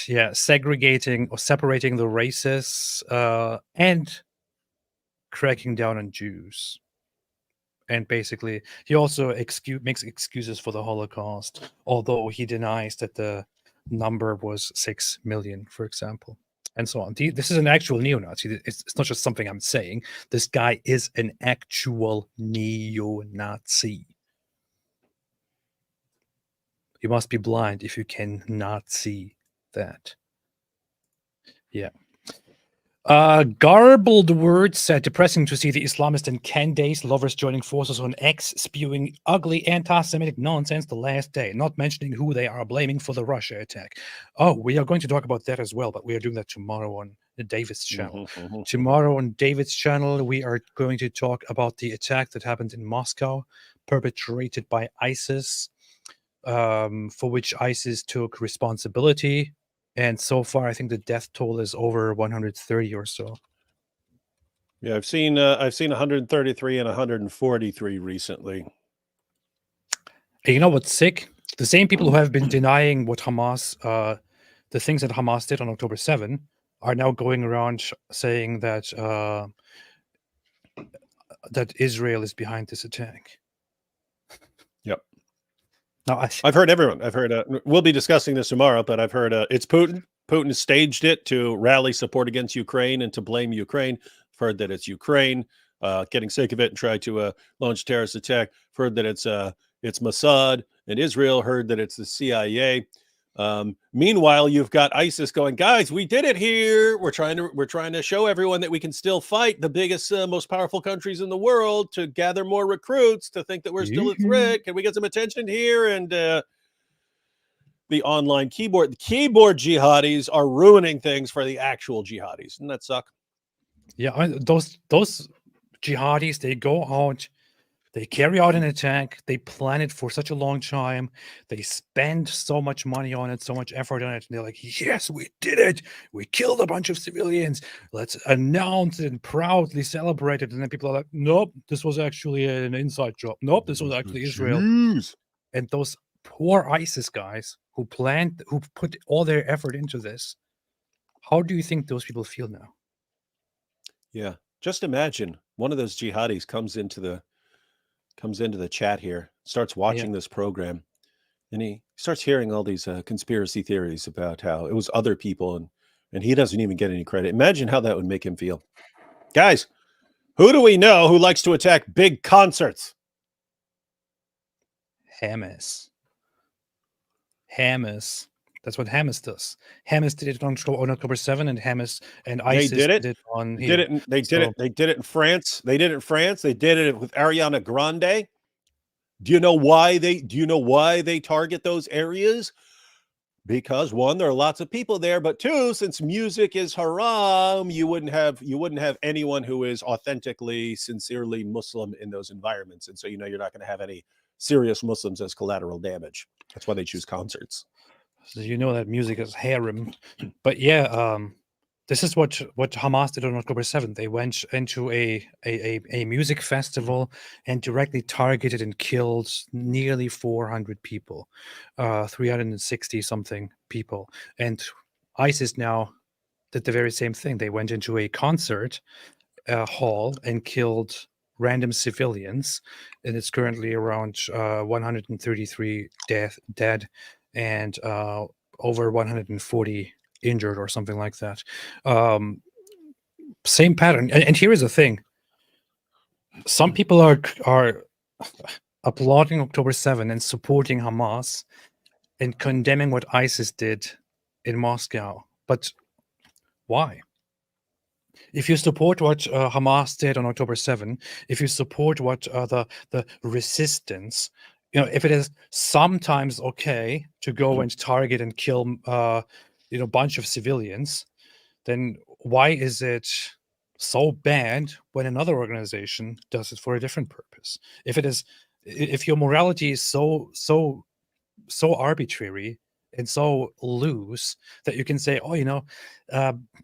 yeah, segregating or separating the races, and cracking down on Jews. And basically, he also makes excuses for the Holocaust, although he denies that the number was 6 million, for example, and so on. This is an actual neo-Nazi. It's not just something I'm saying. This guy is an actual neo-Nazi. You must be blind if you cannot see that. Yeah. Garbled words said, depressing to see the Islamist and Candace lovers joining forces on X, spewing ugly anti-Semitic nonsense the last day, not mentioning who they are blaming for the Russia attack. Oh, we are going to talk about that as well, but we are doing that tomorrow on the David's channel. Tomorrow on David's channel, we are going to talk about the attack that happened in Moscow, perpetrated by ISIS, for which ISIS took responsibility. And so far, I think the death toll is over 130 or so. Yeah, I've seen 133 and 143 recently. And you know what's sick? The same people who have been denying what Hamas, the things that Hamas did on October 7, are now going around saying that that Israel is behind this attack. Yep. Now, I've heard everyone. I've heard. We'll be discussing this tomorrow, but I've heard it's Putin. Putin has staged it to rally support against Ukraine and to blame Ukraine. I've heard that it's Ukraine getting sick of it and try to launch a terrorist attack. I've heard that it's Mossad and Israel. Heard that it's the CIA. Meanwhile, you've got ISIS going, guys, we did it here. We're trying to show everyone that we can still fight the biggest, most powerful countries in the world, to gather more recruits, to think that we're still a threat. Can we get some attention here? And the online keyboard. The keyboard jihadis are ruining things for the actual jihadis. Doesn't that suck? Yeah, those jihadis, they go out, they carry out an attack, they plan it for such a long time, they spend so much money on it, so much effort on it, and they're like, yes, we did it, we killed a bunch of civilians, let's announce it and proudly celebrate it. And then people are like, nope, this was actually an inside job, nope, this was actually Israel. And those poor ISIS guys who put all their effort into this, how do you think those people feel now? Yeah, just imagine one of those jihadis comes into the chat here, starts watching this program, and he starts hearing all these conspiracy theories about how it was other people, and he doesn't even get any credit. Imagine how that would make him feel. Guys, who do we know who likes to attack big concerts? Hamas. That's what Hamas does. Hamas did it on October 7, and Hamas and ISIS did it on here. They did it in France. They did it in France. They did it with Ariana Grande. Do you know why they target those areas? Because one, there are lots of people there, but two, since music is haram, you wouldn't have anyone who is authentically, sincerely Muslim in those environments, and so you're not going to have any serious Muslims as collateral damage. That's why they choose concerts. So you know that music is harem. But yeah, this is what Hamas did on October 7th. They went into a music festival and directly targeted and killed nearly 400 people, 360 something people. And ISIS now did the very same thing. They went into a concert hall and killed random civilians, and it's currently around 133 dead and over 140 injured or something like that. Same pattern. And here is the thing. Some people are applauding October 7 and supporting Hamas and condemning what ISIS did in Moscow. But why? If you support what Hamas did on October 7, if you support what the resistance, if it is sometimes okay to go and target and kill, a bunch of civilians, then why is it so bad when another organization does it for a different purpose? If your morality is so arbitrary and so loose that you can say,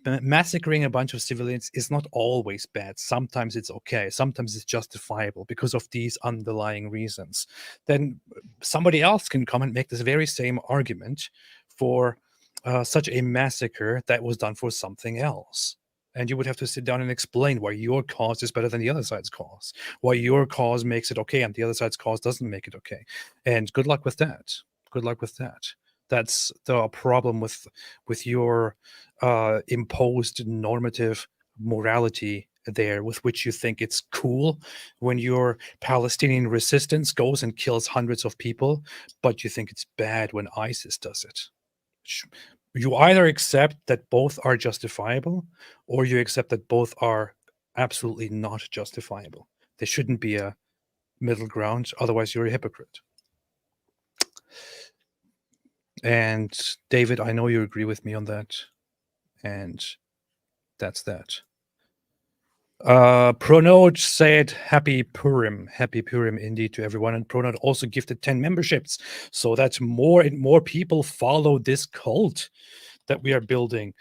massacring a bunch of civilians is not always bad. Sometimes it's okay. Sometimes it's justifiable because of these underlying reasons. Then somebody else can come and make this very same argument for such a massacre that was done for something else. And you would have to sit down and explain why your cause is better than the other side's cause, why your cause makes it okay and the other side's cause doesn't make it okay. And good luck with that. Good luck with that. That's the problem with your imposed normative morality there, with which you think it's cool when your Palestinian resistance goes and kills hundreds of people, but you think it's bad when ISIS does it. You either accept that both are justifiable, or you accept that both are absolutely not justifiable. There shouldn't be a middle ground, otherwise you're a hypocrite. And David, I know you agree with me on that. And that's that. Pronode said happy Purim indeed to everyone. And Pronode also gifted 10 memberships so that more and more people follow this cult that we are building.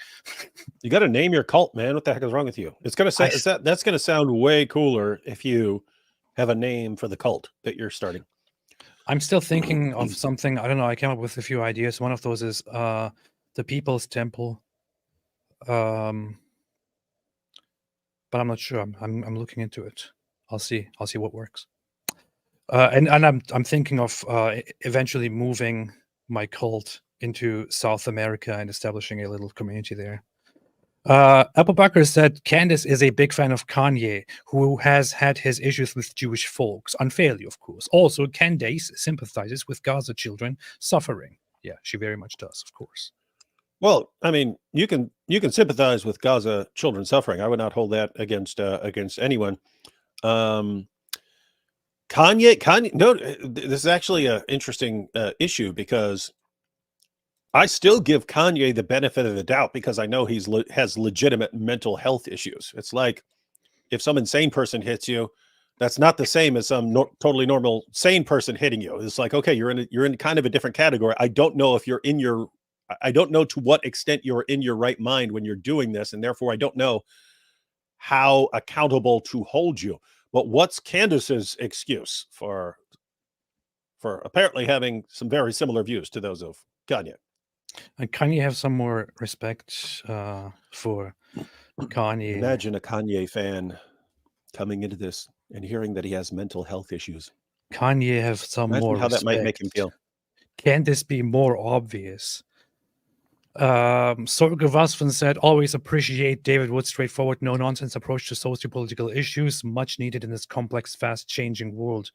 You got to name your cult, man. What the heck is wrong with you? It's gonna say that's gonna sound way cooler if you have a name for the cult that you're starting. I'm still thinking of something. I don't know. I came up with a few ideas. One of those is the People's Temple. But I'm not sure. I'm looking into it. I'll see what works. And I'm thinking of eventually moving my cult into South America and establishing a little community there. Apple Bucker said Candace is a big fan of Kanye, who has had his issues with Jewish folks, unfairly, of course. Also, Candace sympathizes with Gaza children suffering. Yeah, she very much does, of course. Well, I mean, you can sympathize with Gaza children suffering. I would not hold that against anyone. Kanye. No, this is actually an interesting issue because I still give Kanye the benefit of the doubt because I know he's has legitimate mental health issues. It's like if some insane person hits you, that's not the same as some totally normal sane person hitting you. It's like, okay, you're in kind of a different category. I don't know if you're in your, I don't know to what extent you're in your right mind when you're doing this, and therefore I don't know how accountable to hold you. But what's Candace's excuse for apparently having some very similar views to those of Kanye? And Kanye have some more respect for Kanye. Imagine a Kanye fan coming into this and hearing that he has mental health issues. Kanye have some Imagine more how respect. that might make him feel. Can this be more obvious? Sorge Vasvan said, always appreciate David Wood's straightforward, no-nonsense approach to socio-political issues, much needed in this complex, fast-changing world.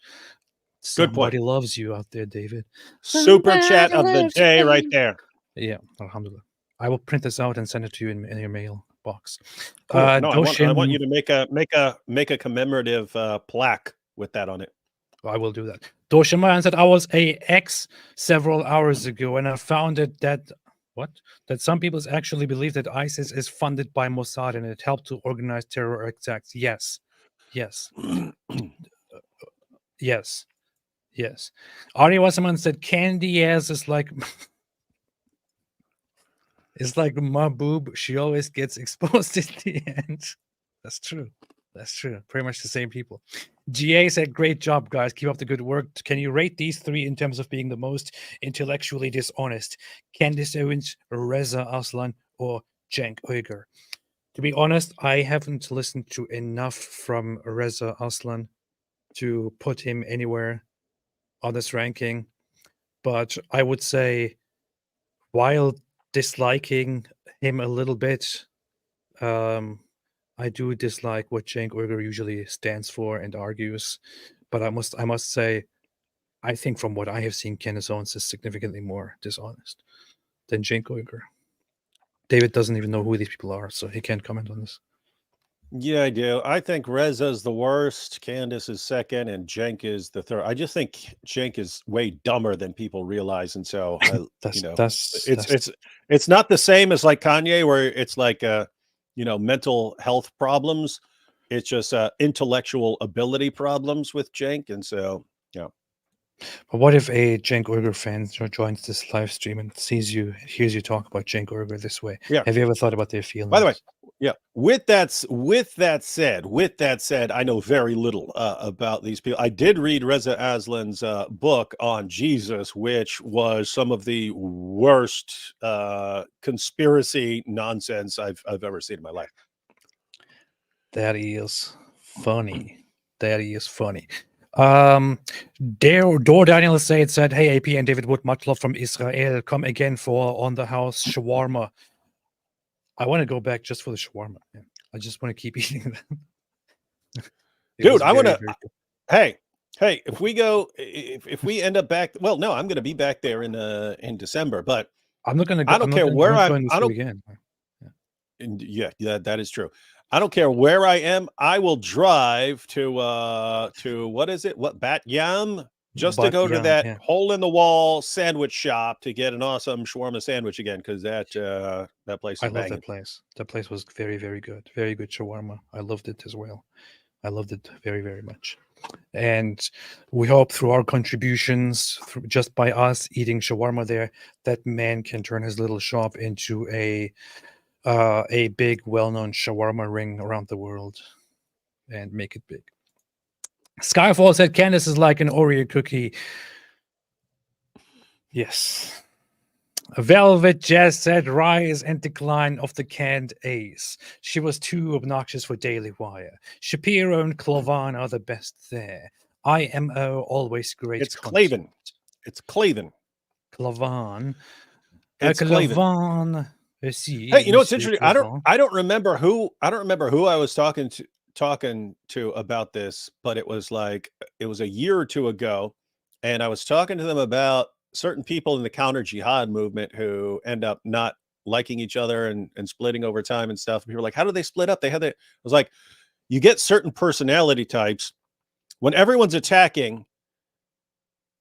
Good point. Somebody loves you out there, David. Super chat of the day right there. Yeah, alhamdulillah. I will print this out and send it to you in your mail box. Cool. No, I want you to make a commemorative plaque with that on it. I will do that. Doshimayan said, I was a ex several hours ago, and I found it that some people actually believe that ISIS is funded by Mossad and it helped to organize terror attacks. Yes. Yes. Ari Wasserman said, Candy ass is like it's like my boob. She always gets exposed at the end. That's true. Pretty much the same people. GA said, great job, guys. Keep up the good work. Can you rate these three in terms of being the most intellectually dishonest? Candace Owens, Reza Aslan, or Cenk Uygur? To be honest, I haven't listened to enough from Reza Aslan to put him anywhere on this ranking. But I would say, while disliking him a little bit, I do dislike what Cenk Uygur usually stands for and argues, but I must say, I think from what I have seen, Candace Owens is significantly more dishonest than Cenk Uygur. David doesn't even know who these people are, so he can't comment on this. Yeah, I do. I think Reza's the worst, Candace is second, and Cenk is the third. I just think Cenk is way dumber than people realize, and so it's not the same as like Kanye, where it's like mental health problems. It's just intellectual ability problems with Cenk, and so yeah. But what if a Cenk Uygur fan joins this live stream and hears you talk about Cenk Uygur this way? Yeah. Have you ever thought about their feelings? By the way, yeah. With that said, I know very little about these people. I did read Reza Aslan's book on Jesus, which was some of the worst conspiracy nonsense I've ever seen in my life. That is funny. Dor Daniel said, hey, AP and David Wood, much love from Israel. Come again for On the House shawarma. I want to go back just for the shawarma. Man. I just want to keep eating them. Dude, I want to. Hey, if we end up back, well, no, I'm going to be back there in December, but I'm not going to. I don't care where I'm. I don't. Again. Yeah, that is true. I don't care where I am. I will drive to what is it? What Bat Yam? Just to go to that hole in the wall sandwich shop to get an awesome shawarma sandwich again, because that place. I love that place. That place was very, very good. Very good shawarma. I loved it as well. I loved it very, very much. And we hope through our contributions, just by us eating shawarma there, that man can turn his little shop into a big, well-known shawarma ring around the world and make it big. Skyfall said Candace is like an Oreo cookie. Yes. Velvet Jazz said rise and decline of the canned A's. She was too obnoxious for Daily Wire. Shapiro and Clavan are the best there. IMO always great. It's Clavin. It's Clavin. Clavan. It's Clavan. Hey, you know what's interesting? I don't remember who I was talking to about this, but it was a year or two ago, and I was talking to them about certain people in the counter jihad movement who end up not liking each other and splitting over time and stuff. And people were like, how do they split up? I was like, you get certain personality types when everyone's attacking.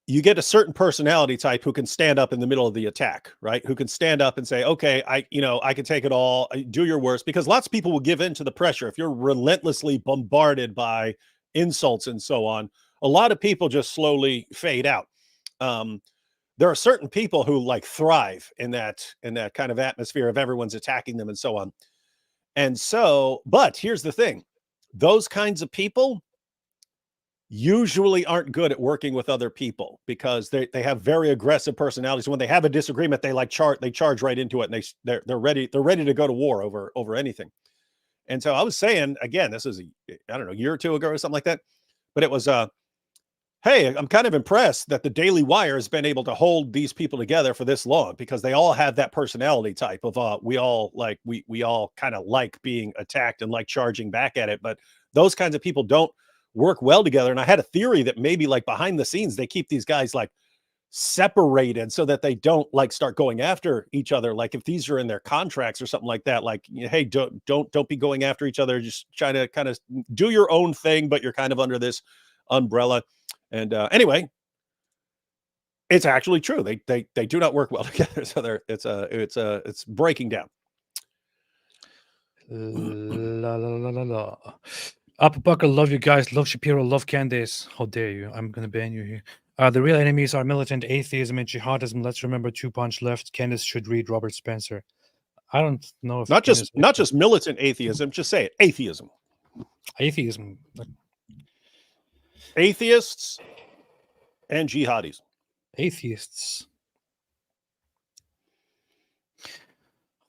you get a certain personality type who can stand up in the middle of the attack, right? Who can stand up and say, okay, I can take it all, do your worst, because lots of people will give in to the pressure. If you're relentlessly bombarded by insults and so on, a lot of people just slowly fade out. There are certain people who like thrive in that kind of atmosphere of everyone's attacking them and so on. And so, but here's the thing, those kinds of people usually aren't good at working with other people because they have very aggressive personalities. When they have a disagreement, they charge right into it, and they're ready to go to war over anything. And so I was saying, again, this is a year or two ago or something like that, but it was hey, I'm kind of impressed that the Daily Wire has been able to hold these people together for this long, because they all have that personality type of we all kind of like being attacked and like charging back at it, but those kinds of people don't work well together. And I had a theory that maybe like behind the scenes they keep these guys like separated so that they don't like start going after each other. Like if these are in their contracts or something like that, like, hey, don't be going after each other. Just try to kind of do your own thing, but you're kind of under this umbrella. And anyway, it's actually true. They do not work well together. So it's breaking down. La la la la la. Upper Buckle, love you guys. Love Shapiro, love Candace. How dare you? I'm gonna ban you here. The real enemies are militant atheism and jihadism. Let's remember 2 punch left. Candace should read Robert Spencer. I don't know if not just militant atheism. Just say it. Atheism. Atheism. Atheists and jihadis. Atheists.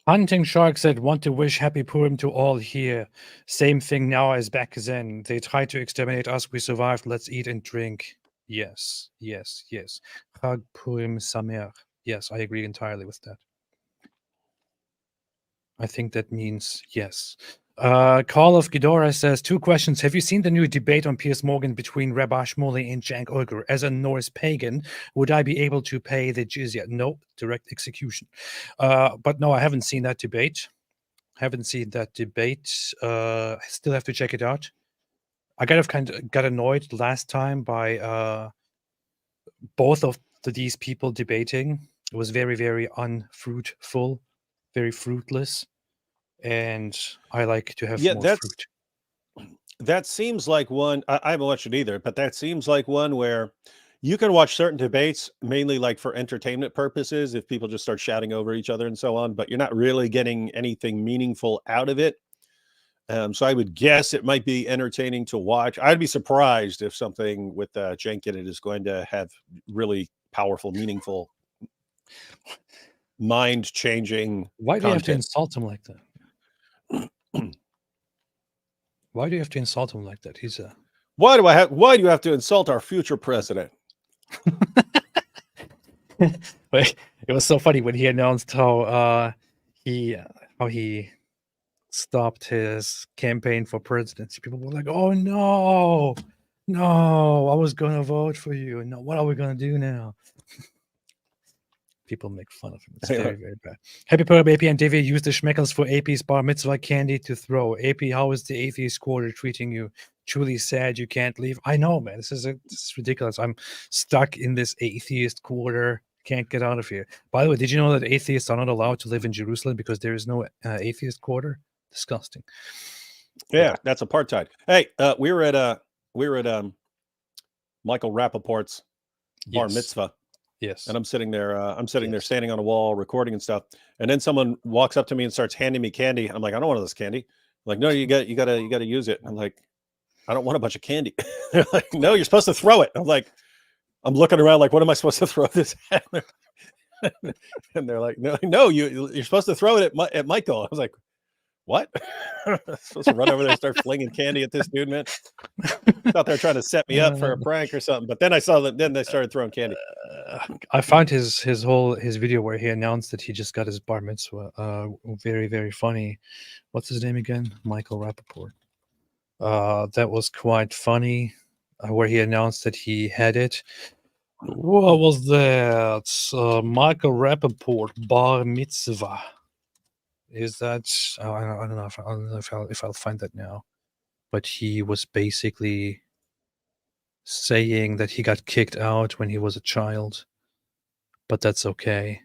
Hunting Shark said, want to wish Happy Purim to all here. Same thing now as back then. They tried to exterminate us. We survived. Let's eat and drink. Yes, yes, yes. Chag Purim Sameach. Yes, I agree entirely with that. I think that means yes. Call of Ghidorah says, 2 questions. Have you seen the new debate on Piers Morgan between Rabbi Shmuley and Cenk Uygur? As a Norse pagan, would I be able to pay the jizya? No, direct execution. But no, I haven't seen that debate. I still have to check it out. I kind of got annoyed last time by both of these people debating. It was very, very unfruitful, very fruitless. And I like to have more fruit. That seems like one. I haven't watched it either, but that seems like one where you can watch certain debates, mainly like for entertainment purposes, if people just start shouting over each other and so on, but you're not really getting anything meaningful out of it. So I would guess it might be entertaining to watch. I'd be surprised if something with Cenk in it is going to have really powerful, meaningful, mind-changing. Why do you have to insult him like that? Why do you have to insult him like that? He's a. Why do you have to insult our future president? It was so funny when he announced how he stopped his campaign for presidency. People were like, "Oh no, I was gonna vote for you. No, what are we gonna do now?" People make fun of him. It's very, very bad. Happy Purim, AP and Devi use the schmeckles for AP's bar mitzvah candy to throw. AP, how is the atheist quarter treating you? Truly sad you can't leave. I know, man. This is ridiculous. I'm stuck in this atheist quarter. Can't get out of here. By the way, did you know that atheists are not allowed to live in Jerusalem because there is no atheist quarter? Disgusting. Yeah, that's apartheid. Hey, we were at Michael Rappaport's bar mitzvah. Yes. And I'm sitting there, there standing on a wall recording and stuff. And then someone walks up to me and starts handing me candy. I'm like, I don't want this candy. I'm like, no, you gotta use it. I'm like, I don't want a bunch of candy. They're like, no, you're supposed to throw it. I'm like, I'm looking around like, what am I supposed to throw this at? And they're like, no, you're supposed to throw it at Michael. I was like, what? I'm supposed to run over there and start flinging candy at this dude, man. Thought they were trying to set me up for a prank or something, but then I saw that. Then they started throwing candy. I found his video where he announced that he just got his bar mitzvah. Very, very funny. What's his name again? Michael Rappaport. That was quite funny. Where he announced that he had it. What was that? Michael Rappaport bar mitzvah. Is that I don't know if I'll find that now, but he was basically saying that he got kicked out when he was a child, but that's okay.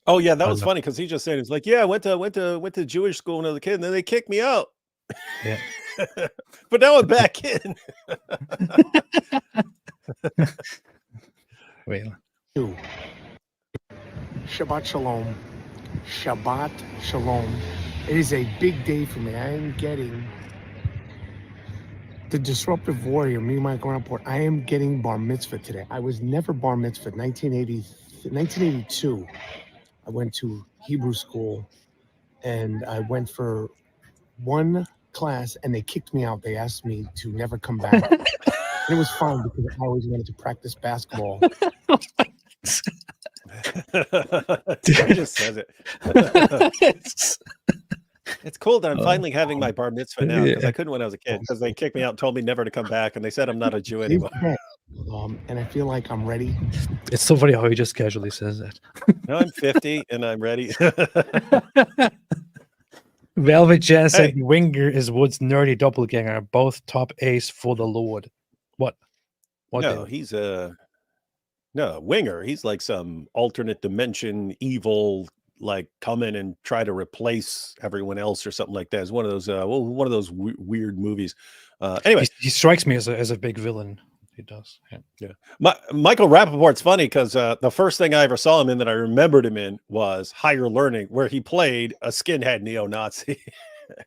Oh yeah, that I was love- funny because he just said it's like, yeah, I went to Jewish school when I was a kid, and then they kicked me out. Yeah. But now I'm back in. Well, Shabbat Shalom. Shabbat Shalom. It is a big day for me. I am getting the disruptive warrior, me, Michael Rapport. I am getting bar mitzvah today. I was never bar mitzvah. 1982, I went to Hebrew school and I went for one class and they kicked me out. They asked me to never come back. And it was fine because I always wanted to practice basketball. He just says it. It's cool that I'm finally having my bar mitzvah now because I couldn't when I was a kid because they kicked me out and told me never to come back, and they said I'm not a Jew anymore. And I feel like I'm ready. It's so funny how he just casually says that. Now I'm 50 and I'm ready. Velvet Jazz said Winger is Wood's nerdy doppelganger, both top ace for the Lord. What? No, David? he's no Winger. He's like some alternate dimension evil, like come in and try to replace everyone else or something like that. It's one of those weird movies. Anyway, he strikes me as a big villain. He does. Yeah. Michael Rappaport's funny because the first thing I ever saw him in that I remembered him in was Higher Learning, where he played a skinhead neo-Nazi.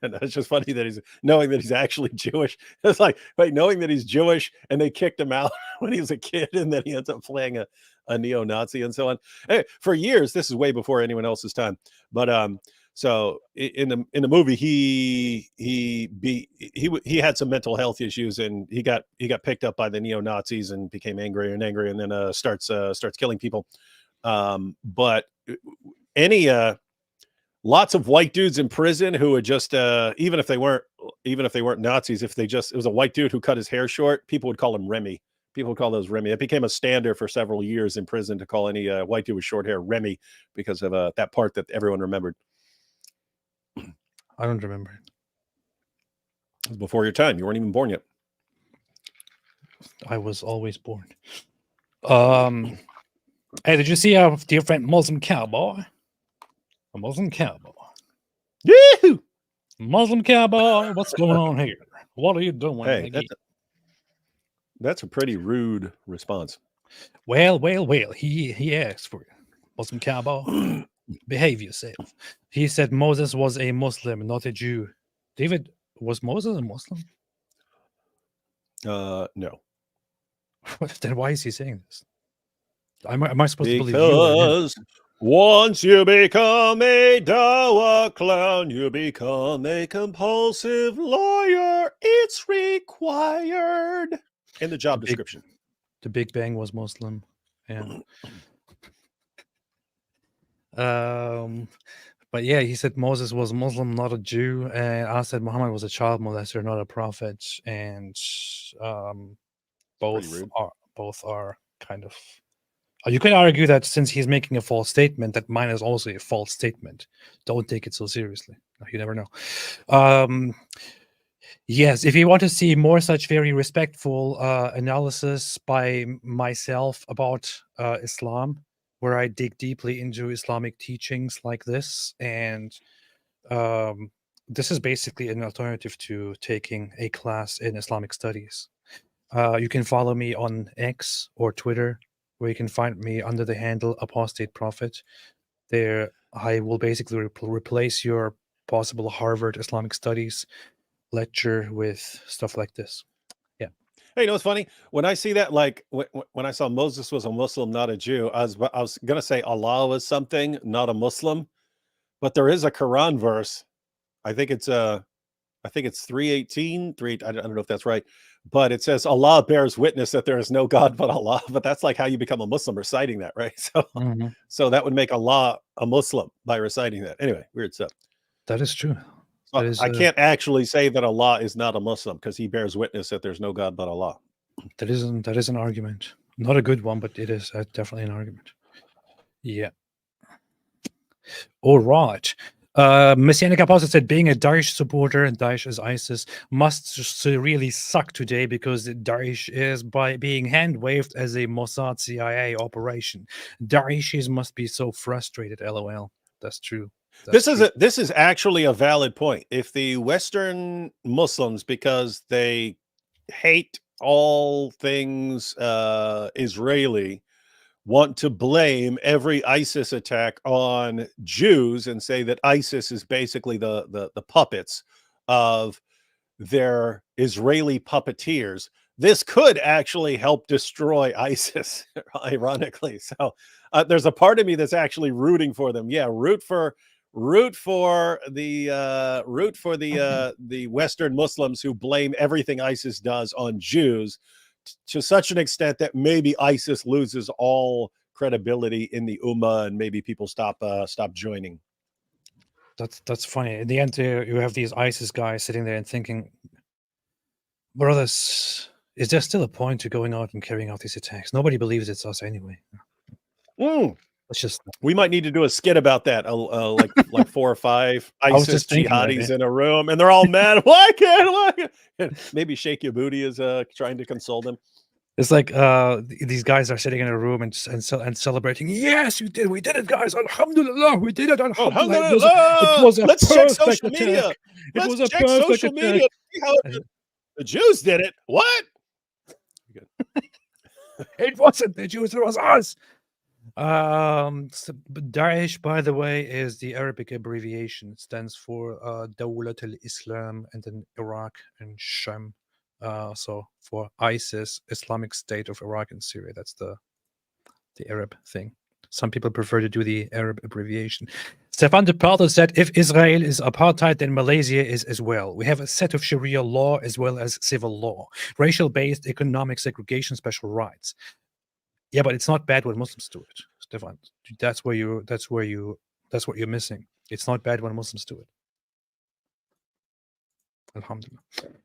And it's just funny that knowing that he's actually Jewish. It's like, wait, knowing that he's Jewish and they kicked him out when he was a kid, and then he ends up playing a neo-Nazi and so on. Anyway, for years, this is way before anyone else's time. But so in the movie, he had some mental health issues, and he got picked up by the neo-Nazis and became angrier and angrier, and then starts killing people. But lots of white dudes in prison who would just even if they weren't Nazis, if it was a white dude who cut his hair short, people would call him Remy. People would call those Remy. It became a standard for several years in prison to call any white dude with short hair Remy because of that part that everyone remembered. I don't remember. It was before your time. You weren't even born yet. I was always born. Hey, did you see our dear friend Muslim Cowboy? A Muslim Cowboy. Yahoo! Muslim Cowboy, what's going on here? What are you doing? Hey, that's a pretty rude response. Well, he asked for it. Muslim Cowboy. Behave yourself. He said Moses was a Muslim, not a Jew. David, was Moses a Muslim? No. Then why is he saying this? Am I supposed to believe you? Because once you become a Dawa clown, you become a compulsive liar. It's required in the job description. The Big Bang was Muslim. Yeah. But yeah, he said Moses was Muslim, not a Jew, and I said Muhammad was a child molester, not a prophet, and both are kind of. You could argue that since he's making a false statement, that mine is also a false statement. Don't take it so seriously. You never know. Yes, if you want to see more such very respectful analysis by myself about Islam, where I dig deeply into Islamic teachings like this, and this is basically an alternative to taking a class in Islamic studies. You can follow me on X or Twitter, where you can find me under the handle Apostate Prophet. There, I will basically replace your possible Harvard Islamic Studies lecture with stuff like this. Yeah. Hey, you know what's funny? When I see that, like when I saw Moses was a Muslim, not a Jew, I was gonna say Allah was something, not a Muslim, but there is a Quran verse. I think it's 3:18. I don't know if that's right, but it says Allah bears witness that there is no God but Allah. But that's like how you become a Muslim, reciting that, right? So, so that would make Allah a Muslim by reciting that. Anyway, weird stuff. That is true. So I can't actually say that Allah is not a Muslim because he bears witness that there's no God but Allah. That is an argument. Not a good one, but it is definitely an argument. Yeah. All right. Messianic Apostle said, being a Daesh supporter, and Daesh is ISIS, must really suck today because Daesh is being hand-waved as a Mossad CIA operation. Daeshis must be so frustrated, LOL. That's true. This is actually a valid point. If the Western Muslims, because they hate all things Israeli, want to blame every ISIS attack on Jews and say that ISIS is basically the puppets of their Israeli puppeteers, this could actually help destroy ISIS, ironically. So there's a part of me that's actually rooting for them. Yeah, root for the Western Muslims who blame everything ISIS does on Jews, to such an extent that maybe ISIS loses all credibility in the Ummah and maybe people stop joining. That's funny. In the end, you have these ISIS guys sitting there and thinking, brothers, is there still a point to going out and carrying out these attacks? Nobody believes it's us anyway. Let's just. We might need to do a skit about that. Like 4 or 5 ISIS jihadis in a room, and they're all mad. Why can't? Maybe Shake Your Booty is trying to console them. It's like these guys are sitting in a room and celebrating. Yes, you did. We did it, guys. Alhamdulillah, we did it. Alhamdulillah. It was a Let's check perfect social media. attack. It Let's was a check perfect social attack. media. See how the Jews did it. What? It wasn't the Jews. It was us. Daesh, by the way, is the Arabic abbreviation. It stands for Dawlat al-Islam, and then Iraq and Sham. So for ISIS, Islamic State of Iraq and Syria. That's the Arab thing. Some people prefer to do the Arab abbreviation. Stefan de Pardo said, if Israel is apartheid, then Malaysia is as well. We have a set of Sharia law as well as civil law, racial-based economic segregation, special rights. Yeah, but it's not bad when Muslims do it, Stefan. That's what you're missing. It's not bad when Muslims do it. Alhamdulillah.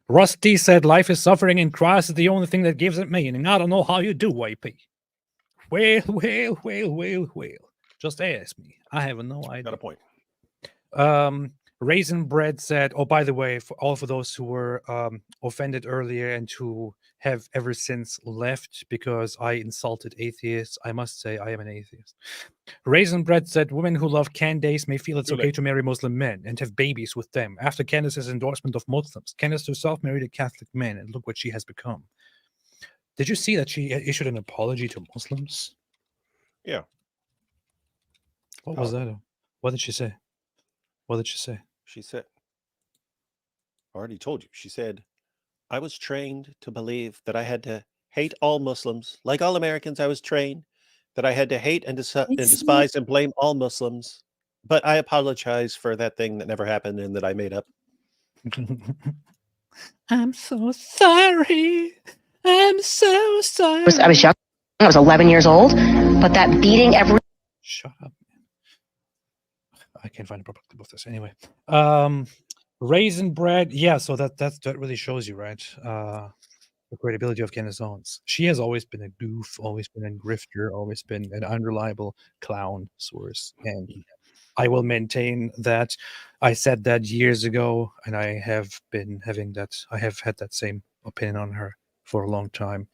Rusty said, life is suffering and Christ is the only thing that gives it meaning. I don't know how you do, YP. Well. Just ask me. I have no idea. Got a point. Raisin Bread said, oh, by the way, for all of those who were offended earlier and who have ever since left because I insulted atheists, I must say I am an atheist. Raisin Bread said, women who love Candace may feel it's okay to marry Muslim men and have babies with them. After Candace's endorsement of Muslims, Candace herself married a Catholic man, and look what she has become. Did you see that she issued an apology to Muslims? Yeah. What was that? What did she say? What did she say? She said, I already told you. She said, I was trained to believe that I had to hate all Muslims. Like all Americans, I was trained that I had to hate and despise and blame all Muslims. But I apologize for that thing that never happened and that I made up. I'm so sorry. I'm so sorry. I was young. I was 11 years old. But that beating every... Shut up. I can't find a proper clip of this anyway. Raisin Bread, yeah. So that really shows you, right? The credibility of Candace Owens. She has always been a goof, always been a grifter, always been an unreliable clown source, and I will maintain that. I said that years ago, and I have been having that. I have had that same opinion on her for a long time.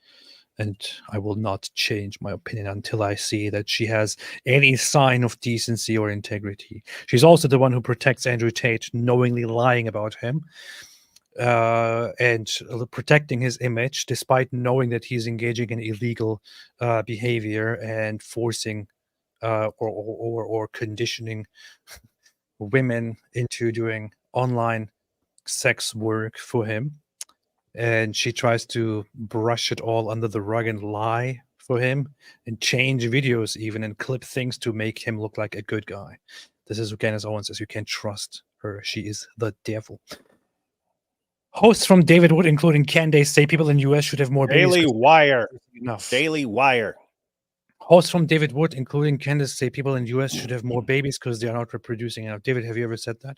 And I will not change my opinion until I see that she has any sign of decency or integrity. She's also the one who protects Andrew Tate, knowingly lying about him and protecting his image, despite knowing that he's engaging in illegal behavior and forcing or conditioning women into doing online sex work for him. And she tries to brush it all under the rug and lie for him and change videos even and clip things to make him look like a good guy. This is what Candace Owens says. You can't trust her. She is the devil. Hosts from David Wood, including Candace, say people in the U.S. should have more Daily babies. Wire. Enough. Daily Wire. Hosts from David Wood, including Candace, say people in the U.S. should have more babies because they are not reproducing enough. David, have you ever said that?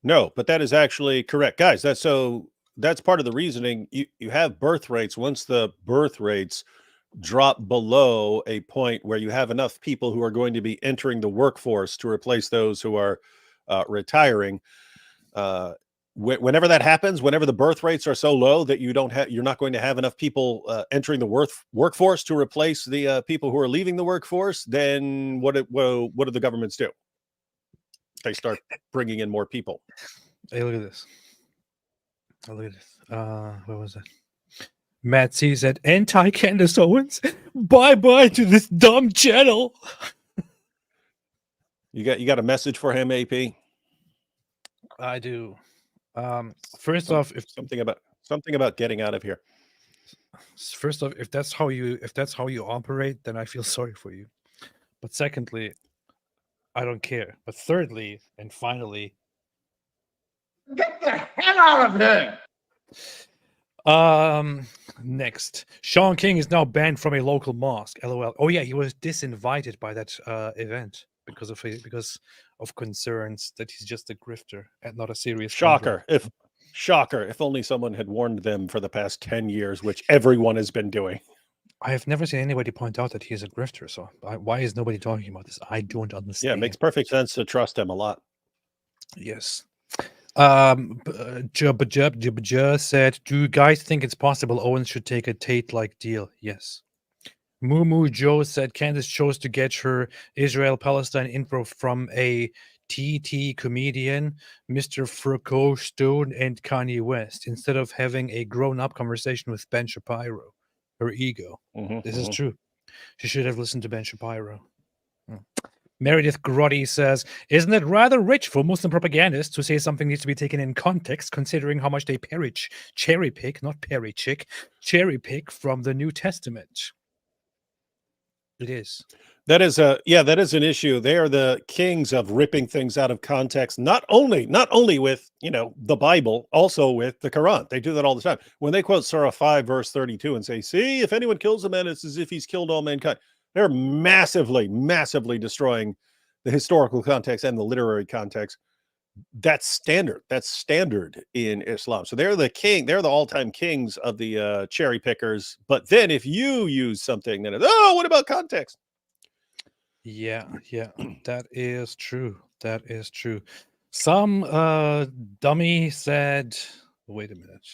No, but that is actually correct. Guys, that's part of the reasoning. You have birth rates. Once the birth rates drop below a point where you have enough people who are going to be entering the workforce to replace those who are retiring. Whenever that happens, whenever the birth rates are so low that you're not going to have enough people entering the workforce to replace the people who are leaving the workforce, then what do the governments do? They start bringing in more people. Hey, look at this. Oh, look at this. What was that? Matt C said, anti-Candace Owens. Bye-bye to this dumb channel. You got a message for him, AP? I do. First off, if something about getting out of here. First off, if that's how you operate, then I feel sorry for you. But secondly, I don't care. But thirdly, and finally, Get the hell out of here! Next, Sean King is now banned from a local mosque. LOL. Oh yeah, he was disinvited by that event because of concerns that he's just a grifter and not a serious. Shocker! If only someone had warned them for the past 10 years, which everyone has been doing. I have never seen anybody point out that he's a grifter. So why is nobody talking about this? I don't understand. Yeah, it makes perfect sense to trust him a lot. Yes. Jubba said, do you guys think it's possible Owens should take a Tate-like deal? Yes. Moo Joe said Candace chose to get her Israel-Palestine info from a TT comedian, Mr. Foucault Stone, and Kanye West, instead of having a grown-up conversation with Ben Shapiro. Her ego. This is true. She should have listened to Ben Shapiro. Meredith Grotti says, isn't it rather rich for Muslim propagandists to say something needs to be taken in context, considering how much they cherry pick from the New Testament? It is. That is an issue. They are the kings of ripping things out of context, not only with, the Bible, also with the Quran. They do that all the time. When they quote Surah 5, verse 32 and say, see, if anyone kills a man, it's as if he's killed all mankind. They're massively, massively destroying the historical context and the literary context. That's standard. That's standard in Islam. So they're the king. They're the all-time kings of the cherry pickers. But then if you use something, then it's, what about context? Yeah, that is true. That is true. Some dummy said, wait a minute.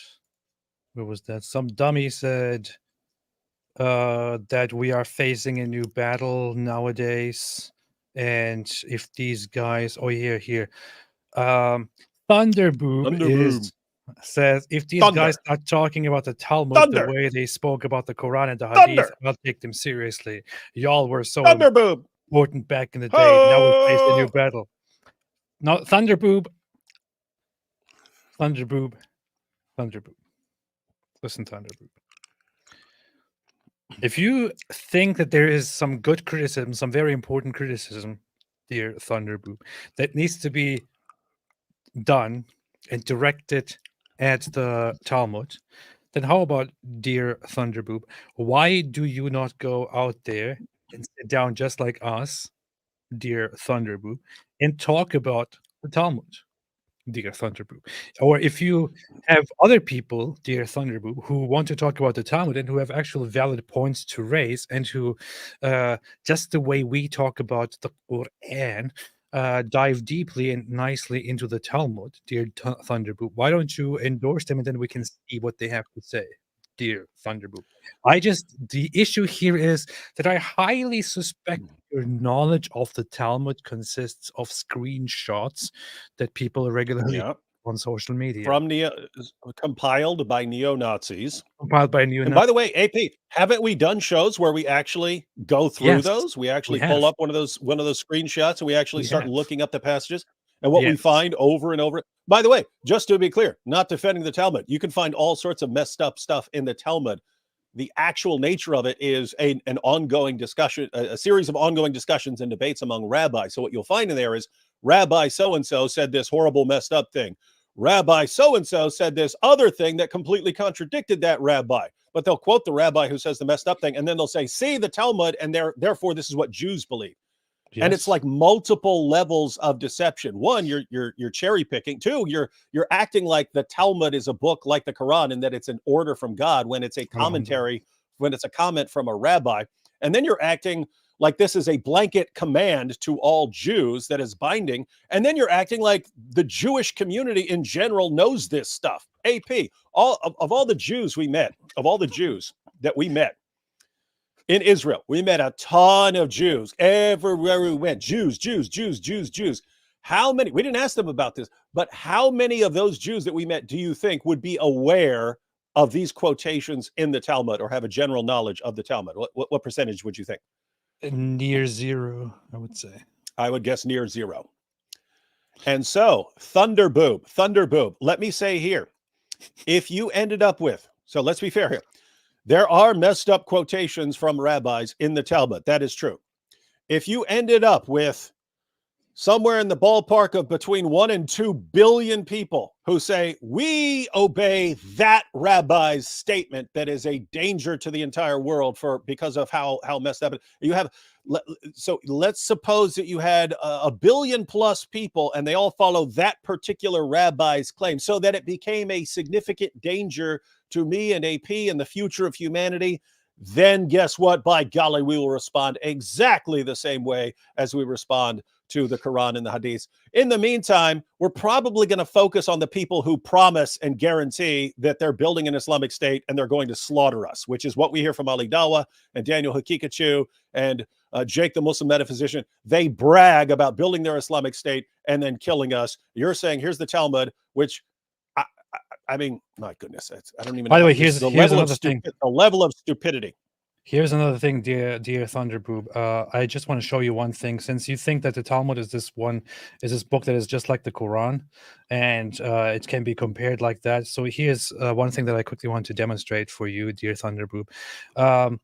Where was that? Some dummy said that we are facing a new battle nowadays. And if these guys, here. Thunderboob says, if these guys start talking about the Talmud the way they spoke about the Quran and the Hadith, I'll take them seriously. Y'all were so important back in the day. Now we face a new battle. No, Thunderboob. Listen, Thunderboob. If you think that there is some good criticism, some very important criticism, dear Thunderboob, that needs to be done and directed at the Talmud, then how about, dear Thunderboob, why do you not go out there and sit down just like us, dear Thunderboob, and talk about the Talmud, dear Thunderboob? Or if you have other people, dear Thunderboob, who want to talk about the Talmud and who have actual valid points to raise, and who, just the way we talk about the Quran, dive deeply and nicely into the Talmud, dear Thunderboob, why don't you endorse them and then we can see what they have to say, dear Thunderboob? The issue here is that I highly suspect your knowledge of the Talmud consists of screenshots that people regularly on social media. Compiled by neo-Nazis. And by the way, AP, haven't we done shows where we actually go through those? We actually pull up one of those screenshots and we actually start looking up the passages and what we find over and over. By the way, just to be clear, not defending the Talmud, you can find all sorts of messed up stuff in the Talmud. The actual nature of it is an ongoing discussion, a series of ongoing discussions and debates among rabbis. So what you'll find in there is Rabbi so-and-so said this horrible, messed up thing. Rabbi so-and-so said this other thing that completely contradicted that rabbi. But they'll quote the rabbi who says the messed up thing, and then they'll say, see the Talmud, and therefore this is what Jews believe. Yes. And it's like multiple levels of deception. One, you're cherry picking. Two, you're acting like the Talmud is a book like the Quran and that it's an order from God when it's a commentary when it's a comment from a rabbi, and then you're acting like this is a blanket command to all Jews that is binding, and then you're acting like the Jewish community in general knows this stuff. AP, of all the Jews we met, of all the Jews that we met in Israel, we met a ton of Jews everywhere we went. Jews. How many, we didn't ask them about this, but how many of those Jews that we met do you think would be aware of these quotations in the Talmud or have a general knowledge of the Talmud? What percentage would you think? Near zero, I would say. I would guess near zero. And so, thunder boob. Let me say here, if you ended up with, so let's be fair here, there are messed up quotations from rabbis in the Talmud. That is true. If you ended up with somewhere in the ballpark of between 1 and 2 billion people who say, we obey that rabbi's statement that is a danger to the entire world because of how messed up you have. So let's suppose that you had a billion plus people and they all follow that particular rabbi's claim so that it became a significant danger to me and AP and the future of humanity. Then guess what? By golly, we will respond exactly the same way as we respond to the Quran and the Hadith. In the meantime, we're probably going to focus on the people who promise and guarantee that they're building an Islamic state and they're going to slaughter us, which is what we hear from Ali Dawa and Daniel Hakikachu and Jake, the Muslim metaphysician. They brag about building their Islamic state and then killing us. You're saying, here's the Talmud, which I mean, my goodness, I don't even know. By the way, here's another thing. The level of stupidity. Here's another thing, dear Thunderboob. I just want to show you one thing. Since you think that the Talmud is this book that is just like the Quran, and it can be compared like that. So here's one thing that I quickly want to demonstrate for you, dear Thunderboob. The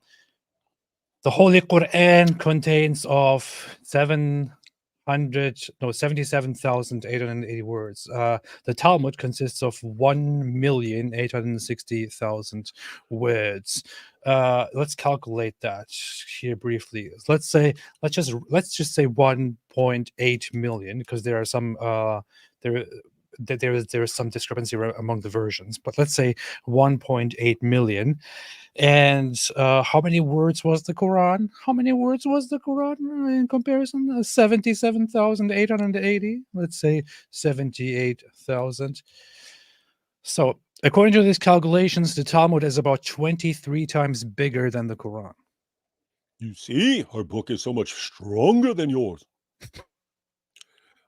Holy Quran contains of 77,880 words. The Talmud consists of 1,860,000 words. Let's calculate that here briefly. Let's just say 1.8 million, because there are some there is some discrepancy among the versions, but let's say 1.8 million. And how many words was the Quran? How many words was the Quran in comparison? 77,880. Let's say 78,000. So according to these calculations, the Talmud is about 23 times bigger than the Quran. You see, our book is so much stronger than yours.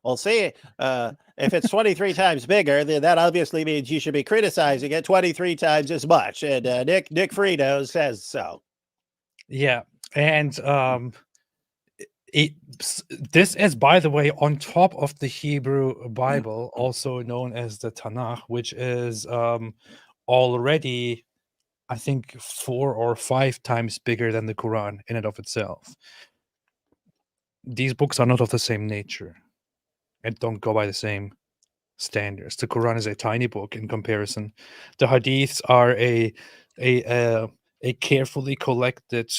Well, see, if it's 23 times bigger, then that obviously means you should be criticizing it 23 times as much. And Nick Frito says so. Yeah, and this is, by the way, on top of the Hebrew Bible, also known as the Tanakh, which is already, I think, 4 or 5 times bigger than the Quran in and of itself. These books are not of the same nature and don't go by the same standards. The Quran is a tiny book in comparison. The Hadiths are a carefully collected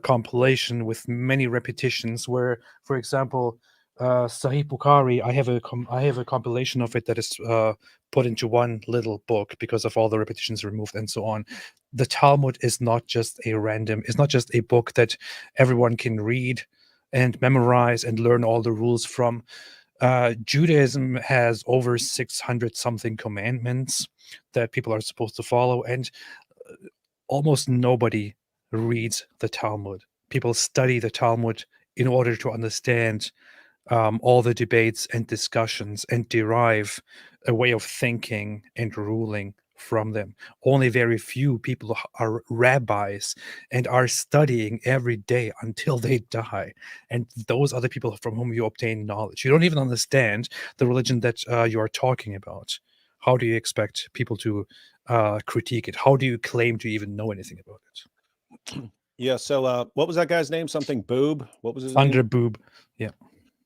compilation with many repetitions. Where, for example, Sahih Bukhari, I have a compilation of it that is put into one little book because of all the repetitions removed and so on. The Talmud is not just it's not just a book that everyone can read and memorize and learn all the rules from. Judaism has over 600 something commandments that people are supposed to follow, and almost nobody reads the Talmud. People study the Talmud in order to understand all the debates and discussions and derive a way of thinking and ruling from them. Only very few people are rabbis and are studying every day until they die. And those are the people from whom you obtain knowledge. You don't even understand the religion that you are talking about. How do you expect people to critique it? How do you claim to even know anything about it? Yeah. So what was that guy's name? Something Boob? What was his name? Thunderboob. Yeah.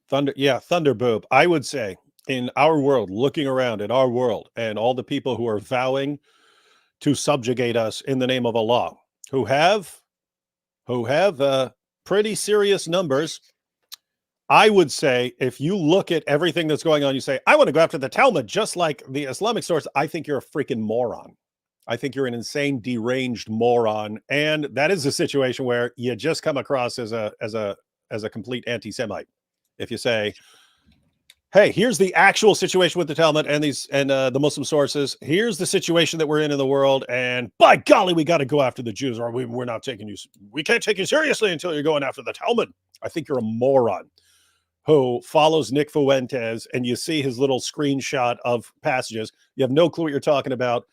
Thunderboob. I would say, in our world, looking around at our world and all the people who are vowing to subjugate us in the name of Allah, who have pretty serious numbers, I would say, if you look at everything that's going on, you say, I want to go after the Talmud just like the Islamic source, I think you're a freaking moron. I think you're an insane, deranged moron, and that is a situation where you just come across as a complete anti-Semite. If you say, "Hey, here's the actual situation with the Talmud and the Muslim sources. Here's the situation that we're in the world, and by golly, we got to go after the Jews, or we're not taking you. We can't take you seriously until you're going after the Talmud." I think you're a moron who follows Nick Fuentes, and you see his little screenshot of passages. You have no clue what you're talking about,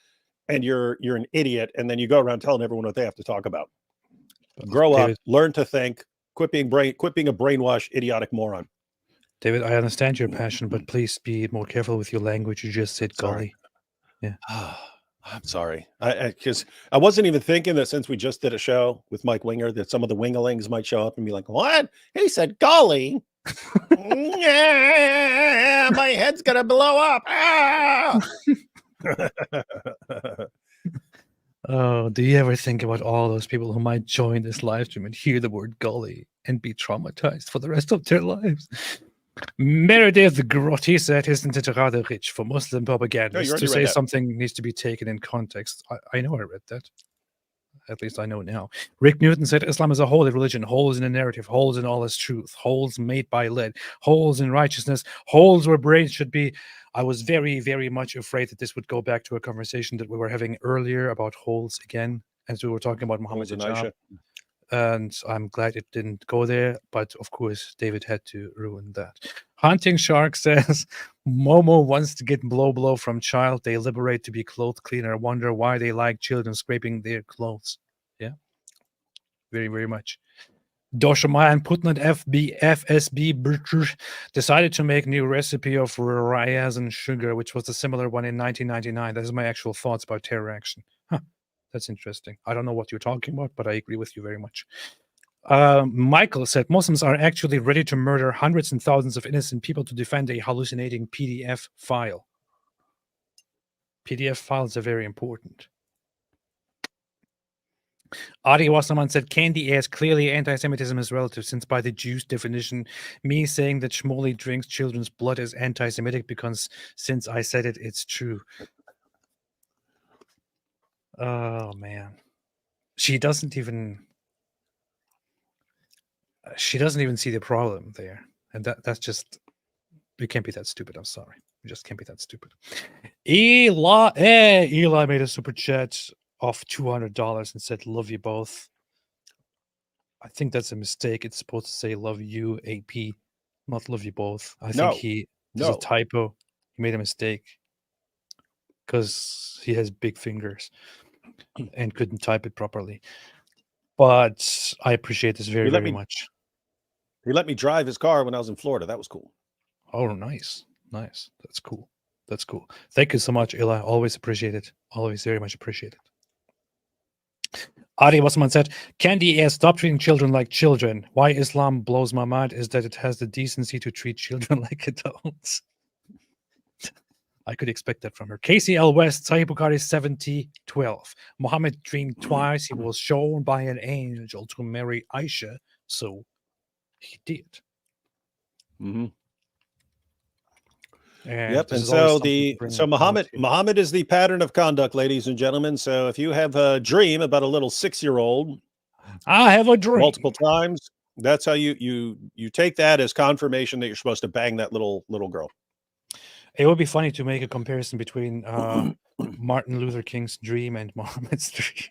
and you're an idiot, and then you go around telling everyone what they have to talk about. Grow up, learn to think, quit being a brainwashed, idiotic moron. David, I understand your passion, but please be more careful with your language. You just said golly. Yeah. I'm sorry. Because I wasn't even thinking that since we just did a show with Mike Winger, that some of the wingalings might show up and be like, "What? He said golly." Yeah, my head's going to blow up. Ah! Oh, do you ever think about all those people who might join this live stream and hear the word golly and be traumatized for the rest of their lives? Meredith Grotti said, "Isn't it rather rich for Muslim propagandists to say something needs to be taken in context?" I know I read that. At least I know now. Rick Newton said, "Islam is a holy religion, holes in a narrative, holes in all its truth, holes made by lead, holes in righteousness, holes where brains should be." I was very, very much afraid that this would go back to a conversation that we were having earlier about holes again, as we were talking about Mohammed Hijab. And I'm glad it didn't go there, but of course David had to ruin that. Hunting Shark says, "Momo wants to get blow from child. They liberate to be clothed cleaner. Wonder why they like children scraping their clothes." Yeah, very, very much. Doshama and Putnam FSB British decided to make new recipe of raisin sugar, which was a similar one in 1999. That is my actual thoughts about terror action. Huh. That's interesting. I don't know what you're talking about, but I agree with you very much. Michael said, "Muslims are actually ready to murder hundreds and thousands of innocent people to defend a hallucinating PDF file." PDF files are very important. Adi Wasserman said, "Candy asked, clearly anti-Semitism is relative, since by the Jews' definition, me saying that Shmuley drinks children's blood is anti-Semitic because since I said it, it's true." Oh, man. She doesn't even see the problem there. And that's just, you can't be that stupid. I'm sorry. You just can't be that stupid. Eli made a super chat of $200 and said, "Love you both." I think that's a mistake. It's supposed to say "love you, AP," not "love you both." I think there's a typo. He made a mistake because he has big fingers and couldn't type it properly. But I appreciate this very, very much. He let me drive his car when I was in Florida. That was cool. Oh, nice. Nice. That's cool. That's cool. Thank you so much, Eli. Always appreciate it. Always very much appreciate it. Adi Wasserman said, "Candy asked, stop treating children like children. Why Islam blows my mind is that it has the decency to treat children like adults." I could expect that from her. Casey L. West, Sahih Bukhari 70:12. Muhammad dreamed twice. He was shown by an angel to marry Aisha, so he did. Mm-hmm. And yep. And so Muhammad is the pattern of conduct, ladies and gentlemen. So if you have a dream about a little 6-year-old, I have a dream multiple times, that's how you take that as confirmation that you're supposed to bang that little girl. It would be funny to make a comparison between Martin Luther King's dream and Muhammad's dream.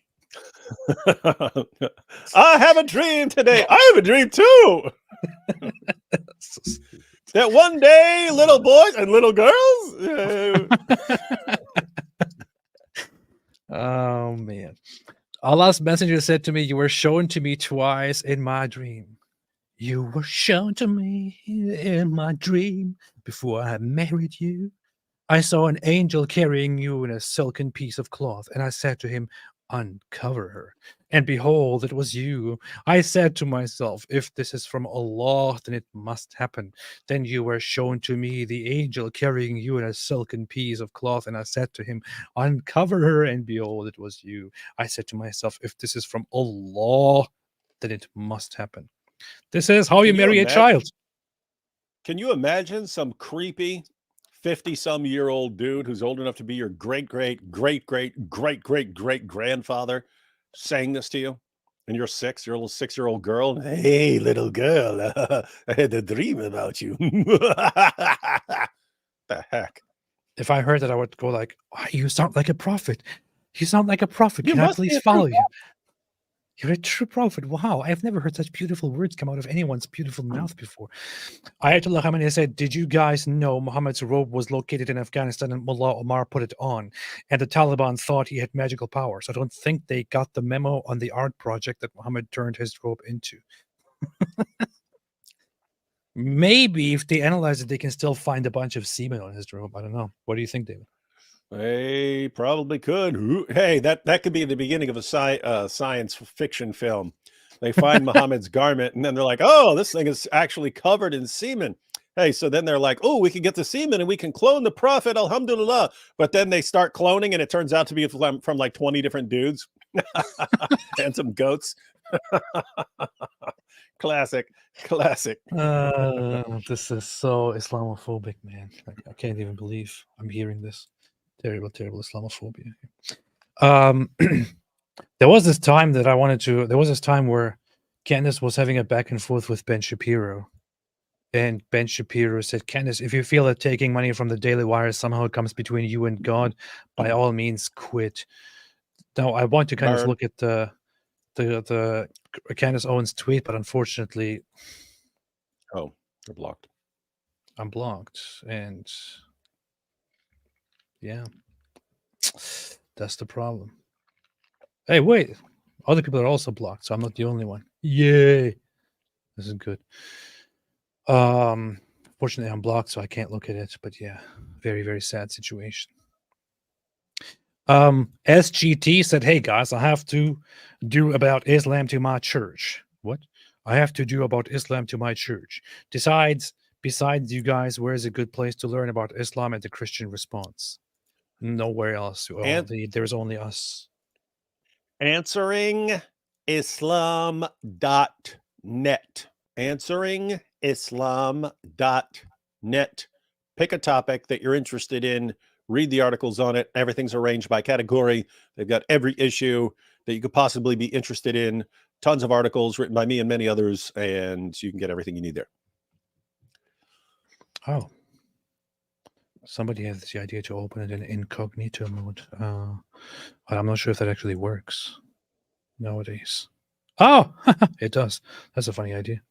I have a dream today. I have a dream too. That one day, little boys and little girls. Oh, man. Allah's messenger said to me, "You were shown to me twice in my dream. You were shown to me in my dream before I married you. I saw an angel carrying you in a silken piece of cloth, and I said to him, uncover her. And behold, it was you. I said to myself, if this is from Allah, then it must happen. Then you were shown to me the angel carrying you in a silken piece of cloth, and I said to him, uncover her, and behold, it was you. I said to myself, if this is from Allah, then it must happen." This is how you marry a child. Can you imagine some creepy 50-some-year-old dude who's old enough to be your great-great-great-great-great-great-great-grandfather saying this to you, and you're 6, you're a little 6-year-old girl. Hey, little girl, I had a dream about you. The heck? If I heard that, I would go like, oh, "You sound like a prophet. You sound like a prophet. You Can I must be please a true follow you? You're a true prophet. Wow, I've never heard such beautiful words come out of anyone's beautiful mouth before." Ayatollah Khamenei said, "Did you guys know Muhammad's robe was located in Afghanistan and Mullah Omar put it on? And the Taliban thought he had magical powers. I don't think they got the memo on the art project that Muhammad turned his robe into." Maybe if they analyze it, they can still find a bunch of semen on his robe. I don't know. What do you think, David? They probably could. Hey, that could be the beginning of a science fiction film. They find Muhammad's garment, and then they're like, "Oh, this thing is actually covered in semen." Hey, so then they're like, "Oh, we can get the semen and we can clone the prophet, alhamdulillah." But then they start cloning, and it turns out to be from like 20 different dudes and some goats. Classic. This is so Islamophobic, man. I can't even believe I'm hearing this. Terrible Islamophobia. There was this time where Candace was having a back and forth with Ben Shapiro. And Ben Shapiro said, "Candace, if you feel that taking money from the Daily Wire somehow comes between you and God, by all means quit." Now, I want to kind of look at the Candace Owens tweet, but unfortunately, you're blocked. I'm blocked, and yeah, that's the problem. Hey, wait, other people are also blocked, so I'm not the only one. Yay, this is good. Fortunately, I'm blocked, so I can't look at it. But yeah, very, very sad situation. SGT said, "Hey guys, I have to do about Islam to my church." What? I have to do about Islam to my church. Besides you guys, where is a good place to learn about Islam and the Christian response? Nowhere else. There's only us. AnsweringIslam.net. AnsweringIslam.net. Pick a topic that you're interested in. Read the articles on it. Everything's arranged by category. They've got every issue that you could possibly be interested in. Tons of articles written by me and many others, and you can get everything you need there. Oh. Somebody has the idea to open it in incognito mode. But I'm not sure if that actually works nowadays. Oh, it does. That's a funny idea.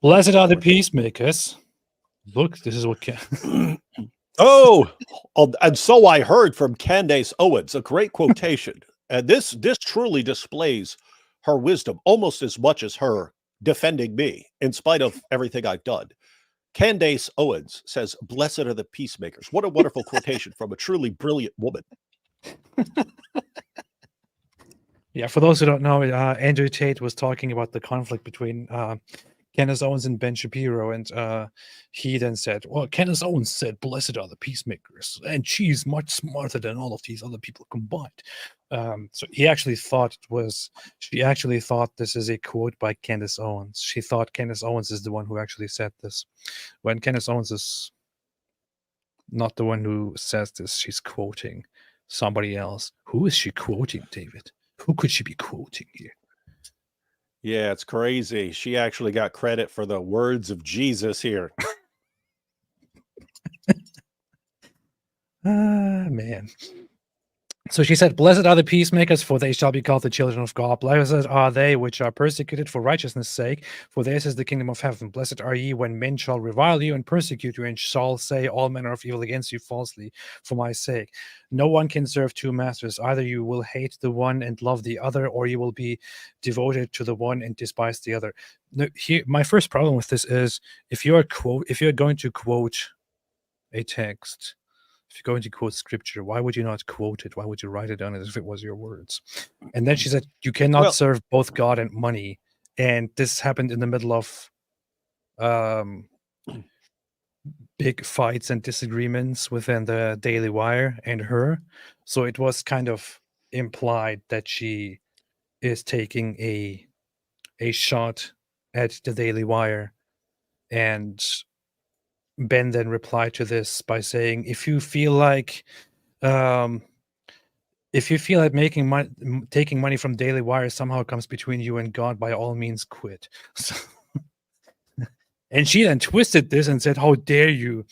Blessed are the peacemakers. Look, this is what and so I heard from Candace Owens, a great quotation. And this truly displays her wisdom almost as much as her defending me in spite of everything I've done. Candace Owens says, "Blessed are the peacemakers." What a wonderful quotation from a truly brilliant woman. Yeah, for those who don't know, Andrew Tate was talking about the conflict between Candace Owens and Ben Shapiro, and he then said, "Well, Candace Owens said, 'Blessed are the peacemakers,' and she's much smarter than all of these other people combined." So she actually thought this is a quote by Candace Owens. She thought Candace Owens is the one who actually said this, when Candace Owens is not the one who says this. She's quoting somebody else. Who is she quoting, David? Who could she be quoting here? Yeah, it's crazy. She actually got credit for the words of Jesus here. Man. So she said, "Blessed are the peacemakers, for they shall be called the children of God. Blessed are they which are persecuted for righteousness' sake, for theirs is the kingdom of heaven. Blessed are ye when men shall revile you and persecute you, and shall say all manner of evil against you falsely for my sake. No one can serve two masters. Either you will hate the one and love the other, or you will be devoted to the one and despise the other." Now, here, my first problem with this is, if you're going to quote a text, if you're going to quote scripture, why would you not quote it? Why would you write it down as if it was your words? And then she said, "You cannot serve both God and money." And this happened in the middle of big fights and disagreements within the Daily Wire and her. So it was kind of implied that she is taking a shot at the Daily Wire and Ben then replied to this by saying, if you feel like taking money from Daily Wire somehow comes between you and God, by all means quit. So, and she then twisted this and said, how dare you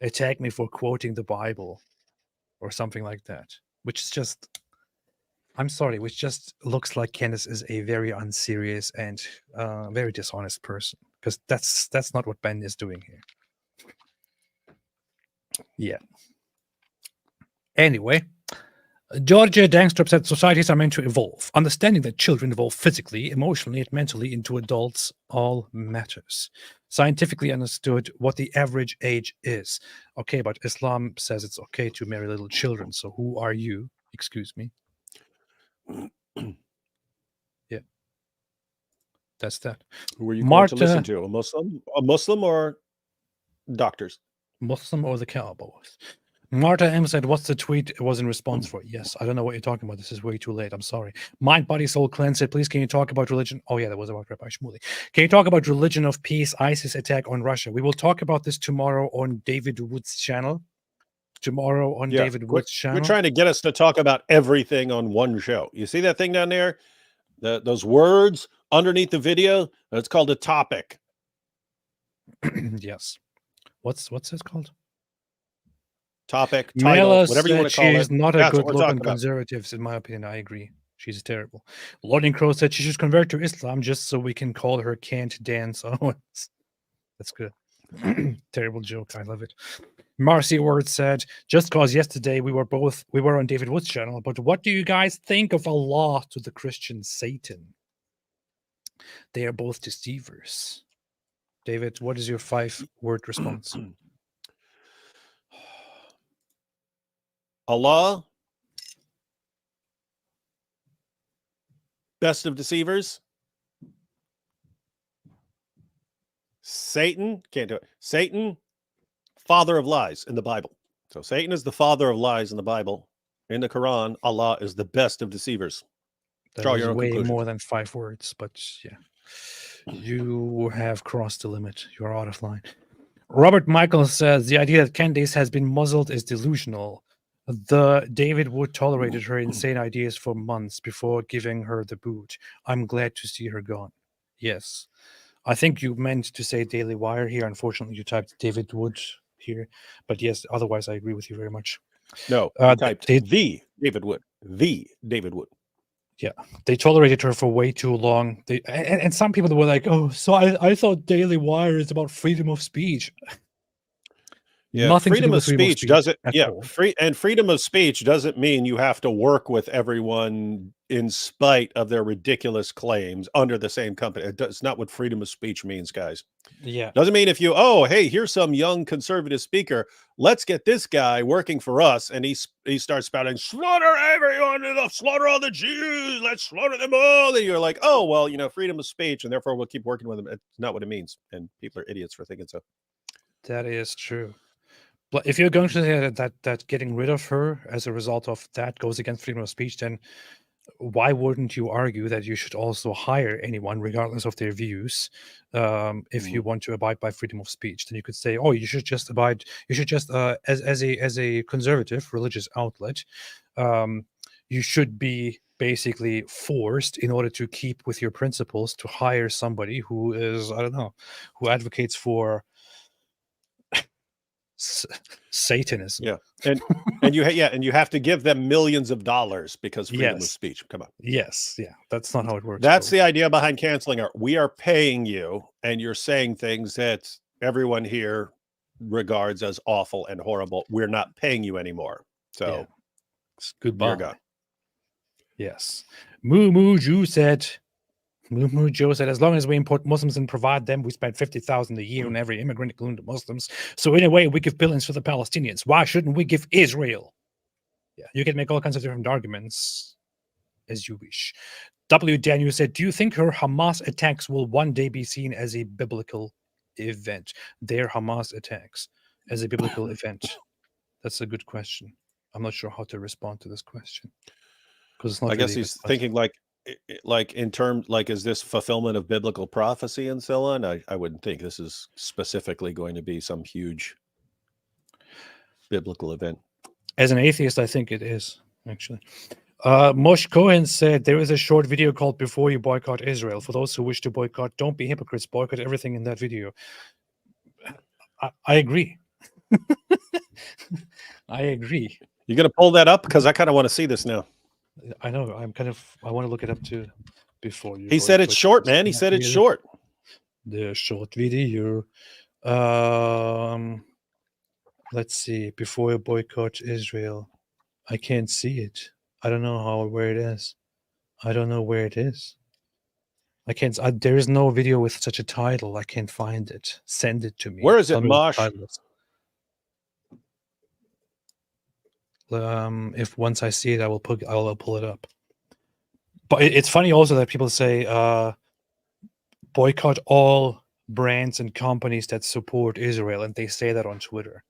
attack me for quoting the Bible or something like that, which is just, I'm sorry, which just looks like Candace is a very unserious and very dishonest person, because that's not what Ben is doing here. Yeah. Anyway, Georgia Dangstrup said societies are meant to evolve. Understanding that children evolve physically, emotionally, and mentally into adults all matters. Scientifically understood what the average age is. Okay, but Islam says it's okay to marry little children. So who are you? Excuse me. Yeah. That's that. Who are you going to listen to? A Muslim or doctors? Muslim or the Cowboys? Marta M said, what's the tweet it was in response for? Yes, I don't know what you're talking about. This is way too late. I'm sorry. Mind, Body, Soul Cleanse said, please, can you talk about religion? Oh, yeah, that was about Rabbi Shmuley. Can you talk about religion of peace, ISIS attack on Russia? We will talk about this tomorrow on David Wood's channel. David Wood's channel. We're trying to get us to talk about everything on one show. You see that thing down there? Those words underneath the video? It's called a topic. Yes. What's this called? Topic, title, Mela whatever you want to call it. She's not a That's good what we're looking talking about. conservative, in my opinion. I agree. She's terrible. Loading Crow said she should convert to Islam just so we can call her Can't Dance. Oh, that's good. Terrible joke. I love it. Marcy Word said, just cause yesterday we were on David Wood's channel, but what do you guys think of Allah to the Christian Satan? They are both deceivers. David, what is your 5-word response? Allah, best of deceivers. Satan, can't do it. Satan, father of lies in the Bible. So Satan is the father of lies in the Bible. In the Quran, Allah is the best of deceivers. Draw your own way conclusions. more than 5 words, but yeah. You have crossed the limit. You are out of line. Robert Michael says, the idea that Candace has been muzzled is delusional. David Wood tolerated her insane ideas for months before giving her the boot. I'm glad to see her gone. Yes. I think you meant to say Daily Wire here. Unfortunately, you typed David Wood here. But yes, otherwise, I agree with you very much. No, you typed the David Wood. The David Wood. Yeah, they tolerated her for way too long. And some people were like, oh, so I thought Daily Wire is about freedom of speech. Yeah, Nothing freedom of speech doesn't. Yeah, all. freedom of speech doesn't mean you have to work with everyone in spite of their ridiculous claims under the same company. It's not what freedom of speech means, guys. Yeah, doesn't mean if you hey, here's some young conservative speaker, let's get this guy working for us, and he starts spouting, slaughter everyone, slaughter all the Jews, let's slaughter them all. And you're like, oh well, freedom of speech, and therefore we'll keep working with them. It's not what it means, and people are idiots for thinking so. That is true. But if you're going to say that getting rid of her as a result of that goes against freedom of speech, then why wouldn't you argue that you should also hire anyone, regardless of their views, if you want to abide by freedom of speech? Then you could say, oh, you should just as a conservative religious outlet, you should be basically forced, in order to keep with your principles, to hire somebody who is, I don't know, who advocates for Satanism. Yeah, and you have to give them millions of dollars because freedom of speech. Come on. Yes, yeah, that's not how it works. That's the idea behind canceling her. We are paying you, and you're saying things that everyone here regards as awful and horrible. We're not paying you anymore. So goodbye. You're gone. Yes. Moo Joe said, as long as we import Muslims and provide them, we spend $50,000 a year on every immigrant, including the Muslims. So in a way, we give billions for the Palestinians. Why shouldn't we give Israel? Yeah, you can make all kinds of different arguments as you wish. W. Daniel said, do you think her Hamas attacks will one day be seen as a biblical event? Their Hamas attacks as a biblical event? That's a good question. I'm not sure how to respond to this question. I guess he's thinking like like in terms, like, is this fulfillment of biblical prophecy and so on? I wouldn't think this is specifically going to be some huge biblical event. As an atheist, I think it is, actually. Mosh Cohen said there is a short video called Before You Boycott Israel. For those who wish to boycott, don't be hypocrites. Boycott everything in that video. I agree. I agree. You gonna pull that up? Because I kind of want to see this now. I know. I want to look it up too. Before you. He said it's short, man. He said it's short. The short video. Let's see. Before you boycott Israel. I can't see it. I don't know where it is. I don't know where it is. I can't. There is no video with such a title. I can't find it. Send it to me. Where is it, Tell me what the Mosh? title is. If once I see it, I will pull it up. But it's funny also that people say boycott all brands and companies that support Israel, and they say that on Twitter.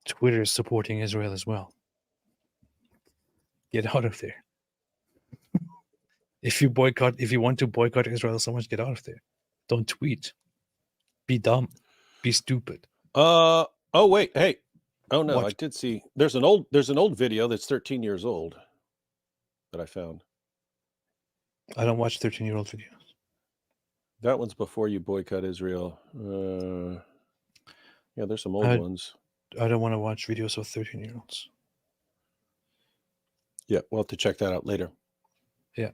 Twitter is supporting Israel as well. Get out of there. If you want to boycott Israel so much, get out of there. Don't tweet. Be dumb. Be stupid. Oh wait, hey. Oh no, What? I did see there's an old video that's 13 years old that I found. I don't watch 13-year-old videos. That one's Before You Boycott Israel. Yeah, there's some old ones. I don't want to watch videos of 13-year-olds. Yeah, we'll have to check that out later. Yeah.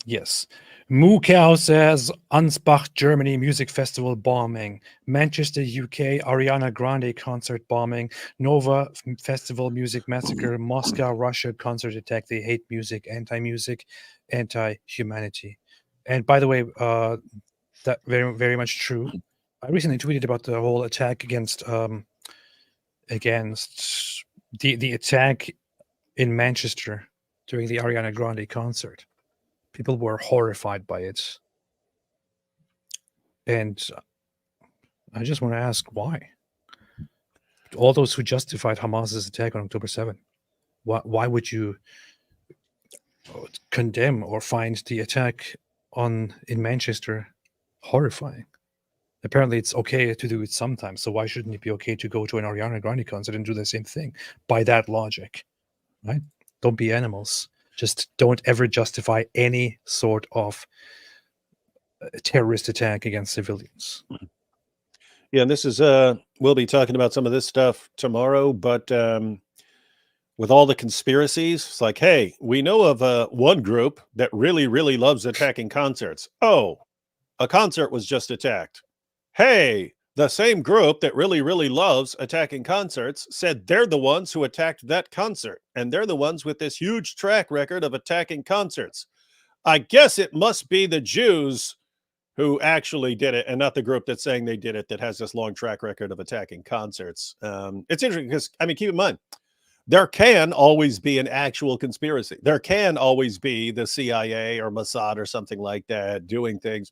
Yes. Moo Cow says Ansbach, Germany music festival bombing. Manchester, UK Ariana Grande concert bombing. Nova festival music massacre. Moscow, Russia concert attack. They hate music, anti-music, anti-humanity. And by the way, that very, very much true. I recently tweeted about the whole attack against the attack in Manchester during the Ariana Grande concert. People were horrified by it. And I just want to ask why. All those who justified Hamas's attack on October 7th, why would you condemn or find the attack in Manchester horrifying? Apparently it's okay to do it sometimes, so why shouldn't it be okay to go to an Ariana Grande concert and do the same thing by that logic, right? Don't be animals. Just don't ever justify any sort of terrorist attack against civilians. Yeah, and this is we'll be talking about some of this stuff tomorrow, but with all the conspiracies, it's like, hey, we know of one group that really, really loves attacking concerts. Oh, a concert was just attacked. Hey, the same group that really, really loves attacking concerts said they're the ones who attacked that concert, and they're the ones with this huge track record of attacking concerts. I guess it must be the Jews who actually did it, and not the group that's saying they did it that has this long track record of attacking concerts. It's interesting because, I mean, keep in mind, there can always be an actual conspiracy. There can always be the CIA or Mossad or something like that doing things.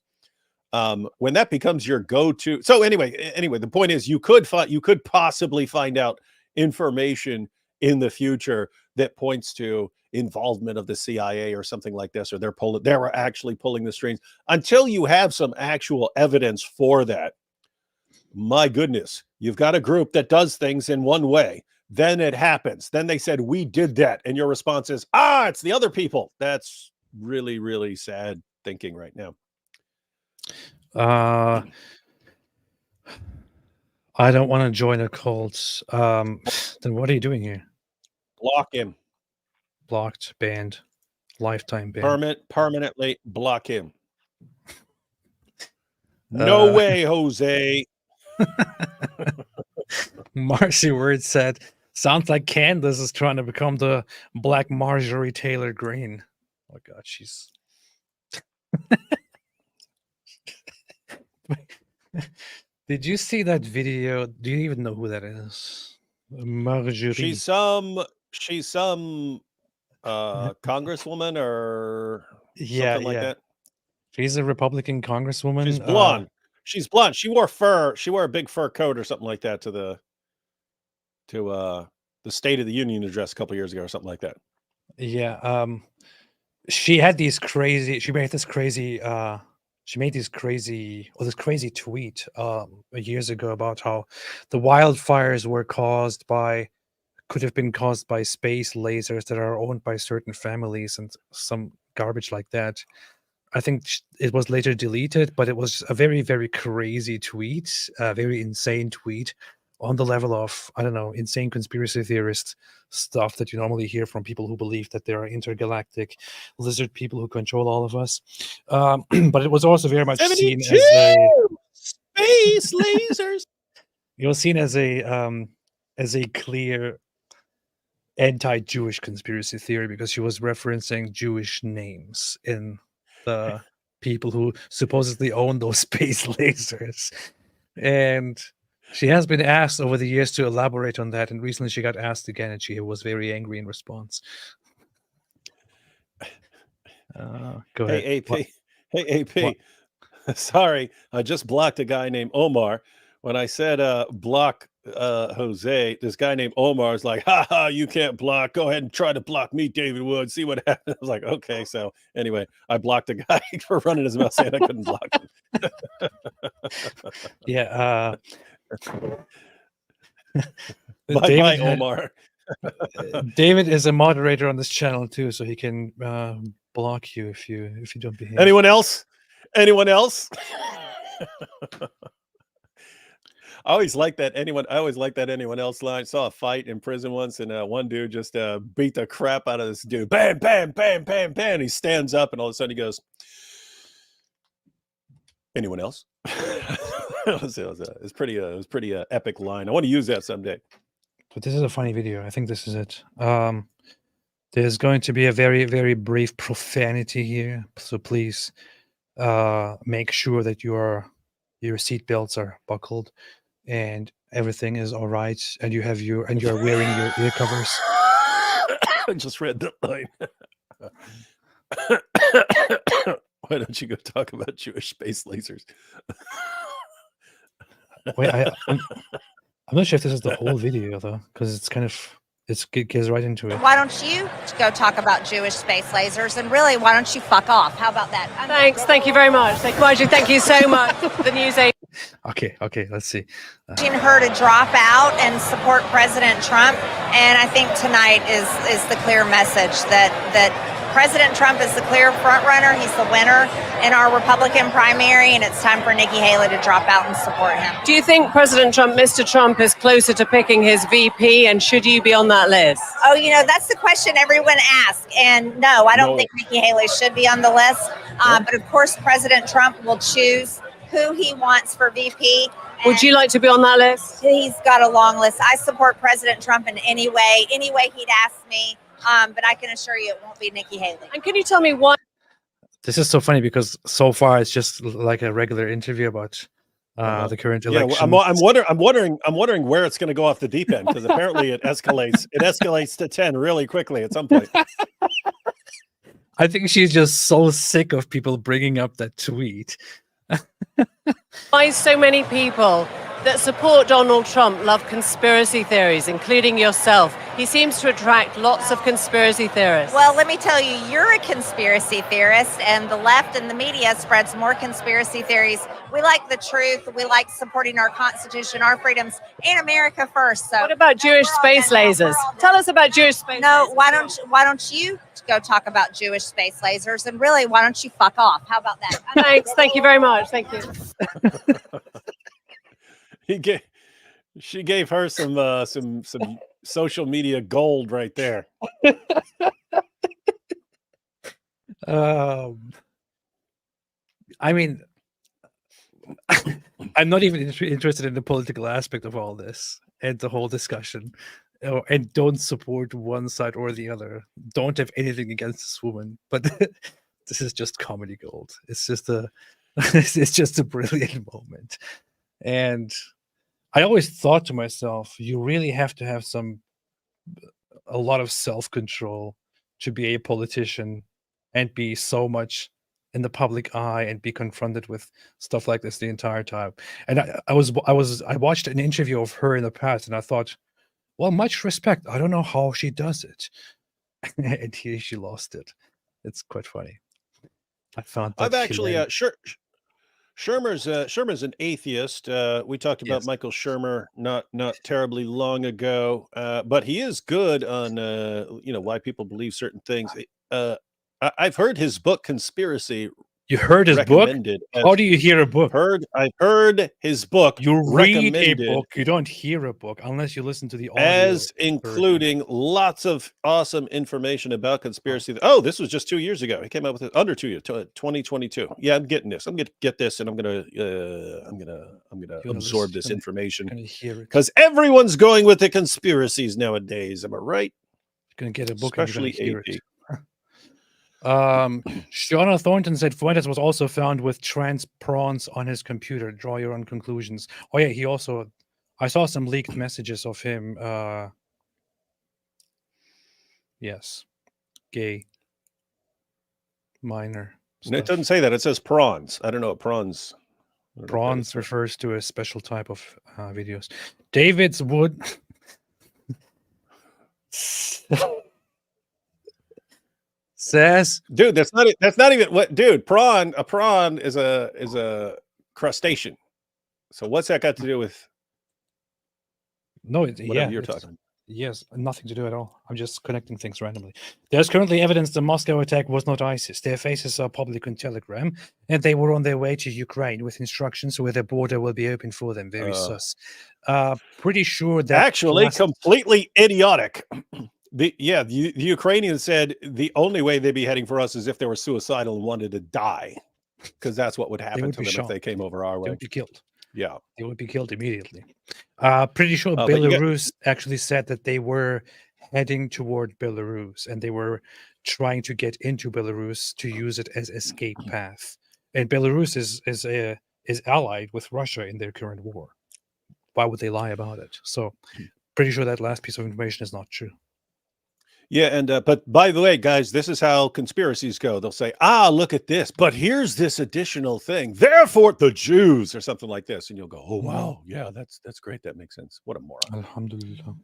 When that becomes your go-to. So anyway, the point is you could possibly find out information in the future that points to involvement of the CIA or something like this, or they're actually pulling the strings. Until you have some actual evidence for that, my goodness, you've got a group that does things in one way. Then it happens. Then they said, we did that. And your response is, it's the other people. That's really, really sad thinking right now. I don't want to join a cult. Then what are you doing here? Block him. Blocked, banned, lifetime ban. Permanently block him. No way, Jose. Marcy Word said, sounds like Candace is trying to become the Black Marjorie Taylor Greene. Oh God, she's Did you see that video? Do you even know who that is? Marjorie. She's some congresswoman or something like that. She's a Republican congresswoman. She's blonde. She's blonde. She wore fur. She wore a big fur coat or something like that to the State of the Union address a couple years ago or something like that. Yeah. she had these crazy. She made this crazy. She made this crazy tweet years ago about how the wildfires were could have been caused by space lasers that are owned by certain families and some garbage like that. I think it was later deleted, but it was a very, very crazy tweet, a very insane tweet on the level of, I don't know, insane conspiracy theorist stuff that you normally hear from people who believe that there are intergalactic lizard people who control all of us. But it was also very much seen as a space lasers. It was seen as a clear anti-Jewish conspiracy theory because she was referencing Jewish names in the people who supposedly own those space lasers. And she has been asked over the years to elaborate on that, and recently she got asked again, and she was very angry in response. Go ahead. Hey, AP. What? Hey, AP. What? Sorry, I just blocked a guy named Omar. When I said block Jose, this guy named Omar is like, "Ha ha, you can't block. Go ahead and try to block me, David Wood. See what happens." I was like, "Okay." So anyway, I blocked a guy for running his mouth saying I couldn't block him. Yeah. Bye, Omar. David is a moderator on this channel too, so he can block you if you don't behave. Anyone else? Anyone else? I always like that anyone else line. Saw a fight in prison once, and one dude just beat the crap out of this dude. Bam, bam, bam, bam, bam. He stands up, and all of a sudden he goes, "Anyone else?" It was pretty epic line. I want to use that someday. But this is a funny video. I think this is it. There's going to be a very, very brief profanity here, so please make sure that your seatbelts are buckled and everything is all right, and you're wearing your ear covers. I just read that line. Why don't you go talk about Jewish space lasers? Wait, I'm not sure if this is the whole video though, because it gets right into it. Why don't you go talk about Jewish space lasers? And really, why don't you fuck off? How about that? Thanks. Thank you very much. Thank you so much. The news agency. Okay, let's see. Her to drop out and support President Trump, and I think tonight is the clear message that President Trump is the clear front runner. He's the winner in our Republican primary, and it's time for Nikki Haley to drop out and support him. Do you think President Trump, Mr. Trump, is closer to picking his VP, and should you be on that list? Oh, that's the question everyone asks, and no, I don't think Nikki Haley should be on the list. But of course, President Trump will choose who he wants for VP. Would you like to be on that list? He's got a long list. I support President Trump in any way he'd ask me. But I can assure you it won't be Nikki Haley. And can you tell me why? This is so funny because so far it's just like a regular interview about the current election. Yeah, I'm wondering where it's going to go off the deep end, because apparently it escalates to 10 really quickly at some point. I think she's just so sick of people bringing up that tweet. Why so many people that support Donald Trump love conspiracy theories, including yourself? He seems to attract lots of conspiracy theorists. Well, let me tell you, you're a conspiracy theorist, and the left and the media spreads more conspiracy theories. We like the truth. We like supporting our Constitution, our freedoms, and America first. So, what about Jewish space lasers? Tell us about Jewish space lasers. Why don't you go talk about Jewish space lasers? And really, why don't you fuck off? How about that? Thanks. Thank you very much. Thank you. She gave her some social media gold right there. I mean, I'm not even interested in the political aspect of all this and the whole discussion, and don't support one side or the other. Don't have anything against this woman, but this is just comedy gold. It's just a brilliant moment. And I always thought to myself, you really have to have a lot of self-control to be a politician and be so much in the public eye and be confronted with stuff like this the entire time. And I watched an interview of her in the past, and I thought, well, much respect. I don't know how she does it. And here she lost it. It's quite funny. I found that I've actually hilarious. Shermer's an atheist. We talked about Yes. Michael Shermer not terribly long ago, but he is good on why people believe certain things. I've heard his book Conspiracy You heard his book? recommended. How do you hear a book? I've heard his book You read a recommended book. You don't hear a book unless you listen to the audio. as including lots of awesome information about conspiracy. Oh, this was just 2 years ago. He came out with it under 2 years, 2022. Yeah, I'm getting this. I'm gonna get this, and I'm gonna absorb this information because everyone's going with the conspiracies nowadays. Am I right? You're gonna get a book, Especially and you're gonna AP. hear it. Shauna Thornton said Fuentes was also found with trans prawns on his computer. Draw your own conclusions. Oh yeah, he also. I saw some leaked messages of him. Yes, gay, minor. And it doesn't say that. It says prawns. I don't know what prawns. Prawns refers to a special type of videos. David's wood. Says, dude, that's not even what, dude. A prawn is a crustacean. So what's that got to do with? No, whatever you're talking. Yes, nothing to do at all. I'm just connecting things randomly. There's currently evidence the Moscow attack was not ISIS. Their faces are public on Telegram, and they were on their way to Ukraine with instructions where the border will be open for them. Very sus. Pretty sure that Actually completely idiotic. The Ukrainians said the only way they'd be heading for us is if they were suicidal and wanted to die, because that's what would happen to them if they came over our way. They would be killed. Yeah, they would be killed immediately. Pretty sure but you Belarus actually said that they were heading toward Belarus and they were trying to get into Belarus to use it as escape path. And Belarus is allied with Russia in their current war. Why would they lie about it? So, pretty sure that last piece of information is not true. Yeah, and but by the way, guys, this is how conspiracies go. They'll say, look at this, but here's this additional thing. Therefore, the Jews or something like this. And you'll go, oh, wow. Yeah, that's great. That makes sense. What a moron. Alhamdulillah.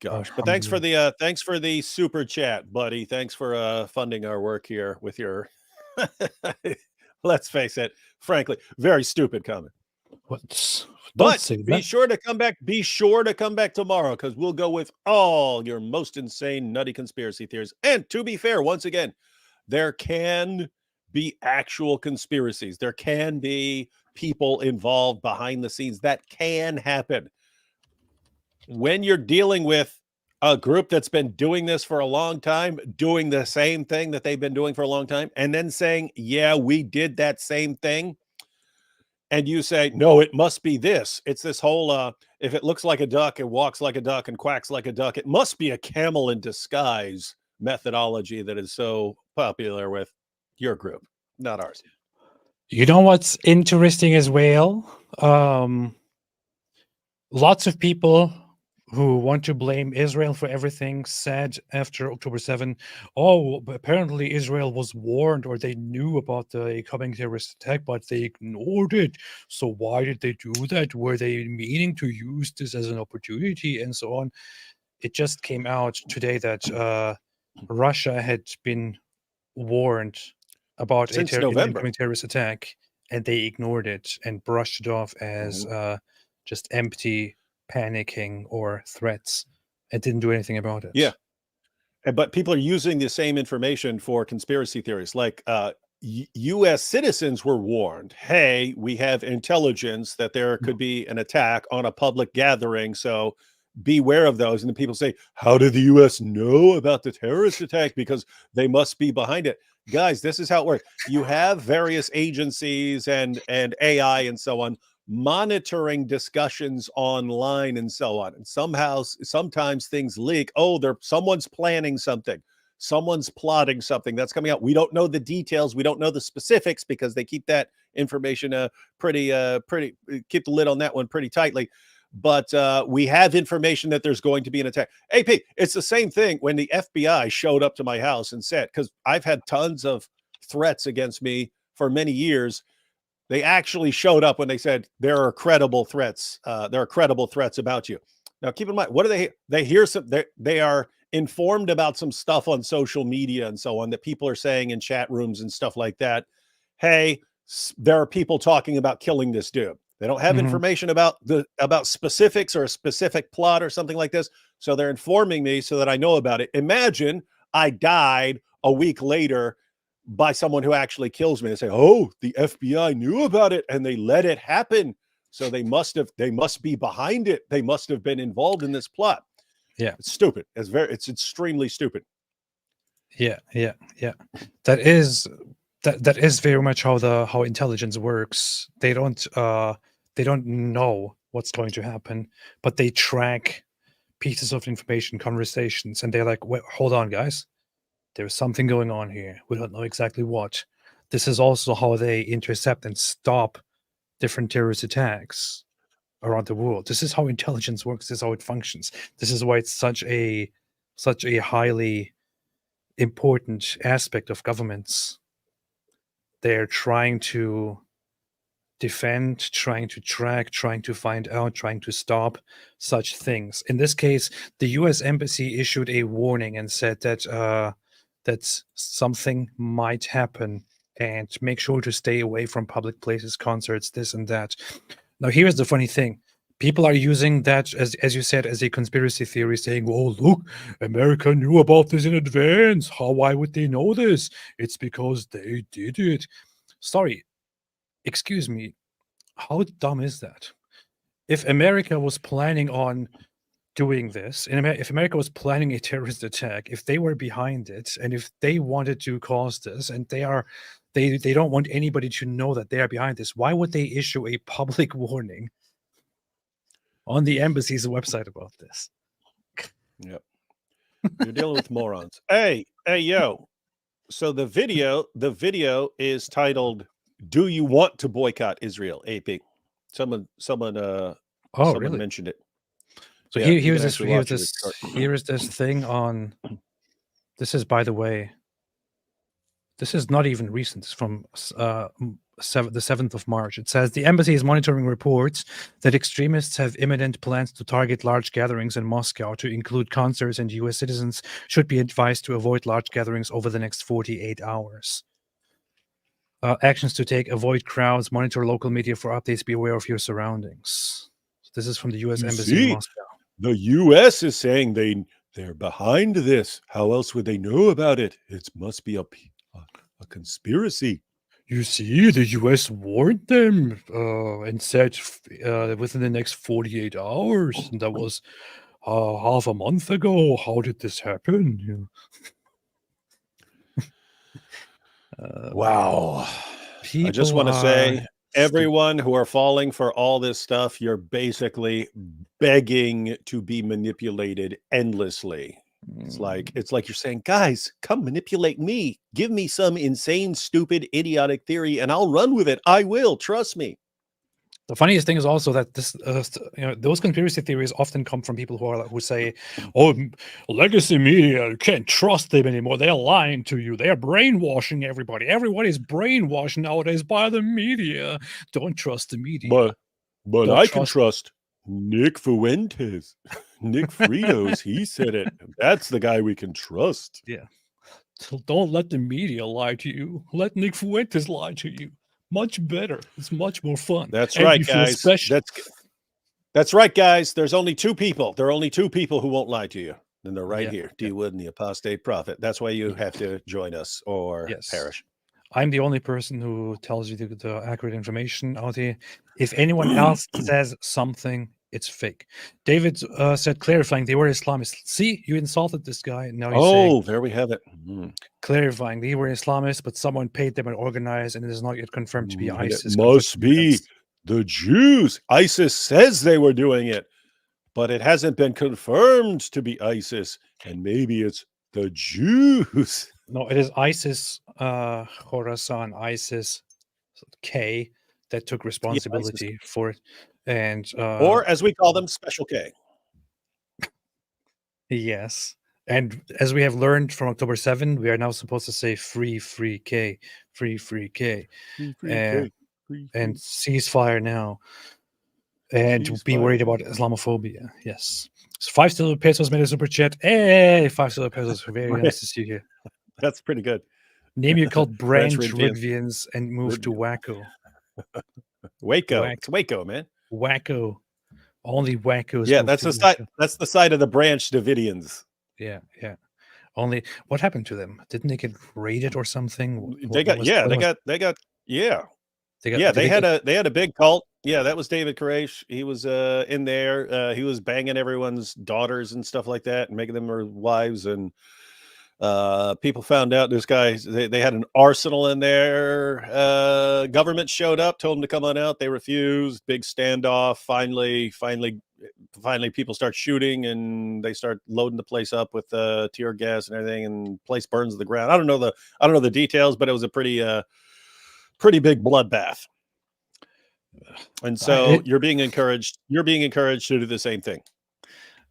Gosh, but thanks for the super chat, buddy. Thanks for funding our work here with your, let's face it, frankly, very stupid comment. But be sure to come back. Be sure to come back tomorrow because we'll go with all your most insane, nutty conspiracy theories. And to be fair, once again, there can be actual conspiracies. There can be people involved behind the scenes. That can happen. When you're dealing with a group that's been doing this for a long time, doing the same thing that they've been doing for a long time, and then saying, yeah, we did that same thing. And you say, no, it must be this. It's this whole, if it looks like a duck and walks like a duck and quacks like a duck, it must be a camel in disguise methodology that is so popular with your group, not ours. You know what's interesting as well? Lots of people who want to blame Israel for everything said after October 7, apparently Israel was warned or they knew about the coming terrorist attack, but they ignored it. So why did they do that? Were they meaning to use this as an opportunity and so on? It just came out today that Russia had been warned about since an November incoming terrorist attack, and they ignored it and brushed it off as just empty panicking or threats and didn't do anything about it. Yeah. But people are using the same information for conspiracy theories. Like U.S. citizens were warned, hey, we have intelligence that there could be an attack on a public gathering, so beware of those. And then people say, how did the U.S. know about the terrorist attack? Because they must be behind it. Guys, this is how it works. You have various agencies and AI and so on monitoring discussions online and so on. And sometimes things leak. Someone's planning something. Someone's plotting something that's coming out. We don't know the details. We don't know the specifics because they keep that information keep the lid on that one pretty tightly. But we have information that there's going to be an attack. AP, it's the same thing when the FBI showed up to my house and said, because I've had tons of threats against me for many years. They actually showed up when they said there are credible threats. There are credible threats about you. Now, keep in mind, what do they hear? They are informed about some stuff on social media and so on that people are saying in chat rooms and stuff like that. Hey, there are people talking about killing this dude. They don't have information about specifics or a specific plot or something like this. So they're informing me so that I know about it. Imagine I died a week later by someone who actually kills me. They say, oh, the FBI knew about it and they let it happen. So they must be behind it. They must have been involved in this plot. Yeah. It's stupid. It's extremely stupid. Yeah. That is very much how intelligence works. They don't know what's going to happen, but they track pieces of information, conversations, and they're like, wait, hold on, guys. There's something going on here. We don't know exactly what. This is also how they intercept and stop different terrorist attacks around the world. This is how intelligence works. This is how it functions. This is why it's such a highly important aspect of governments. They're trying to defend, trying to track, trying to find out, trying to stop such things. In this case, the U.S. Embassy issued a warning and said that that something might happen and make sure to stay away from public places, concerts, this and that. Now, here's the funny thing. People are using that, as you said, as a conspiracy theory, saying, oh, look, America knew about this in advance. Why would they know this? It's because they did it. Sorry, excuse me. How dumb is that? If America was planning on doing this, if America was planning a terrorist attack, if they were behind it, and if they wanted to cause this, and they don't want anybody to know that they are behind this, why would they issue a public warning on the embassy's website about this? Yep. You're dealing with morons. Hey, yo. So the video is titled, "Do You Want to Boycott Israel?" AP. Someone really? mentioned it. So Yeah, here you is can this actually watch it. here is this thing on. This is, by the way, this is not even recent. It's from the 7th of March. It says the embassy is monitoring reports that extremists have imminent plans to target large gatherings in Moscow, to include concerts, and U.S. citizens should be advised to avoid large gatherings over the next 48 hours. Actions to take: avoid crowds, monitor local media for updates, be aware of your surroundings. So this is from the U.S. Embassy in Moscow. The U.S. is saying they're behind this. How else would they know about it? It must be a conspiracy. You see, the U.S. warned them and said within the next 48 hours. And that was half a month ago. How did this happen? Wow. I just want to say, everyone who are falling for all this stuff, you're basically begging to be manipulated endlessly. It's like you're saying, guys, come manipulate me. Give me some insane, stupid, idiotic theory, and I'll run with it. I will. Trust me. The funniest thing is also that this, those conspiracy theories often come from people who say, "Oh, legacy media, you can't trust them anymore. They're lying to you. They're brainwashing everybody. Everybody's brainwashed nowadays by the media. Don't trust the media." But I can trust Nick Fuentes, Nick Fritos. He said it. That's the guy we can trust. Yeah. So don't let the media lie to you. Let Nick Fuentes lie to you. Much better. It's much more fun. That's and right, guys. That's right, guys. There's only two people. There are only two people who won't lie to you. And they're right here. D. Wood and the Apostate Prophet. That's why you have to join us or perish. I'm the only person who tells you the accurate information out here. If anyone else says something, it's fake. David said, clarifying, they were Islamists. See, you insulted this guy. Now he's saying, there we have it. Clarifying, they were Islamists, but someone paid them and organized, and it is not yet confirmed to be ISIS. It must be the Jews. ISIS says they were doing it, but it hasn't been confirmed to be ISIS, and maybe it's the Jews. No, it is ISIS, Khorasan, ISIS K that took responsibility for it. And or as we call them, Special K. Yes. And as we have learned from October 7, we are now supposed to say free K, free K. And ceasefire now. And be worried about Islamophobia. Yes. 5 silver pesos made a super chat. Hey, 5 silver pesos. Very nice to see you here. That's pretty good. Name your cult Branch Ridvians. Ridvians and move to Wacko. Waco. It's Waco, man. Wacko. Only Wackos. Yeah, move that's to the side. Wacko. That's the side of the Branch Davidians. Yeah, yeah. Only what happened to them? Didn't they get raided or something? They got yeah. They had a big cult. Yeah, that was David Koresh. He was in there. He was banging everyone's daughters and stuff like that and making them their wives. And people found out this guy, they had an arsenal in there. Government showed up, told them to come on out. They refused. Big standoff. Finally people start shooting and they start loading the place up with tear gas and everything, and place burns to the ground. I don't know the details, but it was a pretty big bloodbath. And so you're being encouraged to do the same thing.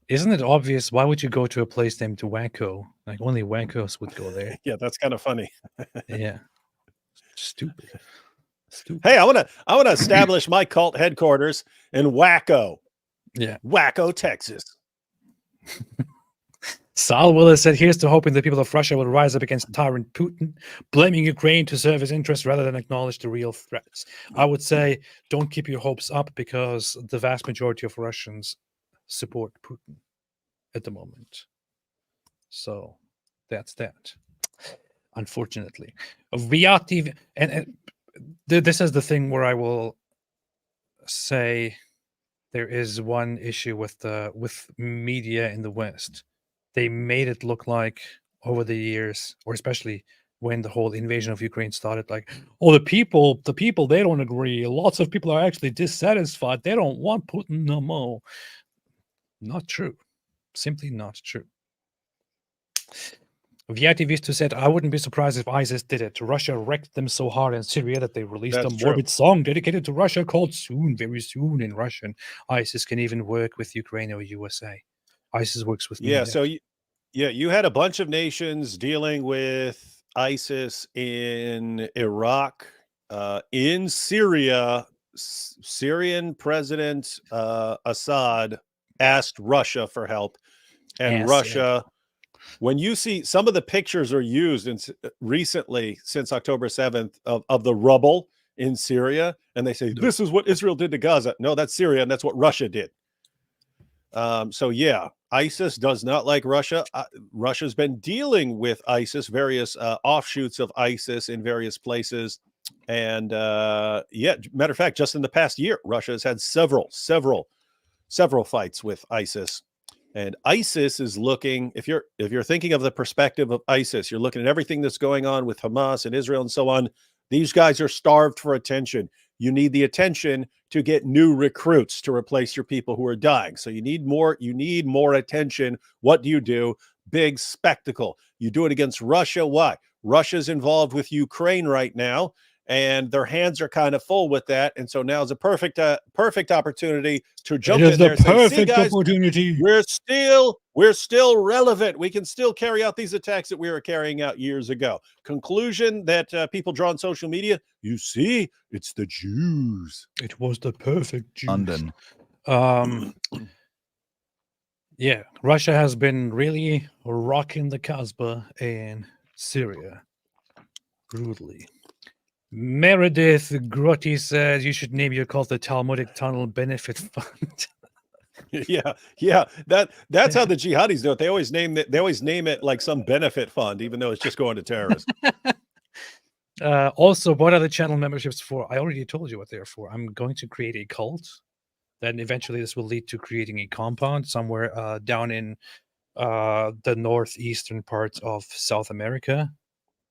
Isn't it obvious? Why would you go to a place named Wacko? Like only Wackos would go there. Yeah, that's kind of funny. Yeah. Stupid. Hey, I want to establish my cult headquarters in Wacko. Yeah. Wacko, Texas. Sal Willis said, here's to hoping the people of Russia will rise up against tyrant Putin, blaming Ukraine to serve his interests rather than acknowledge the real threats. I would say don't keep your hopes up because the vast majority of Russians support Putin at the moment. So that's that. Unfortunately. VR and this is the thing where I will say there is one issue with media in the West. They made it look like over the years, or especially when the whole invasion of Ukraine started, like, oh, the people, they don't agree. Lots of people are actually dissatisfied. They don't want Putin no more. Not true. Simply not true. Viativistu said, I wouldn't be surprised if ISIS did it. Russia wrecked them so hard in Syria that they released That's a true. morbid song dedicated to Russia called Soon, very soon in Russian. ISIS can even work with Ukraine or USA. ISIS works with Yeah, media. so you had a bunch of nations dealing with ISIS in Iraq, in Syria. Syrian President Assad asked Russia for help, and Yes, Russia. When you see some of the pictures are used recently since October 7th of the rubble in Syria, and they say this is what Israel did to Gaza. No, that's Syria, and that's what Russia did. So yeah, ISIS does not like Russia. Russia's been dealing with ISIS, various offshoots of ISIS in various places. And yeah, matter of fact, just in the past year, Russia has had several fights with ISIS. And ISIS is looking, if you're thinking of the perspective of ISIS, you're looking at everything that's going on with Hamas and Israel and so on. These guys are starved for attention. You need the attention to get new recruits to replace your people who are dying. So you need more attention. What do? Big spectacle. You do it against Russia. Why? Russia's involved with Ukraine right now, and their hands are kind of full with that. And so now is a perfect opportunity to jump in there and say, see, guys, opportunity. We're still relevant. We can still carry out these attacks that we were carrying out years ago. Conclusion that people draw on social media, you see, it's the Jews. It was the perfect Jews. London. Yeah, Russia has been really rocking the Kasbah in Syria brutally. Meredith Grotti says you should name your cult the Talmudic Tunnel Benefit Fund. Yeah. That's how the jihadis do it. They always name it like some benefit fund, even though it's just going to terrorists. Also, what are the channel memberships for? I already told you what they're for. I'm going to create a cult. Then eventually this will lead to creating a compound somewhere down in the northeastern parts of South America.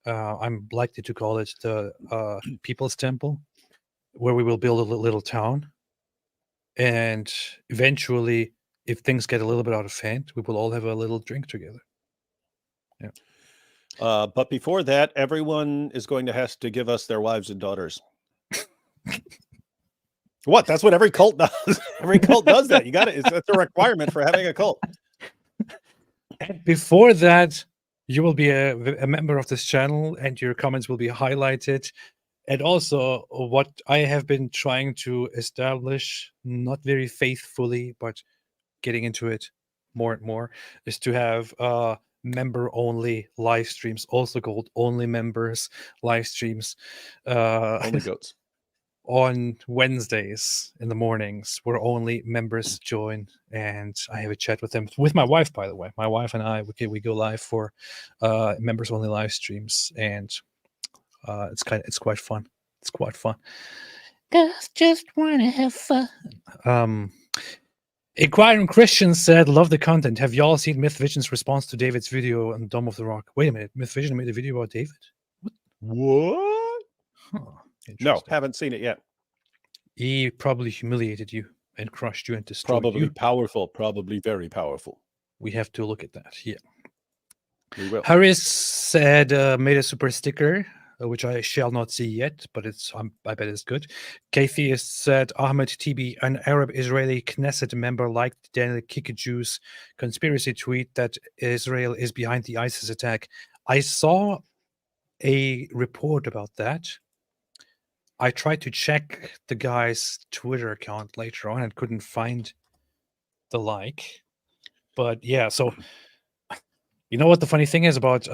I'm likely to call it the People's Temple, where we will build a little town. And eventually, if things get a little bit out of hand, we will all have a little drink together. Yeah. But before that, everyone is going to have to give us their wives and daughters. What? That's what every cult does. Every cult does that. You got it. It's a requirement for having a cult. And before that, you will be a member of this channel, and your comments will be highlighted. And also, what I have been trying to establish, not very faithfully, but getting into it more and more is to have member only live streams, also called only members live streams. Only goats. On Wednesdays in the mornings where only members join, and I have a chat with them, with my wife, by the way. My wife and I, we go live for members only live streams, and it's quite fun. It's quite fun. Girls just want to have fun. Inquiring Christian said, love the content. Have y'all seen Myth Vision's response to David's video on Dome of the Rock? Wait a minute. Myth Vision made a video about David? What? Huh. No, haven't seen it yet. He probably humiliated you and crushed you and destroyed Probably you. powerful, probably very powerful. We have to look at that. Yeah. We will. Harris said, made a super sticker, which I shall not see yet, but I bet it's good. K-Theist said, Ahmed TB, an Arab Israeli Knesset member, liked Daniel Kikajou's conspiracy tweet that Israel is behind the ISIS attack. I saw a report about that. I tried to check the guy's Twitter account later on and couldn't find the like. But yeah, so you know what the funny thing is about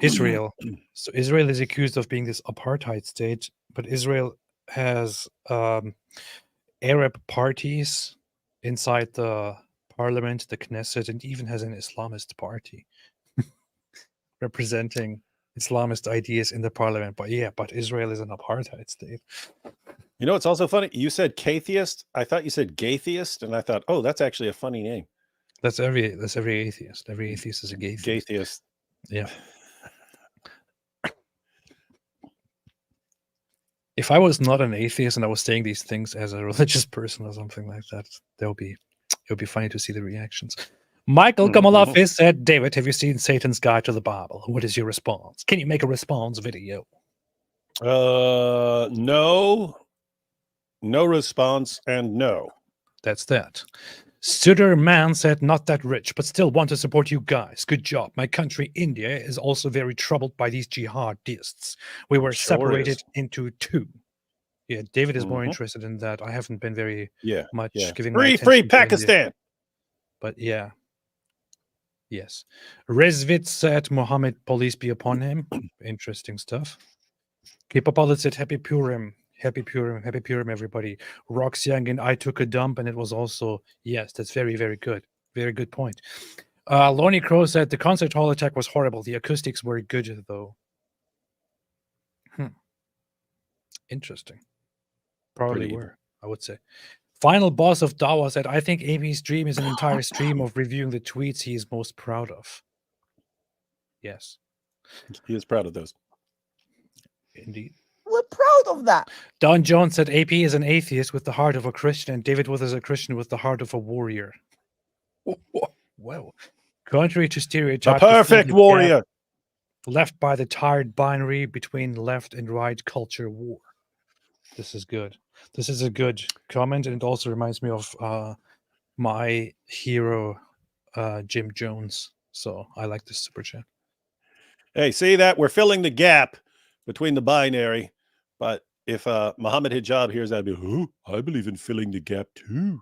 Israel? So Israel is accused of being this apartheid state, but Israel has Arab parties inside the parliament, the Knesset, and even has an Islamist party representing Islamist ideas in the parliament. But yeah, but Israel is an apartheid state. You know, it's also funny. You said K-Theist. I thought you said Gay-Theist, and I thought, oh, that's actually a funny name. That's every atheist. Every atheist is a gay Gay-Theist. Yeah. If I was not an atheist and I was saying these things as a religious person or something like that, it would be funny to see the reactions. Michael Kamalafis said, David, have you seen Satan's Guide to the Bible? What is your response? Can you make a response video? No. No response and no. That's that. Sutter Man said, not that rich, but still want to support you guys. Good job. My country, India, is also very troubled by these jihadists. We were separated into two. Yeah, David is more interested in that. I haven't been very much giving my attention free to Pakistan. India. But yeah. Yes. Rezvit said, Mohammed, police be upon him. Interesting stuff. B.Apologetics said, Happy Purim. Happy Purim. Happy Purim, everybody. Rox Young and I took a dump, and it was also, yes, that's very, very good. Very good point. Lonnie Crow said, the concert hall attack was horrible. The acoustics were good, though. Interesting. Probably Pretty were, I would say. Final boss of Dawa said, I think AP's stream is an entire stream of reviewing the tweets he is most proud of. Yes. He is proud of those. Indeed. We're proud of that. Don Jones said, AP is an atheist with the heart of a Christian, and David Wood is a Christian with the heart of a warrior. Well, contrary to stereotype, A perfect warrior. Left by the tired binary between left and right culture war. This is good. This is a good comment, and it also reminds me of my hero, Jim Jones. So I like this super chat. Hey, see that? We're filling the gap between the binary. But if Mohammed Hijab hears that, I'd be, I believe in filling the gap too.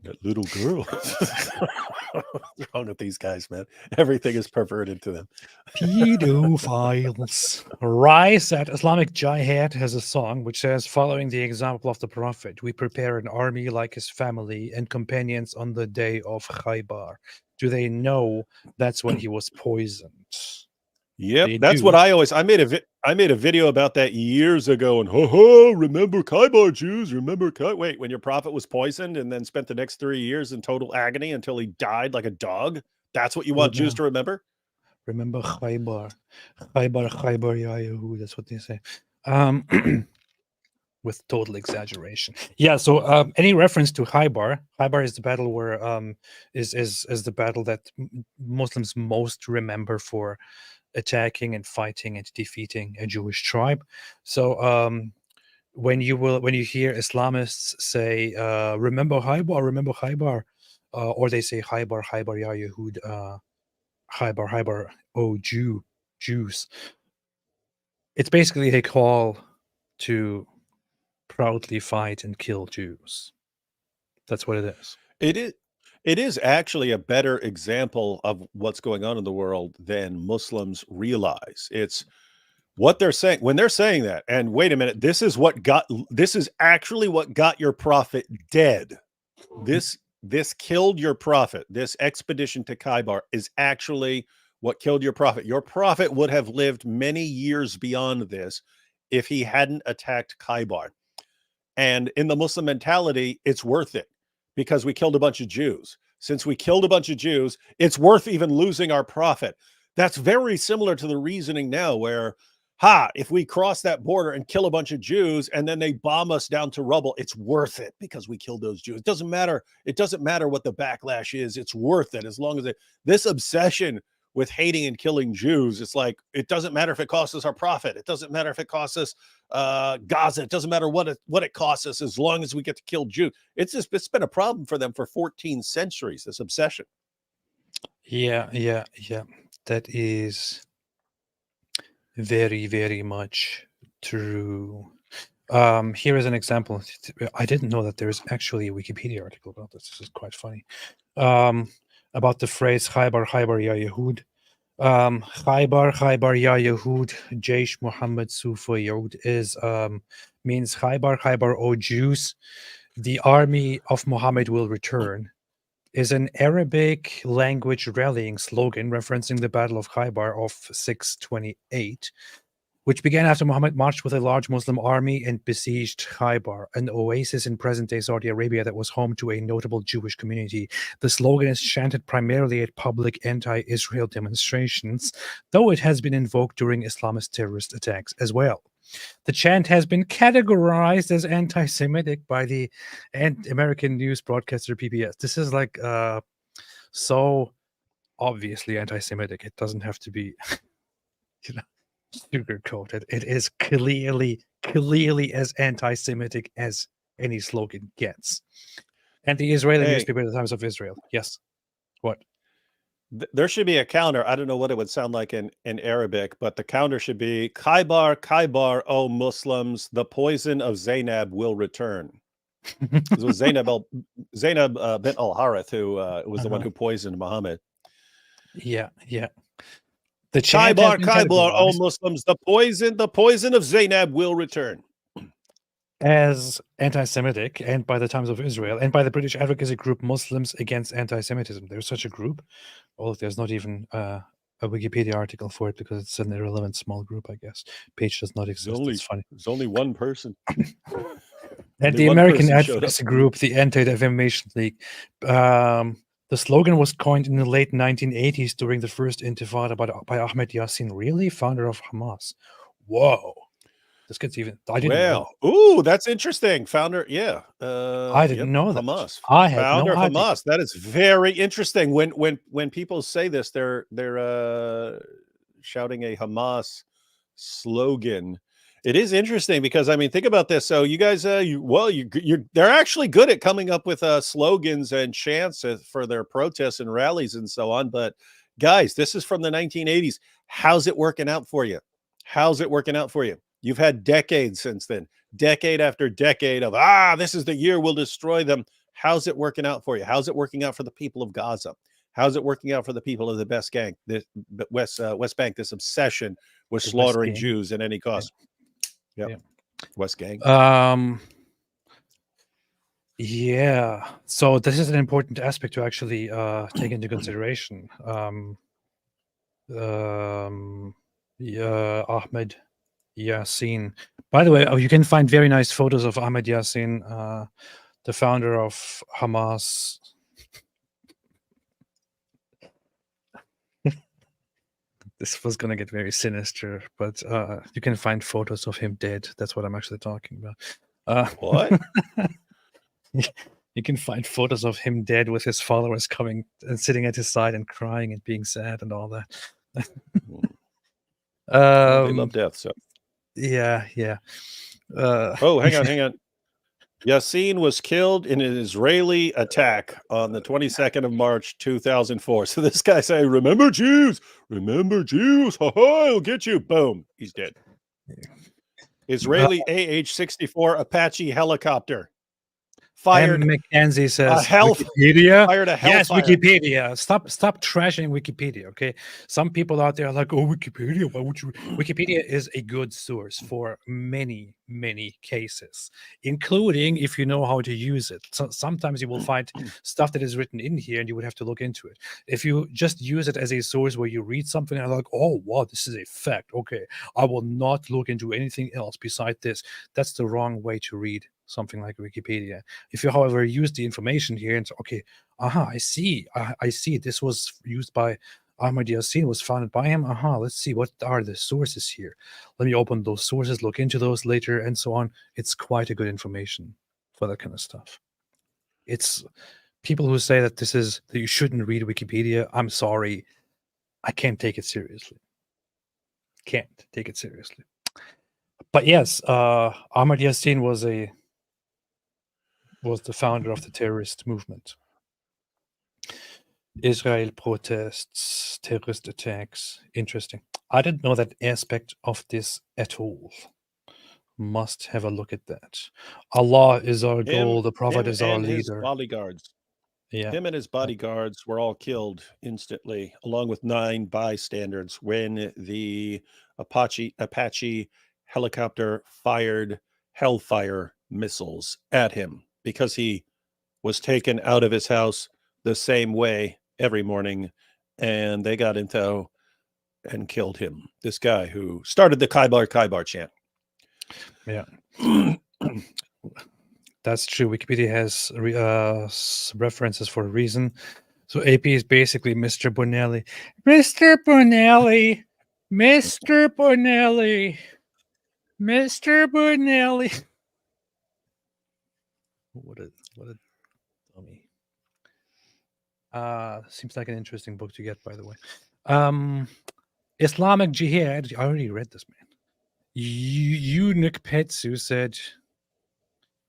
That little girl. What's wrong with these guys, man? Everything is perverted to them. Pedophiles. Rise at Islamic Jihad has a song which says, following the example of the Prophet, we prepare an army like his family and companions on the day of Khaybar. Do they know that's when he was poisoned? Yep, that's what I made a video about that years ago, and remember Khaybar Jews, remember wait, when your prophet was poisoned and then spent the next 3 years in total agony until he died like a dog? That's what you want Jews to remember? Remember Khaybar. Khaybar, Yahu, that's what they say. With total exaggeration. Yeah, so any reference to Khaybar is the battle where is the battle that Muslims most remember for attacking and fighting and defeating a Jewish tribe. So when you hear Islamists say remember Khaybar, or they say Khaybar ya Yahud, Khaybar, oh Jews, it's basically a call to proudly fight and kill Jews. That's what it is. It is actually a better example of what's going on in the world than Muslims realize. It's what they're saying when they're saying that. And wait a minute, this is actually what got your prophet dead. This killed your prophet. This expedition to Khaybar is actually what killed your prophet. Your prophet would have lived many years beyond this if he hadn't attacked Khaybar. And in the Muslim mentality, it's worth it because we killed a bunch of Jews. Since we killed a bunch of Jews, it's worth even losing our prophet. That's very similar to the reasoning now where, if we cross that border and kill a bunch of Jews and then they bomb us down to rubble, it's worth it because we killed those Jews. It doesn't matter. It doesn't matter what the backlash is. It's worth it as long as this obsession with hating and killing Jews, it's like, it doesn't matter if it costs us our prophet. It doesn't matter if it costs us Gaza. It doesn't matter what it costs us as long as we get to kill Jews. It's been a problem for them for 14 centuries, this obsession. Yeah. That is very, very much true. Here is an example. I didn't know that there is actually a Wikipedia article about this. This is quite funny. About the phrase Khaybar, Khaybar ya Yahud. Khaybar, Khaybar ya Yahud, Jaish Mohammed Sufa Yahud means Khaybar, Khaybar, O Jews, the army of Muhammad will return, is an Arabic language rallying slogan referencing the Battle of Khaybar of 628, which began after Muhammad marched with a large Muslim army and besieged Khaybar, an oasis in present-day Saudi Arabia that was home to a notable Jewish community. The slogan is chanted primarily at public anti-Israel demonstrations, though it has been invoked during Islamist terrorist attacks as well. The chant has been categorized as anti-Semitic by the American news broadcaster PBS. This is like so obviously anti-Semitic. It doesn't have to be, sugarcoated. It is clearly as anti-Semitic as any slogan gets. And the Israeli newspaper, The Times of Israel. Yes. What? There should be a counter. I don't know what it would sound like in Arabic, but the counter should be Khaybar, Khaybar, O Muslims, the poison of Zainab will return. It was Zainab bint al-Harith who was the one who poisoned Muhammad. Yeah. The Khaybar, Khaybar, O Muslims, the poison of Zainab will return. As anti-Semitic, and by the Times of Israel, and by the British advocacy group Muslims Against Anti-Semitism. There's such a group, although there's not even a Wikipedia article for it because it's an irrelevant small group, I guess. Page does not exist. It's funny. There's only one person. And the American advocacy group, the Anti-Defamation League, the slogan was coined in the late 1980s during the first Intifada by Ahmed Yassin, really, founder of Hamas. Whoa. This gets even. I didn't know. Ooh, that's interesting. Founder, I didn't know that. Hamas. I had Founder no of idea. Hamas. That is very interesting. When people say this, they're shouting a Hamas slogan. It is interesting because I mean, think about this. So you guys, they're actually good at coming up with slogans and chants for their protests and rallies and so on. But guys, this is from the 1980s. How's it working out for you? How's it working out for you? You've had decades since then, decade after decade of, this is the year we'll destroy them. How's it working out for you? How's it working out for the people of Gaza? How's it working out for the people of the West Bank, this obsession with slaughtering Jews at any cost? Yeah. West Gang. Yeah. So this is an important aspect to actually take into consideration. Ahmed Yassin. By the way, you can find very nice photos of Ahmed Yassin, the founder of Hamas. This was going to get very sinister, but you can find photos of him dead. That's what I'm actually talking about. What? You can find photos of him dead with his followers coming and sitting at his side and crying and being sad and all that. They love death, so. Yeah. Hang on. Yassin was killed in an Israeli attack on the 22nd of March, 2004. So this guy saying, remember Jews, I'll get you. Boom, he's dead. Israeli AH-64 Apache helicopter fired Mackenzie says health- Wikipedia. fired a Yes, hellfire. Wikipedia. Stop trashing Wikipedia. Okay, some people out there are like, "Oh, Wikipedia. Why would you?" Wikipedia is a good source for many cases, including if you know how to use it. So sometimes you will find stuff that is written in here, and you would have to look into it. If you just use it as a source where you read something and are like, "Oh, wow, this is a fact." Okay, I will not look into anything else beside this. That's the wrong way to read something like Wikipedia. If you, however, use the information here and say, okay, I see, I see this was used by Ahmad Yassin, was founded by him. Let's see, what are the sources here? Let me open those sources, look into those later, and so on. It's quite a good information for that kind of stuff. It's people who say that that you shouldn't read Wikipedia. I'm sorry, I can't take it seriously. Can't take it seriously. But yes, Ahmad Yassin was the founder of the terrorist movement. Israel protests, terrorist attacks. Interesting. I didn't know that aspect of this at all. Must have a look at that. Allah is our goal. The Prophet is our and his leader. bodyguards. Yeah. Him and his bodyguards were all killed instantly, along with 9 bystanders, when the Apache helicopter fired Hellfire missiles at him because he was taken out of his house the same way every morning, and they got in tow and killed him. This guy who started the Kaibar chant. Yeah. That's true. Wikipedia has references for a reason. So AP is basically Mr. Bonelli. Mr. Bonelli. Mr. Bonelli. Mr. Bonelli. What a dummy. Seems like an interesting book to get, by the way. Islamic Jihad. I already read this, man. Eunuch Petsu said,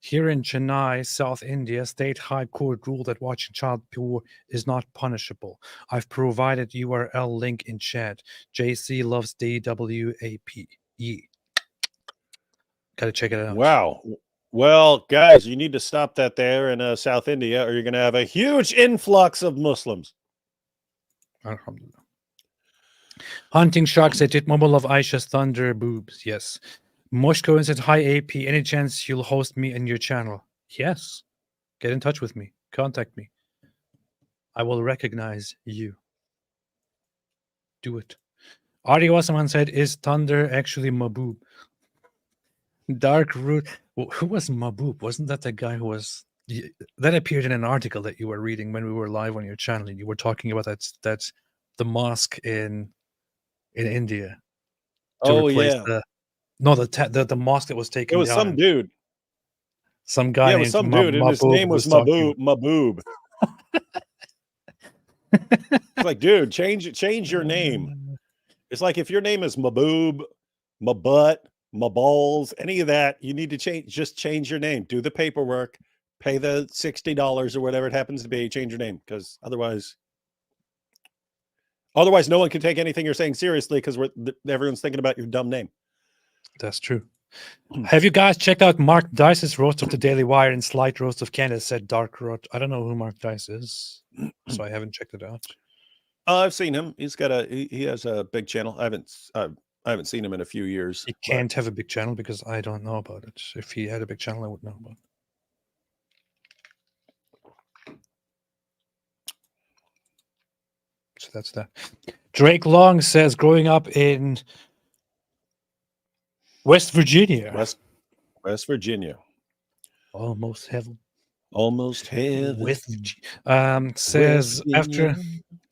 here in Chennai, South India, State High Court ruled that watching child porn is not punishable. I've provided URL link in chat. JC loves DWAP. Gotta check it out. Wow. Well, guys, you need to stop that there in South India, or you're going to have a huge influx of Muslims. Alhamdulillah. Hunting Shark said, did Momo love Aisha's thunder boobs? Yes. Moshko said, hi AP, any chance you'll host me in your channel? Yes. Get in touch with me. Contact me. I will recognize you. Do it. Ari Wasaman said, is thunder actually Maboob? Dark Root. Well, who was Maboob? Wasn't that the guy who was... That appeared in an article that you were reading when we were live on your channel. And you were talking about that the mosque in India. Oh, yeah. The mosque that was taken down. It was some dude. Some guy Yeah, it named was some dude, and his name was Maboob. It's like, dude, change your name. It's like if your name is Maboob, Mabutt, Maballs, any of that, you need to change your name. Do the paperwork, pay the $60 or whatever it happens to be, change your name, because otherwise no one can take anything you're saying seriously because everyone's thinking about your dumb name. That's true. Have you guys checked out Mark Dice's roast of the Daily Wire and slight roast of Candace? Said Dark Road. I don't know who Mark Dice is, so I haven't checked it out. I've seen him. He's got he has a big channel. I haven't seen him in a few years. He can't have a big channel because I don't know about it. If he had a big channel, I would know about it. So that's that. Drake Long says, growing up in West Virginia. West Virginia. Almost heaven. Almost heaven. Says after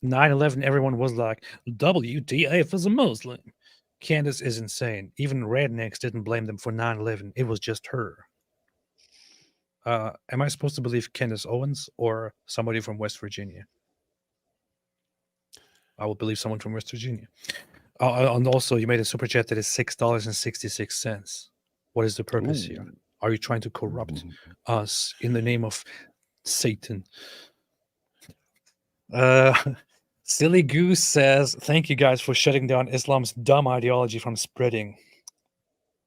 9/11, everyone was like, WTF is a Muslim. Candace is insane. Even rednecks didn't blame them for 9/11. It was just her. Am I supposed to believe Candace Owens or somebody from West Virginia? I will believe someone from West Virginia. And also, you made a super chat that is $6.66. What is the purpose here? Are you trying to corrupt us in the name of Satan? Silly Goose says, thank you guys for shutting down Islam's dumb ideology from spreading.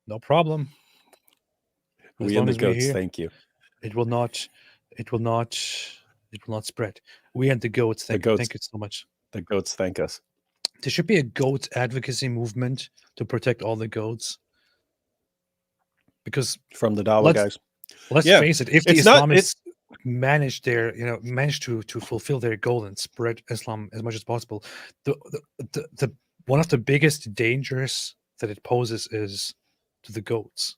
No problem. We and the goats, thank you. It will not It will not spread. We and the goats. Thank you so much. The goats thank us. There should be a goat advocacy movement to protect all the goats. Because from the Dawa guys. Let's face it, if the Islamists manage to fulfill their goal and spread Islam as much as possible, the one of the biggest dangers that it poses is to the goats.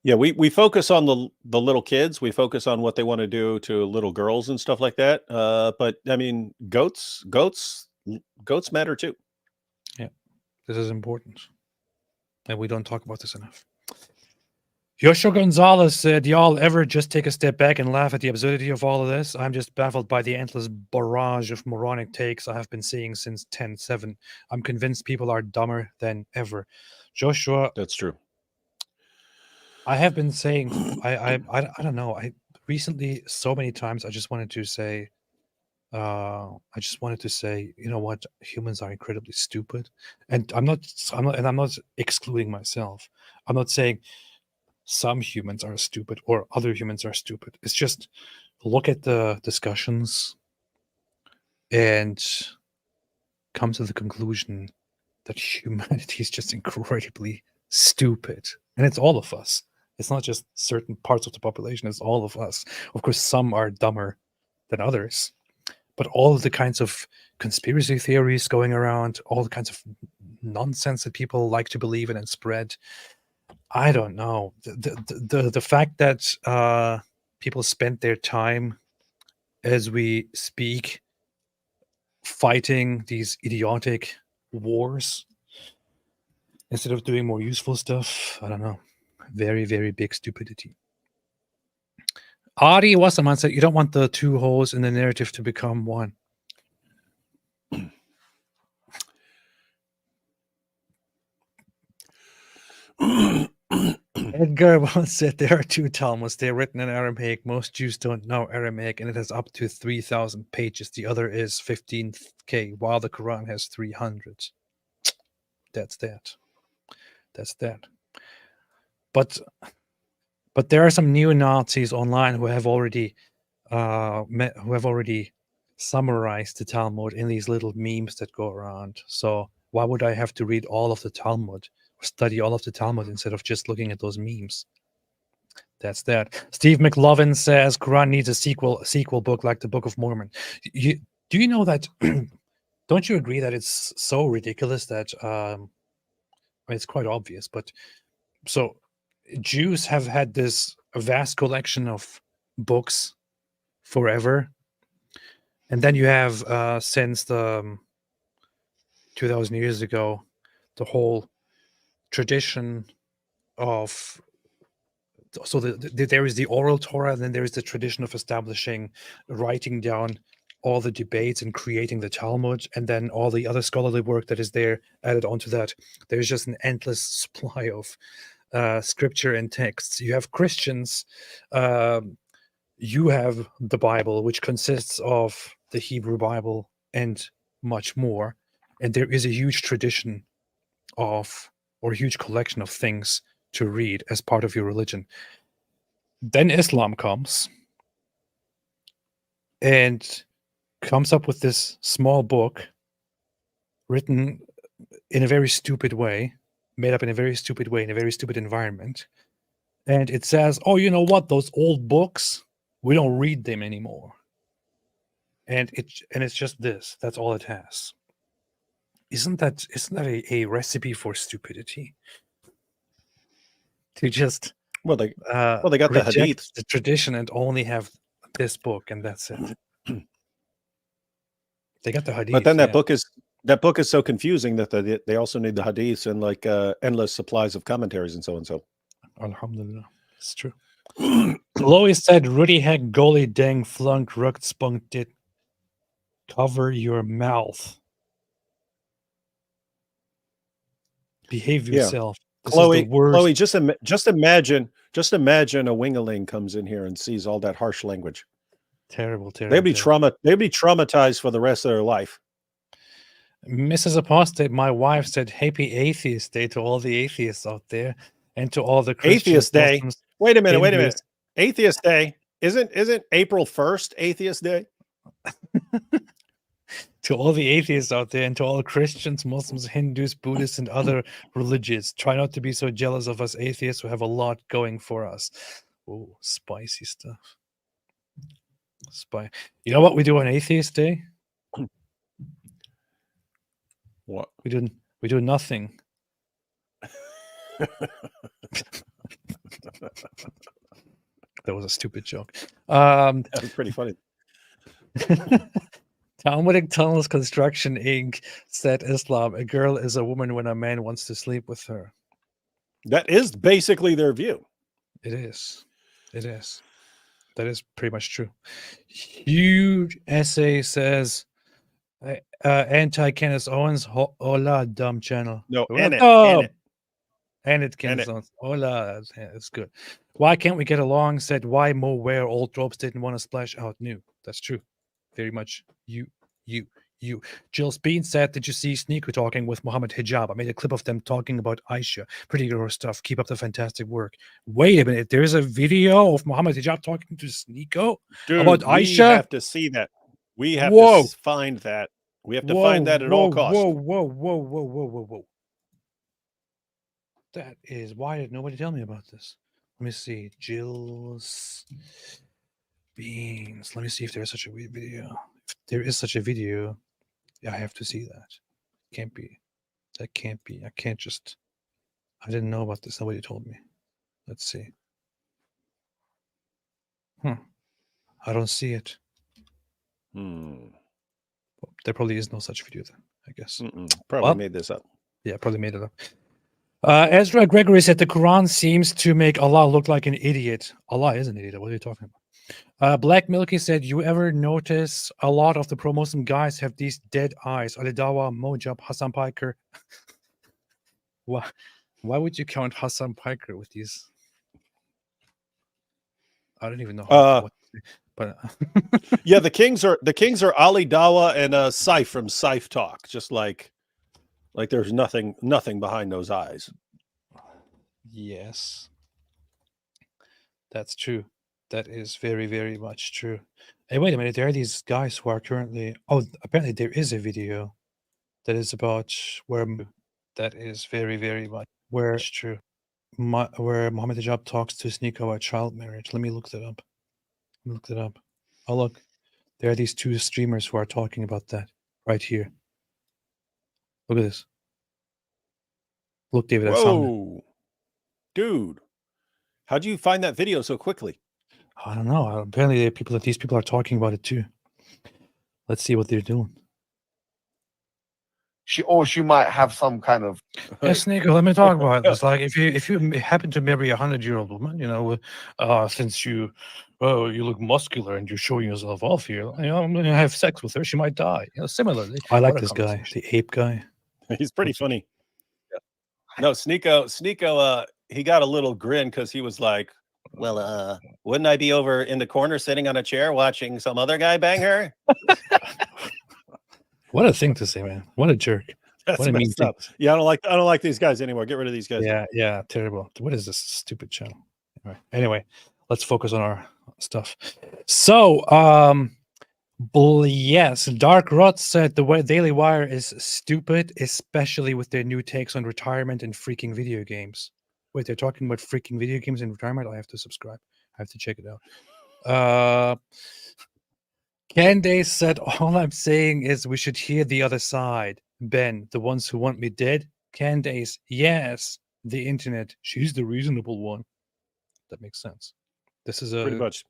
Yeah, we focus on the little kids. We focus on what they want to do to little girls and stuff like that. But I mean, goats matter too. Yeah, this is important, and we don't talk about this enough. Joshua Gonzalez said, y'all ever just take a step back and laugh at the absurdity of all of this? I'm just baffled by the endless barrage of moronic takes I have been seeing since 10/7. I'm convinced people are dumber than ever. Joshua. That's true. I have been saying, I don't know. I recently, so many times, I just wanted to say, you know what? Humans are incredibly stupid. And I'm not excluding myself. I'm not saying some humans are stupid or other humans are stupid. It's just look at the discussions and come to the conclusion that humanity is just incredibly stupid. And it's all of us. It's not just certain parts of the population, it's all of us. Of course, some are dumber than others. But all of the kinds of conspiracy theories going around, all the kinds of nonsense that people like to believe in and spread, I don't know. The fact that people spend their time as we speak fighting these idiotic wars instead of doing more useful stuff, I don't know. Very, very big stupidity. Ari Wasserman said, you don't want the two holes in the narrative to become one. Edgar once said there are two Talmuds. They're written in Aramaic. Most Jews don't know Aramaic, and it has up to 3,000 pages. The other is 15K, while the Quran has 300. That's that. That's that. But there are some neo-Nazis online who have already summarized the Talmud in these little memes that go around. So why would I have to read all of the Talmud or study all of the Talmud instead of just looking at those memes? That's that. Steve McLovin says Quran needs a sequel book like the Book of Mormon. Do you know that? Don't you agree that it's so ridiculous that I mean, it's quite obvious, but so Jews have had this vast collection of books forever, and then you have since the 2,000 years ago the whole tradition of there is the oral Torah, and then there is the tradition of writing down all the debates and creating the Talmud, and then all the other scholarly work that is there added onto that. There's just an endless supply of scripture and texts. You have Christians, you have the Bible, which consists of the Hebrew Bible and much more, and there is a huge tradition or a huge collection of things to read as part of your religion. Then Islam comes and comes up with this small book written in a very stupid way, made up in a very stupid way, in a very stupid environment. And it says, oh, you know what? Those old books, we don't read them anymore. And it's just this. That's all it has. Isn't that a recipe for stupidity? To just they got the hadith, the tradition, and only have this book, and that's it. They got the hadith, but then that book is so confusing that they also need the hadiths and like endless supplies of commentaries and so and so. Alhamdulillah, it's true. Chloe said, "Rudy heck, goalie, dang, flunk, rucked, spunk, did cover your mouth. Behave yourself." This Chloe, just imagine a wingaling comes in here and sees all that harsh language. Terrible. They'd be traumatized for the rest of their life. Mrs. Apostate, my wife said, "Happy Atheist Day to all the atheists out there, and to all the Christians." Atheist Day. Wait a minute. Atheist Day. Isn't April 1st Atheist Day? To all the atheists out there and to all Christians, Muslims, Hindus, Buddhists, and other religions, try not to be so jealous of us atheists who have a lot going for us. Oh, spicy stuff. You know what we do on Atheist Day? What? We do nothing. That was a stupid joke. That was pretty funny. Talmudic Tunnels Construction Inc. said Islam, a girl is a woman when a man wants to sleep with her. That is basically their view. It is. It is. That is pretty much true. Huge essay says anti-Candace Owens. Hola, dumb channel. No, Annette Candace Owens. Hola, it's good. Why can't we get along? Said why Mo wear old robes didn't want to splash out new. That's true. Very much you. Jill Bean said, did you see Sneaker talking with Mohammed Hijab? I made a clip of them talking about Aisha. Pretty good stuff. Keep up the fantastic work. Wait a minute. There's a video of Mohammed Hijab talking to Sneaker about Aisha? We have to see that. We have to find that. We have to find that at all costs. Whoa. That is, why did nobody tell me about this? Let me see. Jill's Beans. Let me see if there's such a video. If there is such a video, yeah, I have to see that. Can't be. That can't be. I can't just. I didn't know about this. Nobody told me. Let's see. I don't see it. There probably is no such video then, I guess. Probably made this up. Yeah, probably made it up. Ezra Gregory said the Quran seems to make Allah look like an idiot. Allah is an idiot. What are you talking about? Black Milky said, you ever notice a lot of the pro-Muslim guys have these dead eyes? Ali Dawa, Mojab, Hassan Piker. Why would you count Hassan Piker with these? I don't even know. But yeah, the kings are Ali Dawa and Saif from Saif Talk. Just like there's nothing behind those eyes. Yes, that's true. That is very, very much true. Hey, wait a minute. There are these guys who are currently. Oh, apparently there is a video that is about where. That is very, very much where it's true. Where Mohammed Hijab talks to Sneaker about child marriage. Let me look that up. Oh, look. There are these two streamers who are talking about that right here. Look at this. Look, David. Whoa, dude! How'd you find that video so quickly? I don't know. Apparently, these people are talking about it too. Let's see what they're doing. She might have some kind of. Yes, Nico. Let me talk about this. Like, if you happen to marry a 100-year-old woman, you know, since you look muscular and you're showing yourself off here, you know, I'm gonna have sex with her. She might die. You know, similarly. I like this guy, the ape guy. He's pretty funny. No, Sneeko, he got a little grin because he was like, well, wouldn't I be over in the corner sitting on a chair watching some other guy bang her? What a thing to say, man. What a jerk. That's what a mean thing. Yeah, I don't like these guys anymore. Get rid of these guys. Yeah, terrible. What is this stupid channel? All right. Anyway, let's focus on our stuff. So, yes, Dark Rot said the Daily Wire is stupid, especially with their new takes on retirement and freaking video games. Wait, they're talking about freaking video games and retirement? I have to subscribe. I have to check it out. Candace said, all I'm saying is we should hear the other side. Ben, the ones who want me dead? Candace, yes. The internet, she's the reasonable one. That makes sense. This is pretty much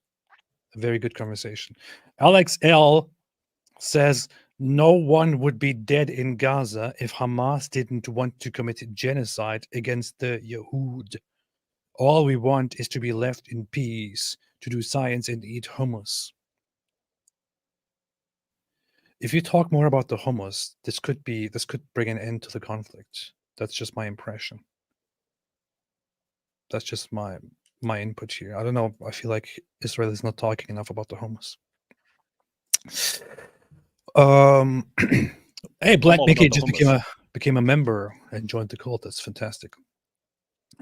a very good conversation. Alex L says, no one would be dead in Gaza if Hamas didn't want to commit genocide against the Yahud. All we want is to be left in peace, to do science and eat hummus. If you talk more about the hummus, this could bring an end to the conflict. That's just my impression. That's just my input here. I don't know. I feel like Israel is not talking enough about the hummus. Hey, Black Mickey just became a member and joined the cult. That's fantastic.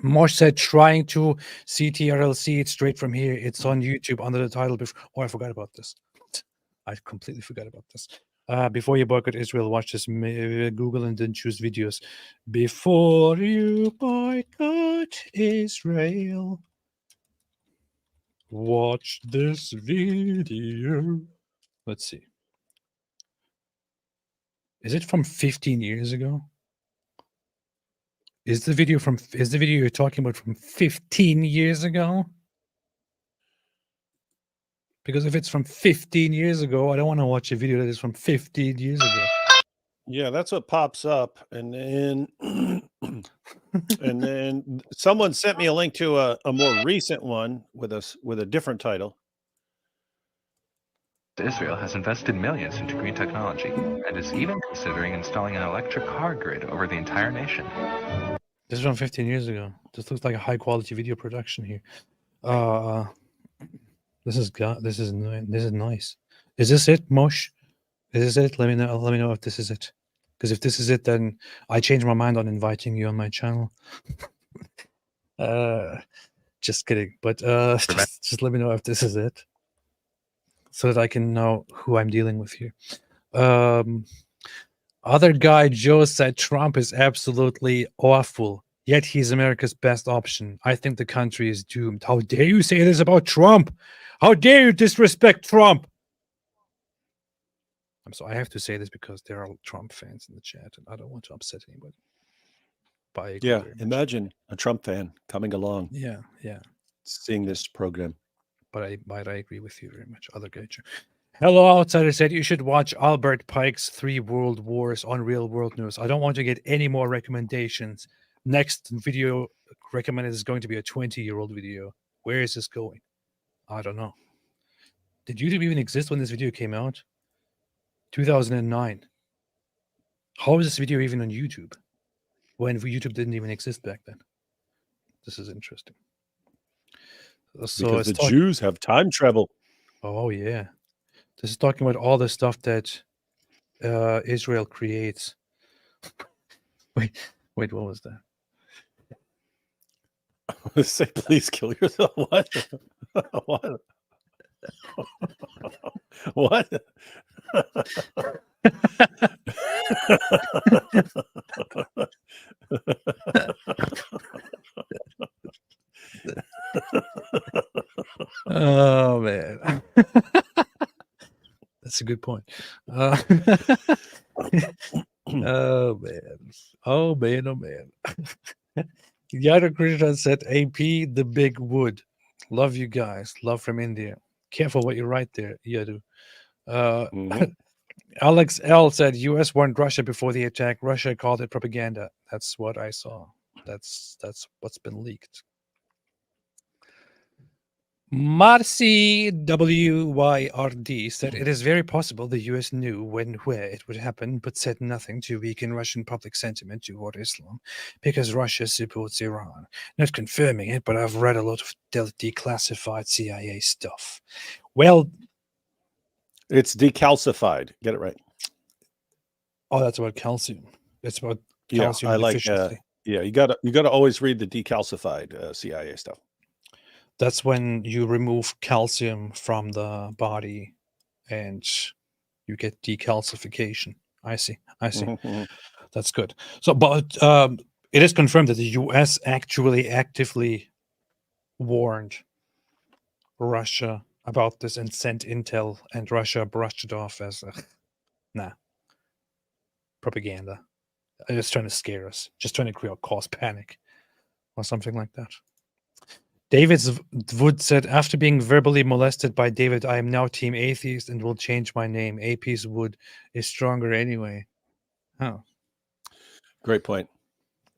Mosh said, trying to CTRLC it straight from here. It's on YouTube under the title. Oh, I forgot about this. I completely forgot about this. Before you boycott Israel, watch this. Google and then choose videos. Before you boycott Israel, watch this video. Let's see. Is it from 15 years ago? Is the video you're talking about from 15 years ago? Because if it's from 15 years ago, I don't want to watch a video that is from 15 years ago. Yeah, that's what pops up, and then and then someone sent me a link to a more recent one with a different title. Israel has invested millions into green technology and is even considering installing an electric car grid over the entire nation. This is from 15 years ago. This looks like a high quality video production here. This is nice. Is this it, Mosh? Is this it? Let me know if this is it. Because if this is it, then I change my mind on inviting you on my channel. Just kidding. But just let me know if this is it, so that I can know who I'm dealing with here. Other guy, Joe, said Trump is absolutely awful, yet he's America's best option. I think the country is doomed. How dare you say this about Trump? How dare you disrespect Trump? So I have to say this because there are Trump fans in the chat, and I don't want to upset anybody. Yeah, imagine a Trump fan coming along. Yeah. Seeing this program. But I agree with you very much. Other guy. Hello, Outsider said you should watch Albert Pike's 3 World Wars on Real World News. I don't want to get any more recommendations. Next video recommended is going to be a 20-year-old video. Where is this going? I don't know. Did YouTube even exist when this video came out? 2009. How is this video even on YouTube when YouTube didn't even exist back then? This is interesting. So because the Jews have time travel. Oh yeah, this is talking about all the stuff that Israel creates. wait, what was that? Say, please kill yourself. What? What? What? Oh man, that's a good point. Oh man. Yada Krishna said, AP the big wood. Love you guys. Love from India. Careful what you write there, Yadu. Alex L said, US warned Russia before the attack. Russia called it propaganda. That's what I saw. That's what's been leaked. Marcy WYRD said it is very possible the US knew when where it would happen, but said nothing to weaken Russian public sentiment toward Islam because Russia supports Iran. Not confirming it, but I've read a lot of declassified CIA stuff. Well, it's decalcified. Get it right. Oh, that's about calcium. It's about calcium deficiency. You gotta always read the decalcified CIA stuff. That's when you remove calcium from the body and you get decalcification. I see. That's good. So, but it is confirmed that the US actually actively warned Russia about this and sent intel, and Russia brushed it off as propaganda. Just trying to scare us, just trying to cause panic or something like that. David Wood said, after being verbally molested by David, I am now team atheist and will change my name. AP's Wood is stronger anyway. Oh. Great point.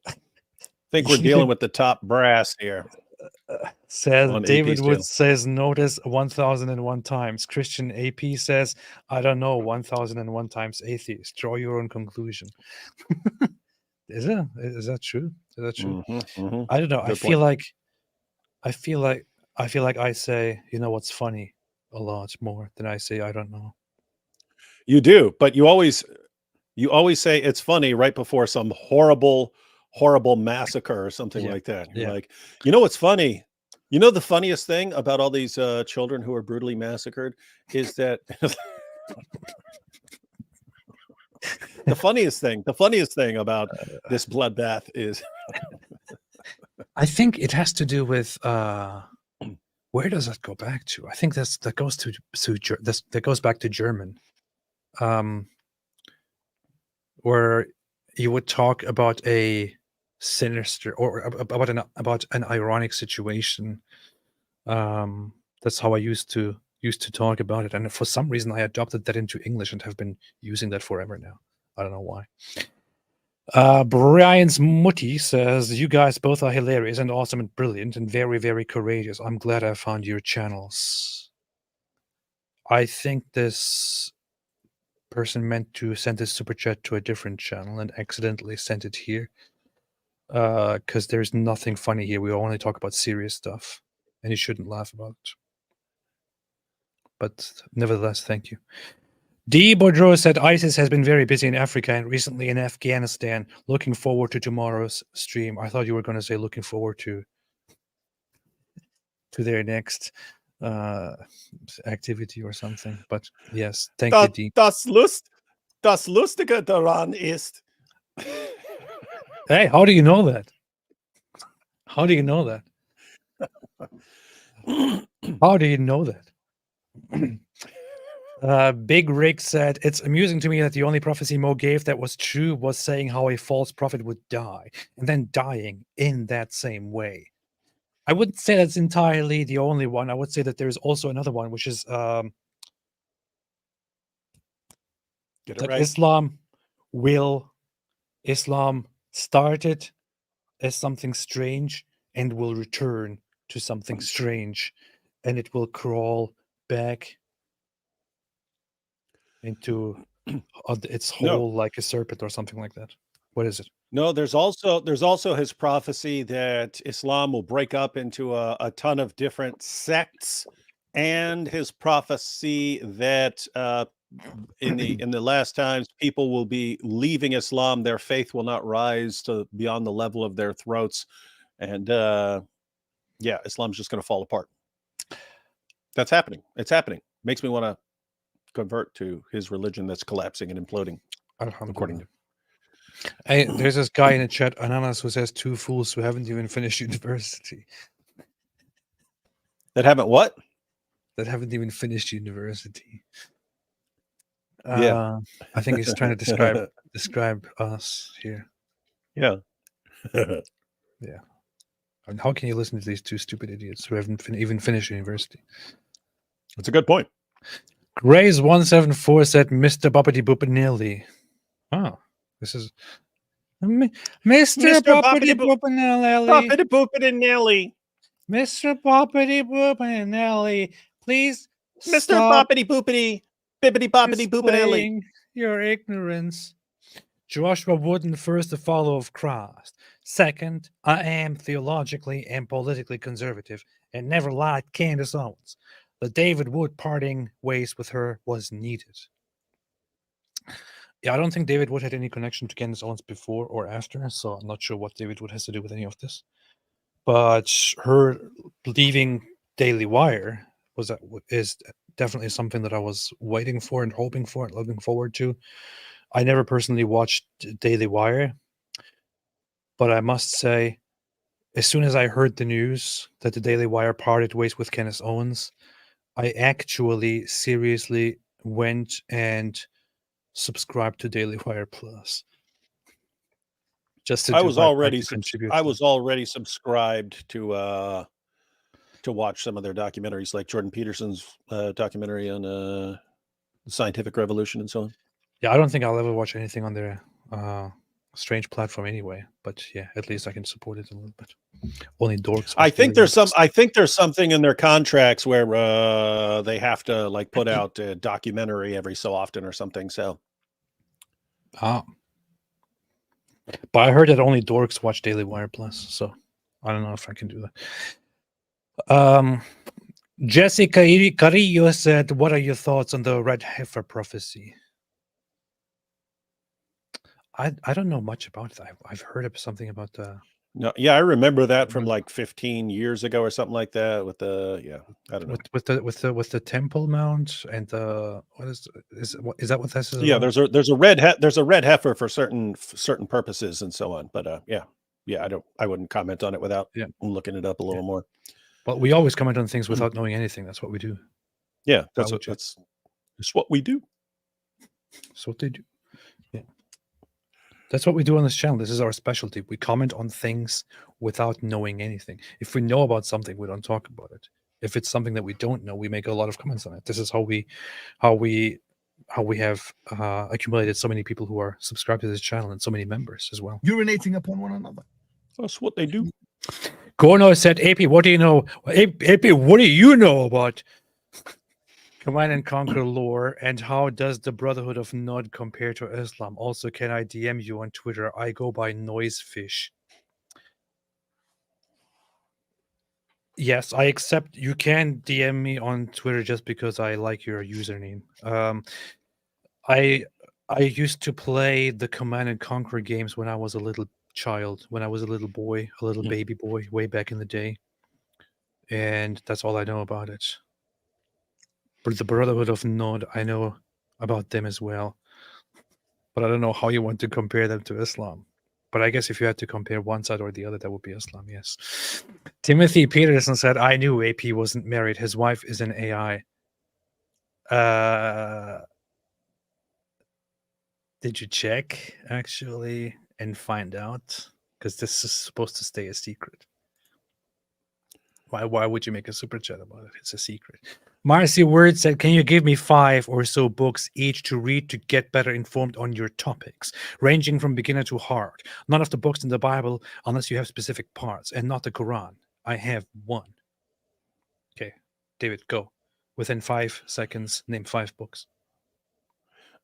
I think we're dealing with the top brass here. Says David Wood says, notice 1001 times. Christian AP says, I don't know, 1001 times atheist. Draw your own conclusion. Is that true? Is that true? I don't know. I feel like I say, you know what's funny, a lot more than I say I don't know. You do, but you always say it's funny right before some horrible horrible massacre or something Yeah. like that. You're Yeah. like, you know what's funny? You know the funniest thing about all these children who are brutally massacred is that the funniest thing about this bloodbath is I think it has to do with where does that go back to? I think that goes back to German, where you would talk about a sinister or about an ironic situation. That's how I used to talk about it, and for some reason I adopted that into English and have been using that forever now. I don't know why. Brian's Mutti says, "You guys both are hilarious and awesome and brilliant and very, very courageous. I'm glad I found your channels." I think this person meant to send this super chat to a different channel and accidentally sent it here. Because there's nothing funny here. We only talk about serious stuff, and you shouldn't laugh about it. But nevertheless, thank you. D. Boudreau said ISIS has been very busy in Africa and recently in Afghanistan. Looking forward to tomorrow's stream. I thought you were going to say looking forward to their next activity or something. But yes, thank you, D. Das Lustige daran ist. Hey, how do you know that? How do you know that? How do you know that? Big Rick said, "It's amusing to me that the only prophecy Mo gave that was true was saying how a false prophet would die and then dying in that same way." I wouldn't say that's entirely the only one. I would say that there's also another one, which is Get it that right. Islam started as something strange and will return to something strange, and it will crawl back into its hole like a serpent or something like that. What is it? No, there's also his prophecy that Islam will break up into a ton of different sects, and his prophecy that in the last times people will be leaving Islam, their faith will not rise to beyond the level of their throats, and yeah, Islam's just going to fall apart. That's happening. It's happening. Makes me want to convert to his religion that's collapsing and imploding, according to. Hey, there's this guy in the chat, Ananas, who says 2 fools who haven't even finished university. That haven't what? That haven't even finished university. Yeah. I think he's trying to describe us here. Yeah. Yeah. And how can you listen to these 2 stupid idiots who haven't even finished university? That's a good point. Grace174 said, "Mr. Boppity Boopinelli." Oh, this is Mr. Boppity Boopinelli. Boppity Boopinelli. Mr. Boppity Boopinelli, please Mr. stop Boppity Boopity Bippity Boppity Boopinelli. displaying your ignorance. Joshua Wooden, first, a follower of Christ. Second, I am theologically and politically conservative and never liked Candace Owens. The David Wood parting ways with her was needed. Yeah, I don't think David Wood had any connection to Candace Owens before or after, so I'm not sure what David Wood has to do with any of this. But her leaving Daily Wire is definitely something that I was waiting for and hoping for and looking forward to. I never personally watched Daily Wire, but I must say, as soon as I heard the news that the Daily Wire parted ways with Candace Owens, I actually seriously went and subscribed to Daily Wire Plus. Just to I was already subscribed to watch some of their documentaries, like Jordan Peterson's documentary on the scientific revolution and so on. Yeah, I don't think I'll ever watch anything on their strange platform anyway. But yeah, at least I can support it a little bit. Only dorks. I think there's something in their contracts where they have to like put out a documentary every so often or something. So, but I heard that only dorks watch Daily Wire Plus, so I don't know if I can do that. Jessica Carrillo said, "What are your thoughts on the red heifer prophecy?" I don't know much about it. I've heard of something about No, yeah, I remember that from like 15 years ago or something like that. With the I don't know. with the Temple Mount and the what is that what this is Yeah, about? there's a red heifer for certain purposes and so on. But yeah, I wouldn't comment on it without looking it up a little more. But we always comment on things without knowing anything. That's what we do. Yeah, Why that's would you? it's what we do. That's what they do. Yeah. That's what we do on this channel. This is our specialty. We comment on things without knowing anything. If we know about something, we don't talk about it. If it's something that we don't know, we make a lot of comments on it. This is how we have accumulated so many people who are subscribed to this channel and so many members as well. Urinating upon one another. That's what they do. Gorno said, AP, what do you know? AP, what do you know about Command and Conquer lore, and how does the Brotherhood of Nod compare to Islam? Also, can I DM you on Twitter? I go by Noisefish. Yes, I accept. You can DM me on Twitter just because I like your username. I used to play the Command and Conquer games when I was a little child, when I was a little boy, a little baby boy, way back in the day, and that's all I know about it. But the Brotherhood of Nod, I know about them as well. But I don't know how you want to compare them to Islam. But I guess if you had to compare one side or the other, that would be Islam, yes. Timothy Peterson said, I knew AP wasn't married. His wife is an AI. Did you check, actually, and find out? Because this is supposed to stay a secret. Why would you make a super chat about it? It's a secret. Marcy Word said, can you give me 5 or so books each to read to get better informed on your topics, ranging from beginner to hard? None of the books in the Bible, unless you have specific parts, and not the Quran. I have 1. Okay, David, go. Within 5 seconds, name 5 books.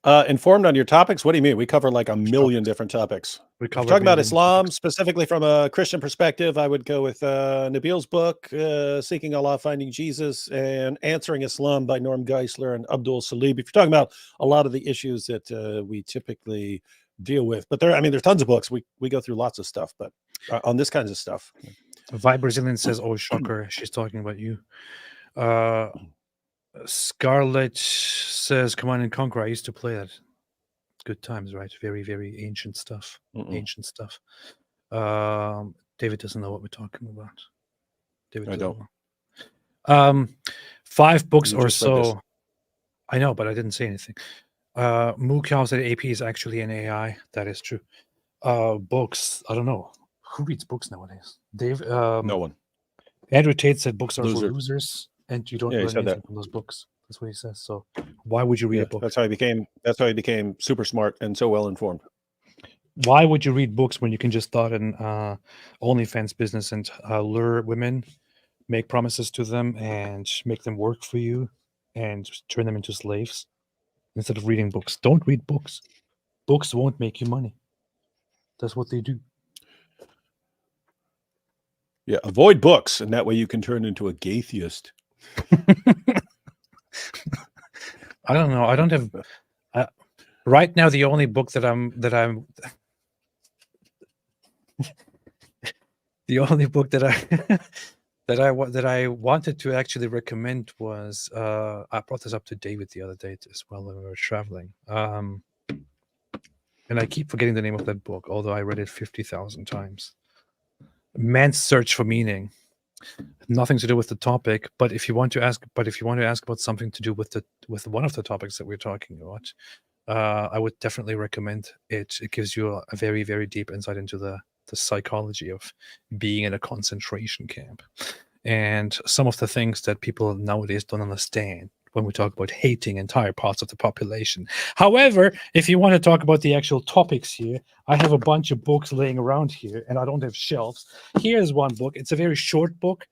Informed on your topics? What do you mean? We cover like a million different topics. If you're talking about Islam, specifically from a Christian perspective, I would go with Nabil's book, Seeking Allah, Finding Jesus, and Answering Islam by Norm Geisler and Abdul Salib. If you're talking about a lot of the issues that we typically deal with. But there's tons of books. We go through lots of stuff, but on this kinds of stuff. Vi Brazilian says, oh, shocker, she's talking about you. Scarlet says, Command and Conquer. I used to play that. Good times, right? Very, very ancient stuff. Ancient stuff. David doesn't know what we're talking about. David doesn't know. 5 books or so. I know, but I didn't say anything. Moo Cow said AP is actually an AI. That is true. Books. I don't know. Who reads books nowadays? Dave? No one. Andrew Tate said books are for losers. And you don't learn anything that from those books. That's what he says. So why would you read a book? That's how he became super smart and so well informed. Why would you read books when you can just start an OnlyFans business and lure women, make promises to them, and make them work for you, and turn them into slaves instead of reading books? Don't read books. Books won't make you money. That's what they do. Yeah, avoid books, and that way you can turn into a gaytheist. I don't know. I don't have right now. The only book that I'm the only book that I wanted to actually recommend was I brought this up to David the other day as well when we were traveling. And I keep forgetting the name of that book, although I read it 50,000 times. Man's Search for Meaning. Nothing to do with the topic, but if you want to ask about something to do with one of the topics that we're talking about, I would definitely recommend it. It gives you a very, very deep insight into the psychology of being in a concentration camp and some of the things that people nowadays don't understand when we talk about hating entire parts of the population. However, if you want to talk about the actual topics here, I have a bunch of books laying around here, and I don't have shelves. Here's one book. It's a very short book.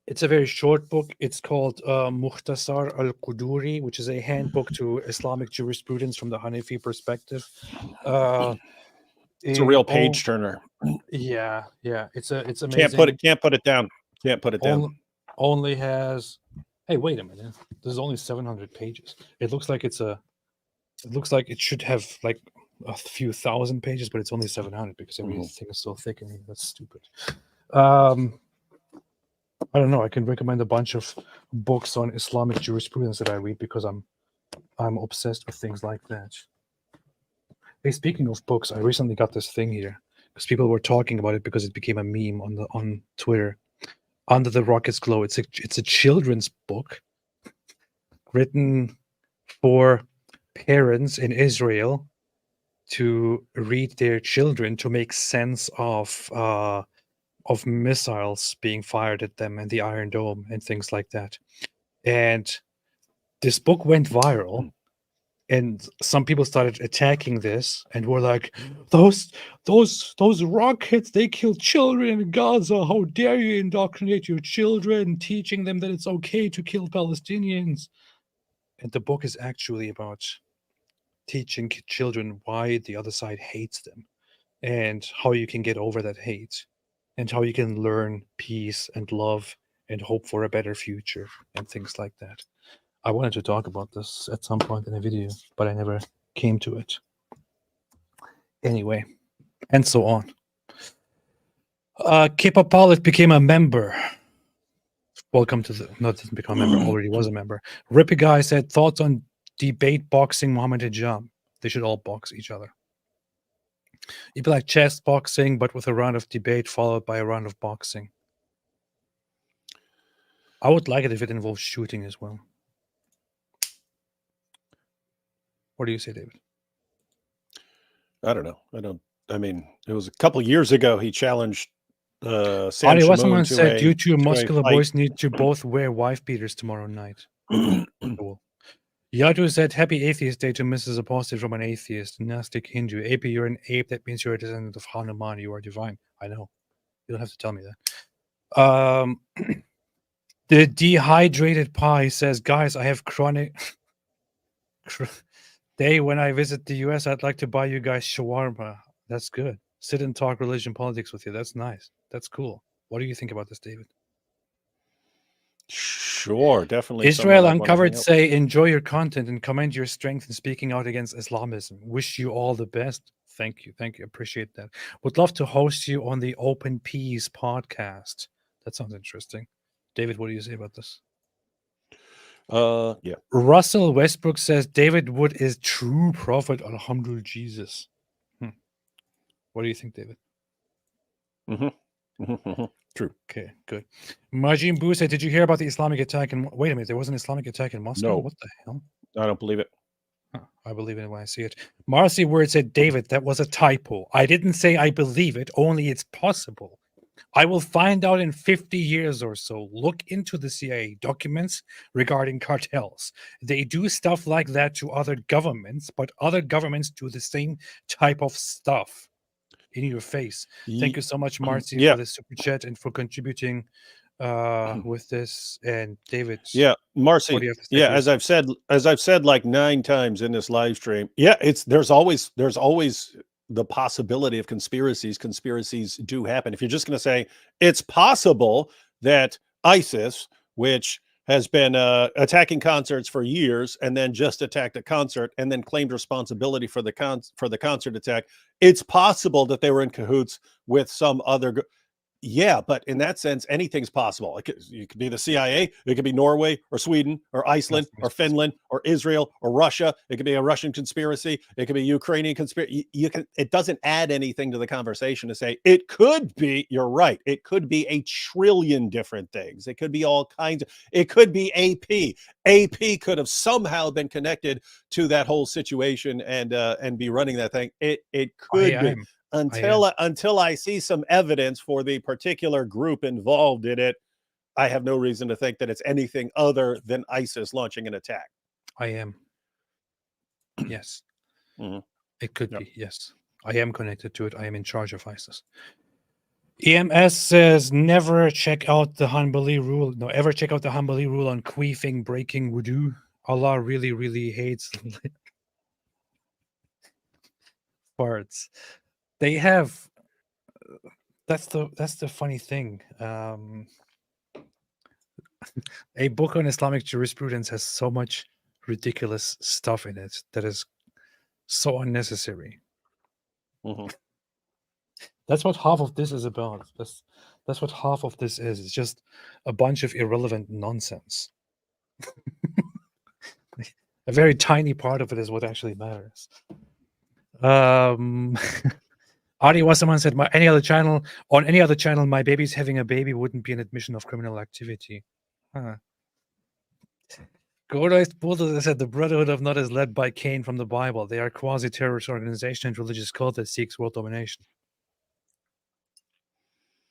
It's called Mukhtasar al-Quduri, which is a handbook to Islamic jurisprudence from the Hanafi perspective. It's a real page turner. Yeah. It's amazing. Can't put it down. Can't put it down. Only has. Hey, wait a minute. There's only 700 pages. It looks like it's a It looks like it should have like a few thousand pages, but it's only 700 because everything is so thick and that's stupid. I don't know. I can recommend a bunch of books on Islamic jurisprudence that I read because I'm obsessed with things like that. Hey, speaking of books, I recently got this thing here because people were talking about it because it became a meme on Twitter. Under the Rocket's Glow. It's a children's book written for parents in Israel to read their children to make sense of missiles being fired at them and the Iron Dome and things like that. And this book went viral, and some people started attacking this and were like, those rockets, they kill children in Gaza. How dare you indoctrinate your children, teaching them that it's okay to kill Palestinians? And the book is actually about teaching children why the other side hates them and how you can get over that hate and how you can learn peace and love and hope for a better future and things like that. I wanted to talk about this at some point in a video, but I never came to it. Anyway, and so on. B.Apologetics became a member. Welcome to the... No, it didn't become a member. Already was a member. Rippy Guy said, thoughts on debate boxing Mohammed Hijab. They should all box each other. It'd be like chess boxing, but with a round of debate followed by a round of boxing. I would like it if it involves shooting as well. What do you say, David? I don't know. I mean, it was a couple years ago he challenged Sam Someone Shamoun said, due to a muscular fight. boys need to both wear wife beaters tomorrow night. Cool. Yadu said, happy atheist day to Mrs. Apostate from an atheist, Gnostic Hindu. AP, you're an ape. That means you're a descendant of Hanuman. You are divine. I know. You don't have to tell me that. The dehydrated pie says, guys, I have chronic... Day when I visit the US, I'd like to buy you guys shawarma. That's good. Sit and talk religion politics with you. That's nice. That's cool. What do you think about this, David? Sure, definitely. Israel someone I'd wanna Uncovered hang out say, enjoy your content and commend your strength in speaking out against Islamism. Wish you all the best. Thank you. Thank you. Appreciate that. Would love to host you on the Open Peace podcast. That sounds interesting. David, what do you say about this? Yeah. Russell Westbrook says David Wood is true prophet. Alhamdulillah, Jesus. What do you think, David? True. Okay, good. Majin Boo said, did you hear about the Islamic attack? Wait a minute, there was an Islamic attack in Moscow? No. What the hell? I don't believe it. I believe it when I see it. Marcy Word said, David, that was a typo. I didn't say I believe it, only it's possible. I will find out in 50 years or so. Look into the CIA documents regarding cartels. They do stuff like that to other governments, but other governments do the same type of stuff in your face. Thank you so much, Marcy, for the super chat and for contributing with this. And David, Yeah, Marcy. what do you have to say? Yeah, as I've said like 9 times in this live stream. Yeah, there's always the possibility of conspiracies. Conspiracies do happen. If you're just going to say it's possible that ISIS, which has been attacking concerts for years and then just attacked a concert and then claimed responsibility for the concert attack, it's possible that they were in cahoots with some other yeah, but in that sense, anything's possible. It could be the CIA, it could be Norway or Sweden or Iceland or Finland or Israel or Russia. It could be a Russian conspiracy. It could be Ukrainian conspiracy. It doesn't add anything to the conversation to say it could be. You're right. It could be a trillion different things. It could be all kinds of. It could be AP. AP could have somehow been connected to that whole situation and be running that thing. It could be. Until I see some evidence for the particular group involved in it, I have no reason to think that it's anything other than ISIS launching an attack. I am. Yes. It could be. Yes. I am connected to it. I am in charge of ISIS. EMS says never check out the Hanbali rule. No, ever check out the Hanbali rule on queefing, breaking wudu. Allah really, really hates farts. They have that's the funny thing. A book on Islamic jurisprudence has so much ridiculous stuff in it that is So unnecessary. Mhm. That's what half of this is about. That's what half of this is. It's just a bunch of irrelevant nonsense. A very tiny part of it is what actually matters. Adi Wasserman said, on any other channel, my baby's having a baby wouldn't be an admission of criminal activity. Huh. Goldized Bulldozer said the Brotherhood of Not is led by Cain from the Bible. They are a quasi-terrorist organization and religious cult that seeks world domination.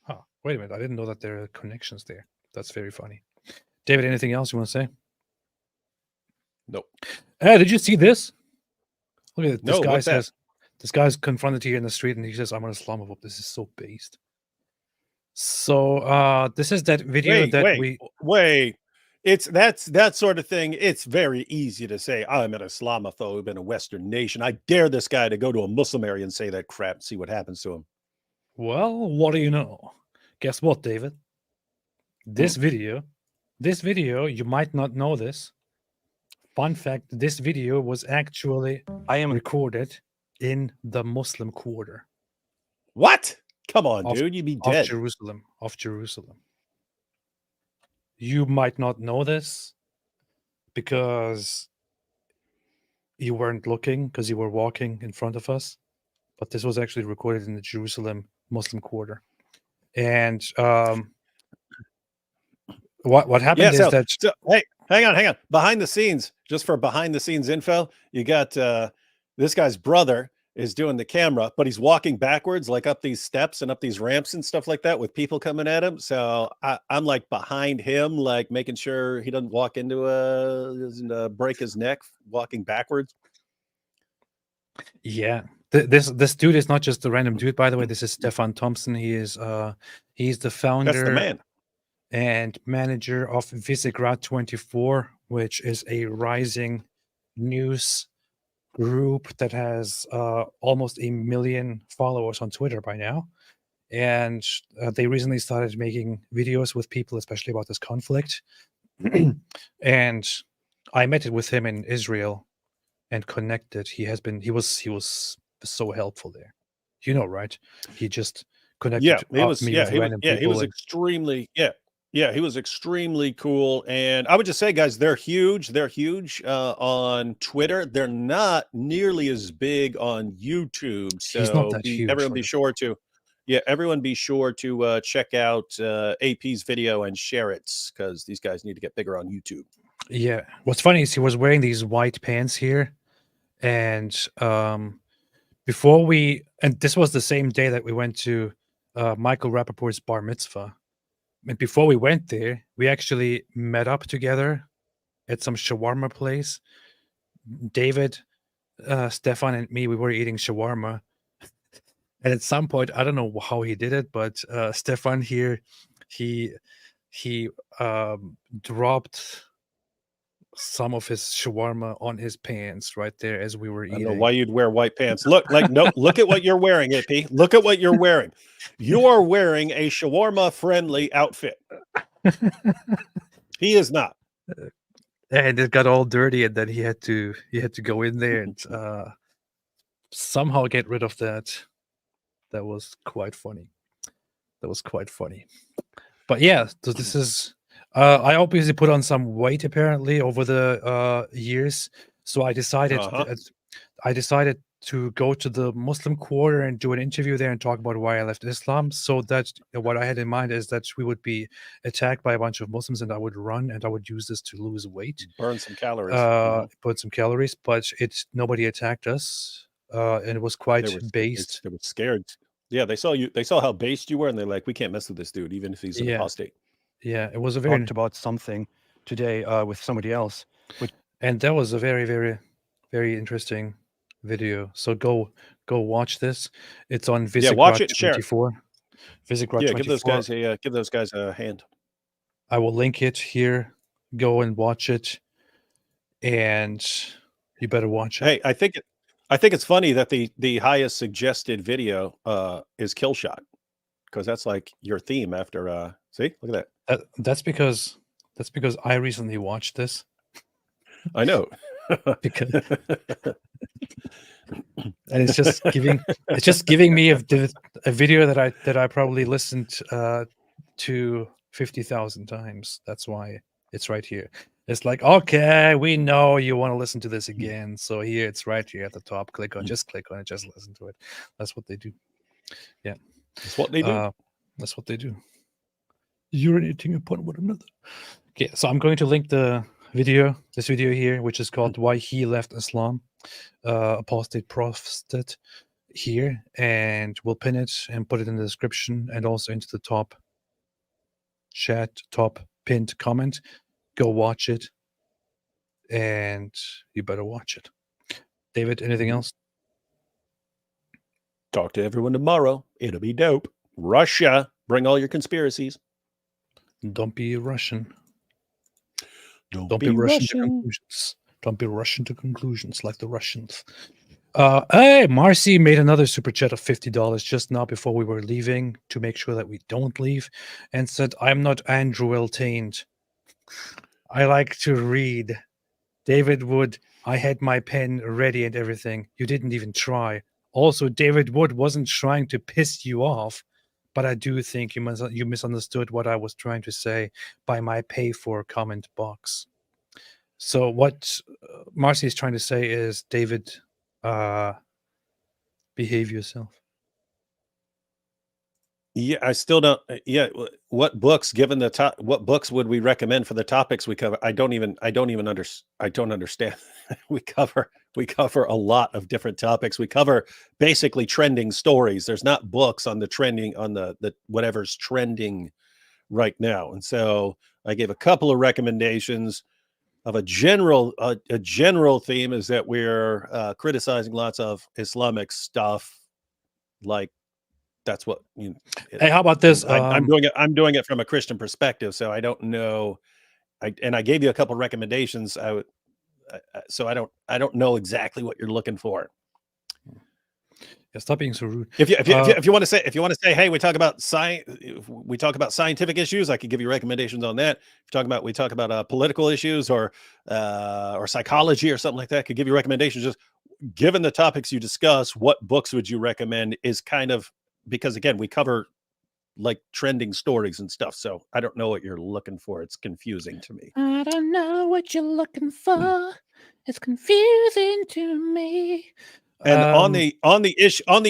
Huh. Wait a minute. I didn't know that there are connections there. That's very funny. David, anything else you want to say? Nope. Did you see this? Look at it. No, what's that? This guy's confronted here in the street and he says, I'm an Islamophobe. This is so based. So this is that video Wait. It's that sort of thing. It's very easy to say I'm an Islamophobe in a Western nation. I dare this guy to go to a Muslim area and say that crap, see what happens to him. Well, what do you know? Guess what, David? This video, you might not know this. Fun fact, this video was actually recorded in the Muslim quarter. What? Come on, dude, you'd be dead. Of Jerusalem. You might not know this because you weren't looking, because you were walking in front of us. But this was actually recorded in the Jerusalem Muslim quarter. And what happened is that... So, hey, hang on. Behind the scenes, just for behind the scenes info, you got this guy's brother is doing the camera, but he's walking backwards, like up these steps and up these ramps and stuff like that with people coming at him. So I'm like behind him, like making sure he doesn't walk into break his neck walking backwards. Yeah. This dude is not just a random dude, by the way. This is Stefan Thompson. He's the founder. That's the man. And manager of Visegrad 24, which is a rising news group that has almost 1 million followers on Twitter by now. And they recently started making videos with people, especially about this conflict. And I met with him in Israel and connected. He was so helpful there. You know, right? He just connected he was extremely cool. And I would just say, guys, they're huge. They're huge on Twitter. They're not nearly as big on YouTube. So he's not that huge. Everyone be sure to check out AP's video and share it, because these guys need to get bigger on YouTube. Yeah. What's funny is he was wearing these white pants here. And this was the same day that we went to Michael Rappaport's bar mitzvah. And before we went there, we actually met up together at some shawarma place. David, Stefan, and me, we were eating shawarma. And at some point, I don't know how he did it, but Stefan here, he dropped some of his shawarma on his pants right there as we were eating. I don't know why you'd wear white pants. Look at what you're wearing, AP. Look at what you're wearing. You are wearing a shawarma friendly outfit. He is not. And it got all dirty, and then he had to go in there and somehow get rid of that. That was quite funny. But yeah, so this is I obviously put on some weight apparently over the years. So I decided to go to the Muslim Quarter and do an interview there and talk about why I left Islam. So that what I had in mind is that we would be attacked by a bunch of Muslims and I would run and I would use this to lose weight. Burn some calories. But nobody attacked us. And it was quite based. They were scared. Yeah, they saw you. They saw how based you were, and they're like, "We can't mess with this dude, even if he's an apostate." Yeah, it was a very talked about something today with somebody else, and that was a very, very, very interesting video. So go watch this. It's on Visegrad watch it, 24. Visegrad 24. Give those guys a hand. I will link it here. Go and watch it, and you better watch it. Hey, I think it's funny that the highest suggested video is kill shot, because that's like your theme after see, look at that. That's because I recently watched this. I know. And it's just giving me a video that I probably listened to 50,000 times. That's why it's right here. It's like, okay, we know you want to listen to this again, so here it's right here at the top. Click on it, just listen to it. That's what they do. Yeah, that's what they do. That's what they do. Urinating upon one another. Okay, so I'm going to link this video here, which is called "Why He Left Islam." Apostate Prophet here, and we'll pin it and put it in the description and also into the top pinned comment. Go watch it, and you better watch it. David, anything else? Talk to everyone tomorrow. It'll be dope. Russia, bring all your conspiracies. Don't be Russian. Don't be Russian to conclusions. Don't be Russian to conclusions like the Russians. Hey, Marcy made another super chat of $50 just now before we were leaving to make sure that we don't leave, and said, "I'm not Andrew Eltained. I like to read. David Wood, I had my pen ready and everything. You didn't even try. Also, David Wood wasn't trying to piss you off, but I do think you misunderstood what I was trying to say by my pay for comment box." So what Marcy is trying to say is, David, behave yourself. Yeah, I still don't. Yeah, what books? Given the top, what books would we recommend for the topics we cover? I don't understand. we cover a lot of different topics. We cover basically trending stories. There's not books on the trending on the whatever's trending right now. And so I gave a couple of recommendations of a general theme is that we're criticizing lots of Islamic stuff, like. That's what Hey, how about this? I'm doing it from a Christian perspective, so I don't know. I gave you a couple recommendations. I don't know exactly what you're looking for. Yeah, stop being so rude. If you want to say, hey, we talk about scientific issues, I could give you recommendations on that. If we talk about political issues or psychology or something like that, I could give you recommendations. Just given the topics you discuss, what books would you recommend? Is kind of. Because again, we cover like trending stories and stuff. So I don't know what you're looking for. It's confusing to me. I don't know what you're looking for. It's confusing to me. And on the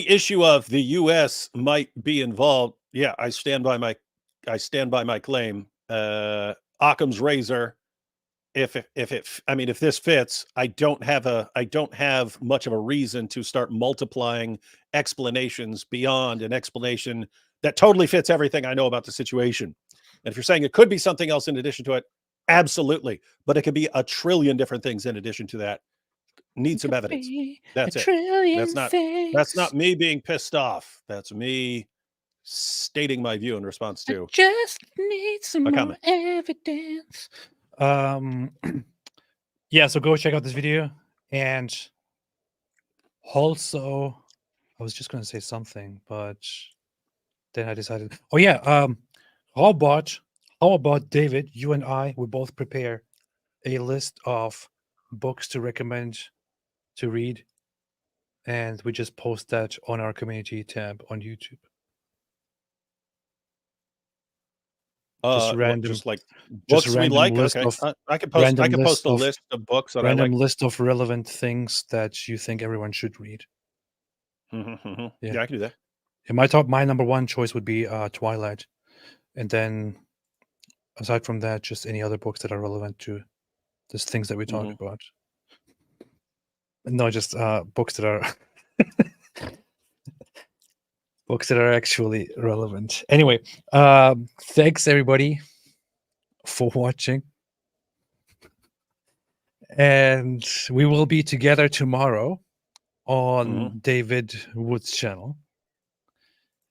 issue of the U.S. might be involved, yeah, I stand by my claim. Occam's razor. If this fits, I don't have much of a reason to start multiplying explanations beyond an explanation that totally fits everything I know about the situation. And if you're saying it could be something else in addition to it, absolutely. But it could be a trillion different things in addition to that. Need some evidence. That's it. That's not me being pissed off. That's me stating my view in response to. Just need some more evidence. Yeah, so go check out this video. And also, I was just going to say something, but then I decided, oh yeah, how about David, you and I, we both prepare a list of books to recommend to read, and we just post that on our community tab on YouTube. Just like books we like. Okay, I could post a list of books that random I like. list of relevant things that you think everyone should read. Mm-hmm. Yeah, I can do that. And my number one choice would be Twilight, and then aside from that, just any other books that are relevant to these things that we talk about. No, just books that are books that are actually relevant. Anyway, thanks everybody for watching. And we will be together tomorrow on David Wood's channel.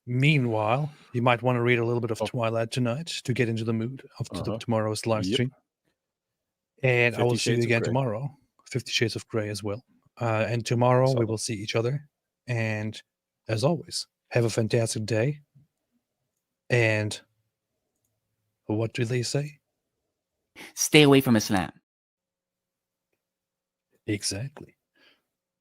Meanwhile, you might want to read a little bit of Twilight tonight to get into the mood of tomorrow's live stream. And I will see you again tomorrow. 50 Shades of Grey as well. And tomorrow we will see each other. And as always, have a fantastic day. And what do they say? Stay away from Islam. Exactly.